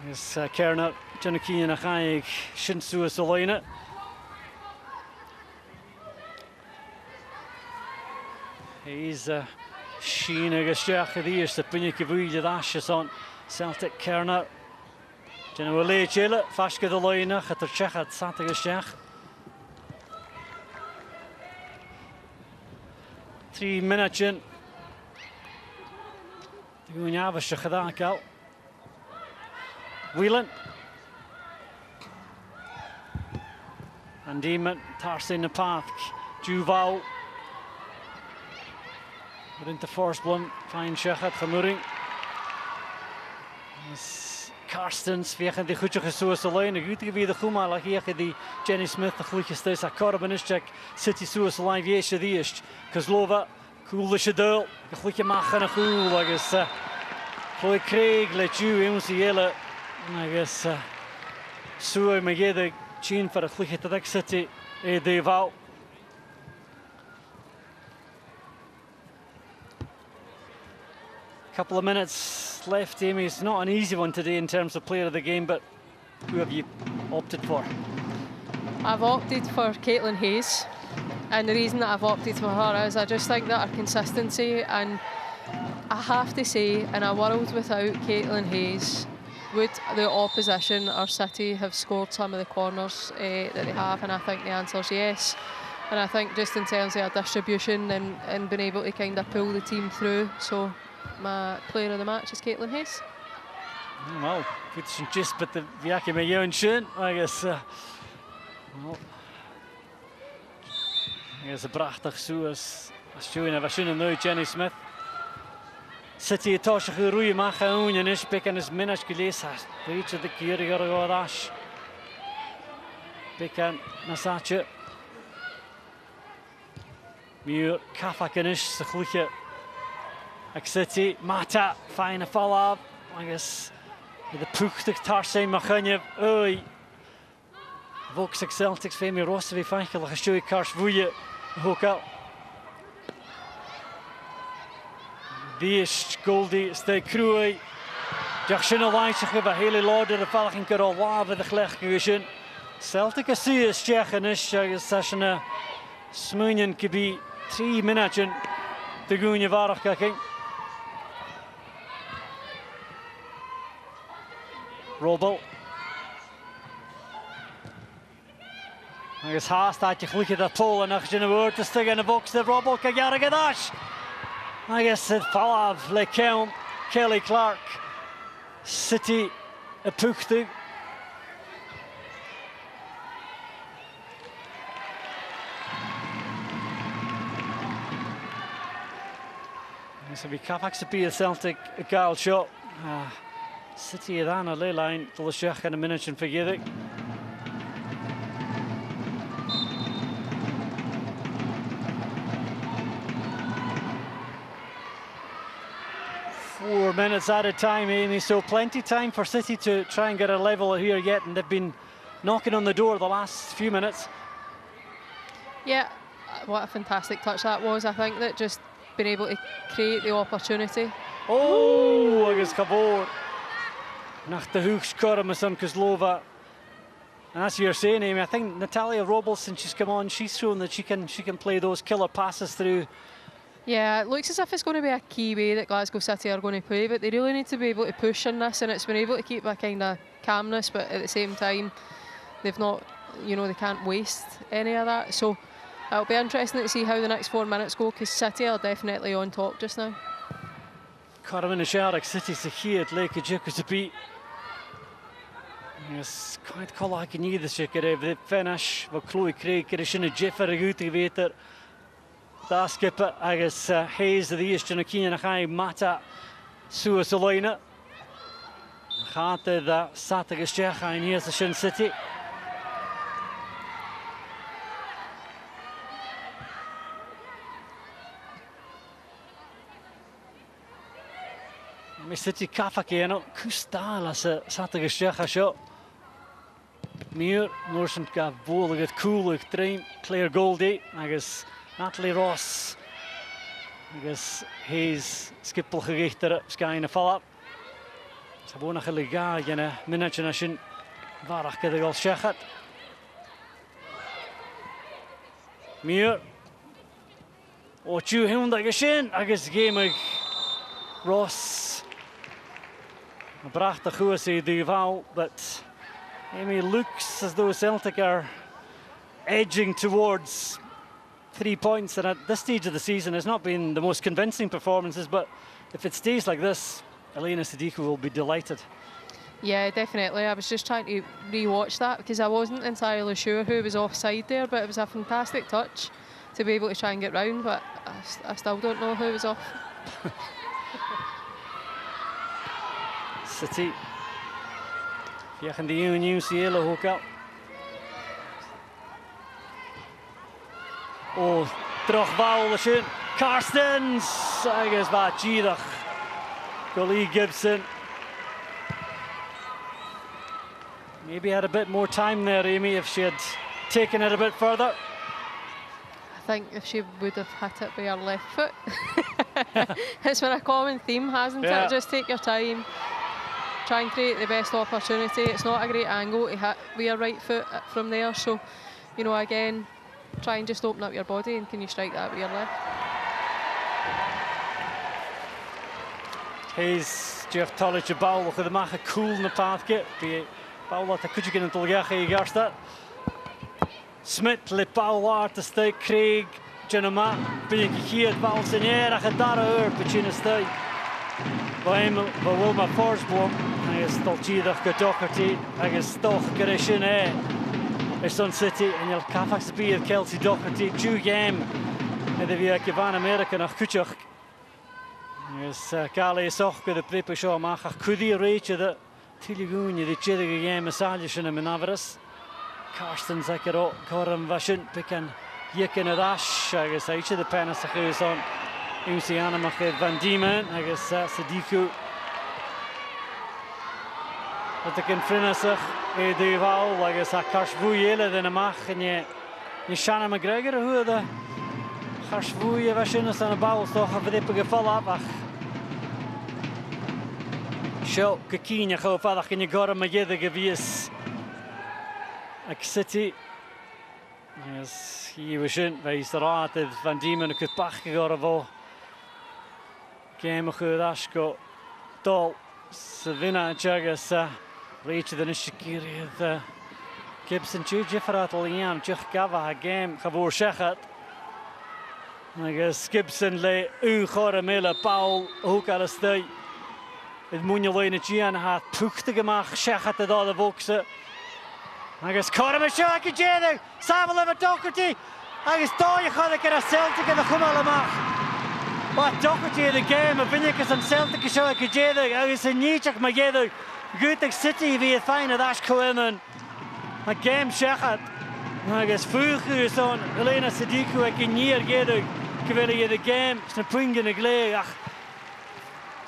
Yes, Kerner, Jenny Keen and Haig, Shinsu Solina. He's Sheena Gashach of the years, the Punyaki Vuja Ashes on Celtic Kerner. Jenny will lay chill, Fashka the Loina, Hatter Chechat, Santa Gashach. 3 minutes in. The Gunyava Shachadakal. Whelan. And Demon, Tarsin the Path, Juval. But into Forsblom, fine Shechat, Chamuring. Karstens, vegen die goedje gesoos alleen. Een goede wie de Guma lag hier die Jenny Smith de goedje steeds. Korban is check. City soos alleen wie is die is. Kozlova, coole schedel. De goedje maken een goed. Like is. Chloe Craig, let you in onze hele. I guess. Zo me ge de chin voor de goedje te dak City. De val. Couple of minutes left, Amy. It's not an easy one today in terms of player of the game, but who have you opted for? I've opted for Caitlin Hayes, and the reason that I've opted for her is I just think that her consistency, and I have to say, in a world without Caitlin Hayes, would the opposition or City have scored some of the corners that they have? And I think the answer is yes. And I think just in terms of our distribution and being able to kind of pull the team through, so my player of the match is Caitlin Hayes. Well, it's just but the Viaki met jou schön, I guess. Well, I guess a prachtig zo as schön, was schön nu Jenny Smith. City tosh geroei mag gaan en is pikken is minnas gelezen. Weet je de keer geroadash. Pikken Nasache. Muur Kafakenis de goedje. City, Mata, fine follow-up. I guess the puchtig Tarsijn Machanjev. Oei. Volks Celtics, Femi Rossevi, Fankel, Gesjoei Kars Voeje. Hoekal. Die is Goldie, Stay Kroei. Jachshin Alliance hebben hele lorde de valging kan al waven de gelijk gezien. Celtic is zie is Tsjechen is session smunjen kebi 3 minuten te goeie waardig kijken. Robel. I guess haast dat je gelukkig dat Polen nog in de woord te stikken in de box. De Robel kan jaren gedash. I guess het Falav, Lekelm, Kelly Clark, City, a puchtig. This will be Kafak to be a Celtic a goal shot. City dan a ley line to the Shech in a minute and forget it. Four minutes at a time, Amy, so plenty time for City to try and get a level here yet, and they've been knocking on the door the last few minutes. Yeah, what a fantastic touch that was. I think that just being able to create the opportunity. Oh, I guess Kabor. Nach de hoek scoren met some Kozlova. And that's what you're saying, Amy. I think Natalia Robles, since she's come on, she's shown that she can play those killer passes through. Yeah, it looks as if it's going to be a key way that Glasgow City are going to play, but they really need to be able to push in this, and it's been able to keep a kind of calmness, but at the same time, they've not, you know, they can't waste any of that. So it'll be interesting to see how the next 4 minutes go, because City are definitely on top just now. Carmen and Shark City hier het leek het te beat. Yes, quite call like in either shaker the finish. Wat Chloe Craig er is in een jeffer goed geweten. Daar skipper, I guess Hayes de eerste en Kien en hij Mata zoals alleen. Gaat de zaterdag Tsjecha en hier is de Shin City. City Kafakeno, Kustal as a zaterdag Tsjecha shot. Muur, Noorsen gaf voelig het koelig train. Claire Goldie, I guess Natalie Ross. I guess Hayes skippel gericht er schijnen vallen. Ze wonen gelijk in een minuutje als je waardig kan al zeggen. Muur. Wat je hem dat gezien? I guess game Ross. Een prachtig goed is die val, but Amy looks as though Celtic are edging towards 3 points, and at this stage of the season has not been the most convincing performances, but if it stays like this, Elena Sadiku will be delighted. Yeah, definitely. I was just trying to re-watch that because I wasn't entirely sure who was offside there, but it was a fantastic touch to be able to try and get round, but I still don't know who was off. City. Fiechan die Union Cielo ook al. Oh, terugval schön. Carstens, agus va Gidach. Goalie Gibson. Maybe had a bit more time there, Amy, if she had taken it a bit further. I think if she would have hit it with her left foot. It's been a common theme, hasn't it? Just take your time, try and create the best opportunity. It's not a great angle to hit with your right foot from there, so, you know, again, try and just open up your body, and can you strike that with your left? Hayes, Jeff Tollage, de bal, we gaan maken cool in de paadje. Bal wat kun je kunnen tolgen je garsta. Smith le bal uit de steek Craig, Jenema, ben je hier bal senera gedaan hoor, between de steek. We wil maar voorsprong. Hij is toltjedig gedocherd, hij is toch gerechen is on City en je kafaks bij Kelsey Doherty, 2 game. En de weer Kevin Amerika nog kutjach. Is Kali is ook de prepe show maar kudi reach de Tiligoon die chede game massage in Manavras. Carsten Zakero Koram Vashin picken Yiken Dash I guess each of the pennas is on Luciana mag Van Diemen I guess Sadiku dat ik in Frinasig de val I guess Kashvuyele de mag en je Shanna McGregor hoe de Kashvuye Vashin is aan de bal toch een geval af. Show Kakinya go vadag in je gorm met je gewies. City. Yes, he was in bij de raad van Diemen een kupach gegorvo. Game goed Asko. Tol Savina Chagas reach de Nishikiri de Gibson Jeffrat Liam Jech Gava game geboor zeggen. I guess Gibson le gormele Paul ook al stay. Het moet je in het jaar had puchtig gemaakt, zeggen het al de volkse. Hij is korme schak in jeder, samen met Doherty. Hij is daar je gaat ik naar Celtic en de kom allemaal. Wat Doherty de game, vind ik is een Celtic schak in jeder. Hij is een nietje maar jeder. Goed City wie het fijne dat komen. Maar game zeggen. Hij is vroeger zo'n Elena Sadiku ik in hier jeder. Ik wil je de game, zijn punt in de gleed.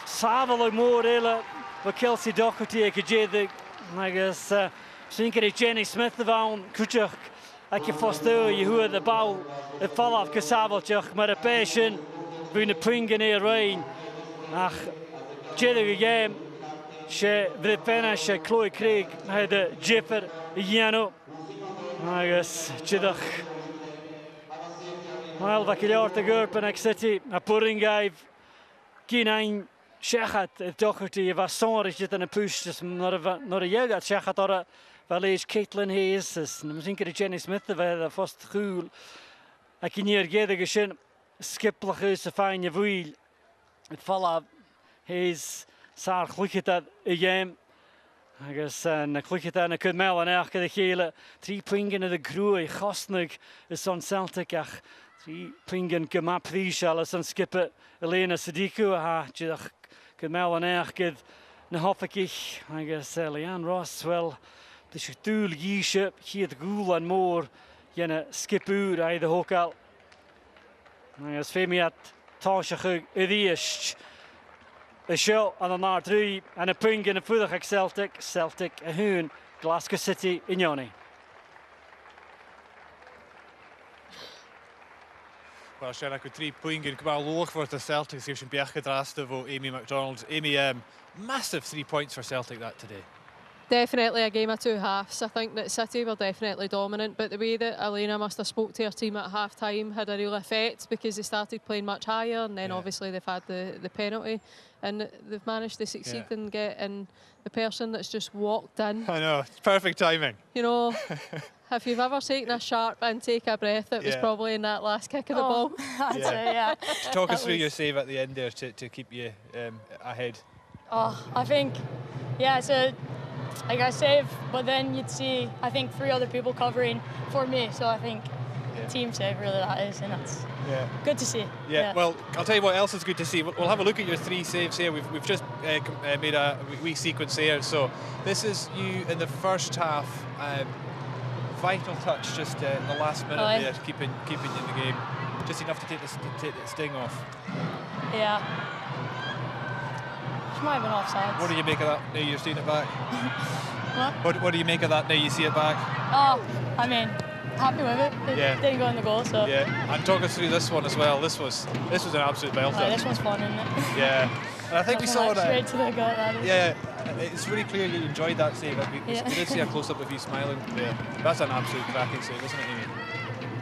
Savelig more wat Kelsey Doherty ik jedig. I guess Sinkere Jenny Smith van Kutjach. Ik je vaststel je hoe de bal het val af gesaveltjach maar de passion bij de pringen in rain. Ach jedig game. She de penna she Chloe Craig hij de Jeffer Jano. I guess jedig. Wel wat je te gurpen ik City a puringai. Kinain Shechat Doherty was zonrig zit in een push dus naar de jeugd Shechat daar wel eens Caitlin Hayes dus misschien de Jenny Smith de vast goed ik hier gede geschin skippelig is de fijne wiel het vallen Hayes saar gelukkig dat game I guess en gelukkig dat ik het mel en elke de gele 3 punten in de groei gastnig is on Celtic ach 3 punten gemap prischal is on skippen Elena Sadiku ha jach Mel en Erkid, een hoffekig, I guess Leanne Ross, wel, de schetoel giesje, hier het goal en more, jene skipuur uit de hokal. I guess Femiat, Tasje Udiest, een show aan de naar 3 en een punt in de voedig Celtic, een hun, Glasgow City in Johnny. Waarschijnlijk 3 punten qua loog voor de Celtics. Heeft een berg gedraaid voor Amy McDonald. Amy, massive 3 points for Celtic that today. Definitely a game of 2 halves. I think that City were definitely dominant, but the way that Elena must have spoke to her team at half time had a real effect because they started playing much higher and then obviously they've had the penalty and they've managed to succeed and get in the person that's just walked in. I know, it's perfect timing. You know, if you've ever taken a sharp intake of breath, it was probably in that last kick of the ball. Talk us through your save at the end there to keep you ahead. Oh, I think, it's like I save, but then you'd see, I think 3 other people covering for me. So I think team save, really, that is, and that's good to see. Yeah, well, I'll tell you what else is good to see. We'll have a look at your 3 saves here. We've just made a wee sequence here. So this is you in the first half. Vital touch just in the last minute there, keeping you in the game. Just enough to take the sting off. Yeah. She might have been offside. What do you make of that now you're seeing it back? What do you make of that now you see it back? Oh, I mean, happy with it. It didn't go in the goal, so. Yeah, and talk us through this one as well. This was an absolute belter. This one's fun, isn't it? Yeah, and I think we saw that. Straight to the gut, that is. Yeah, it's really clear you enjoyed that save. We did see a close-up of you smiling there. That's an absolute cracking save, isn't it, Amy?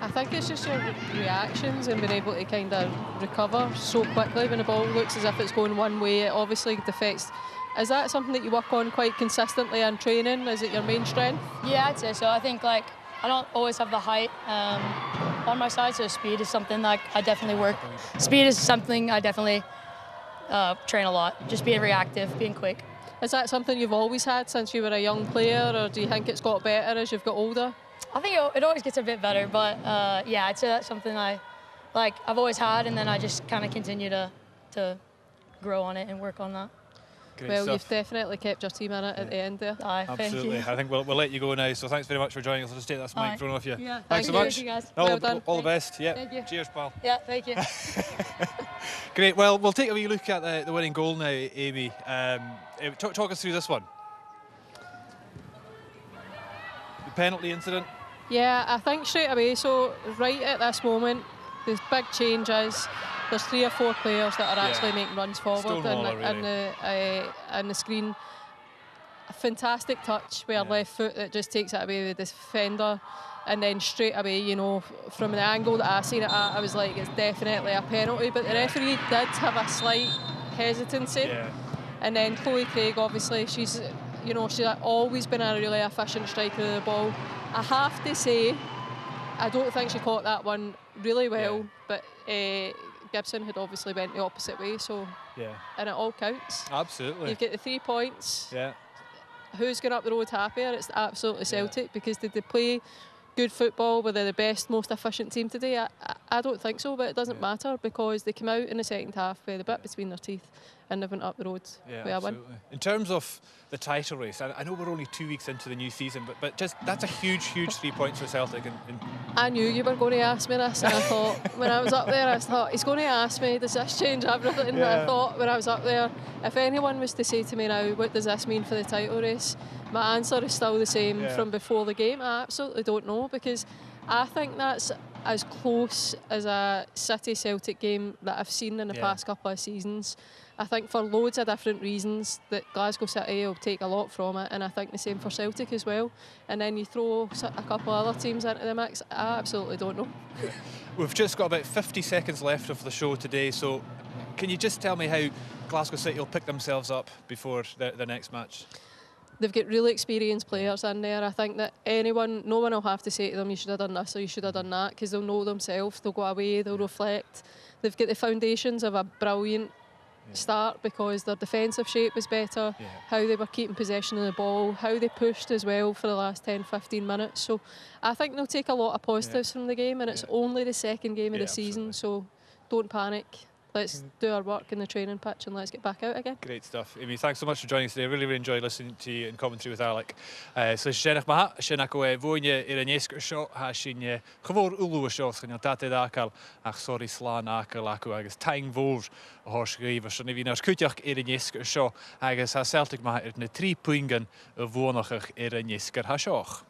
I think it's just your reactions and being able to kind of recover so quickly when the ball looks as if it's going one way. It obviously deflects. Is that something that you work on quite consistently in training? Is it your main strength? Yeah, I'd say so. I think I don't always have the height on my side, so speed is something that I definitely work. Speed is something I definitely train a lot. Just being reactive, being quick. Is that something you've always had since you were a young player, or do you think it's got better as you've got older? I think it always gets a bit better, but yeah, I'd say that's something I've always had, and then I just kind of continue to grow on it and work on that. Great well, stuff. You've definitely kept your team in it at the end there. Aye, absolutely. Thank you. I think we'll let you go now. So thanks very much for joining us. I'll just take this microphone off you. Yeah, thanks so much. Thank you guys. Well done. All the best. Yeah. Thank you. Cheers, pal. Yeah, thank you. Great. Well, we'll take a wee look at the winning goal now, Amy. Talk us through this one. The penalty incident. Yeah, I think straight away, so right at this moment, there's big changes. There's 3 or 4 players that are actually making runs forward in the screen. A fantastic touch with a left foot that just takes it away with the defender. And then straight away, you know, from the angle that I seen it at, I was like, it's definitely a penalty. But the referee did have a slight hesitancy. Yeah. And then Chloe Craig, obviously, she's always been a really efficient striker of the ball. I have to say, I don't think she caught that one really well, but Gibson had obviously went the opposite way, so and it all counts. Absolutely. You've got the 3 points. Yeah. Who's going up the road happier? It's absolutely Celtic, because did they play good football? Were they the best, most efficient team today? I don't think so, but it doesn't matter, because they came out in the second half with a bit between their teeth and they went up the road with a win. In terms of the title race, I know we're only 2 weeks into the new season, but just that's a huge 3 points for Celtic. I knew you were going to ask me this, and I thought, when I was up there, I thought, he's going to ask me, does this change everything? Yeah. I thought when I was up there, if anyone was to say to me now, what does this mean for the title race? My answer is still the same from before the game. I absolutely don't know, because I think that's as close as a City-Celtic game that I've seen in the past couple of seasons. I think for loads of different reasons that Glasgow City will take a lot from it, and I think the same for Celtic as well. And then you throw a couple of other teams into the mix, I absolutely don't know. We've just got about 50 seconds left of the show today, so can you just tell me how Glasgow City will pick themselves up before the next match? They've got really experienced players in there. I think that no one will have to say to them, you should have done this or you should have done that, because they'll know themselves, they'll go away, they'll reflect. They've got the foundations of a brilliant start, because their defensive shape was better, how they were keeping possession of the ball, how they pushed as well for the last 10-15 minutes. So I think they'll take a lot of positives from the game, and it's only the second game of the season, so don't panic. Let's do our work in the training pitch and let's get back out again. Great stuff. Amy, thanks so much for joining us today. I really enjoyed listening to you in commentary with Alec. So Shenach Maha, Shenach Voinia Iranyesk Shot, Hashin Kavor Ulu Shots, and Tate Dakal, Ach sorry Slan Akal Aku, Agus Tang Vor, Horshriver, Shanivinas Kutjak Iranyesk Shot, Agus Celtic Maha, 3 Puingen, Vonachach Iranyesker Hashoch.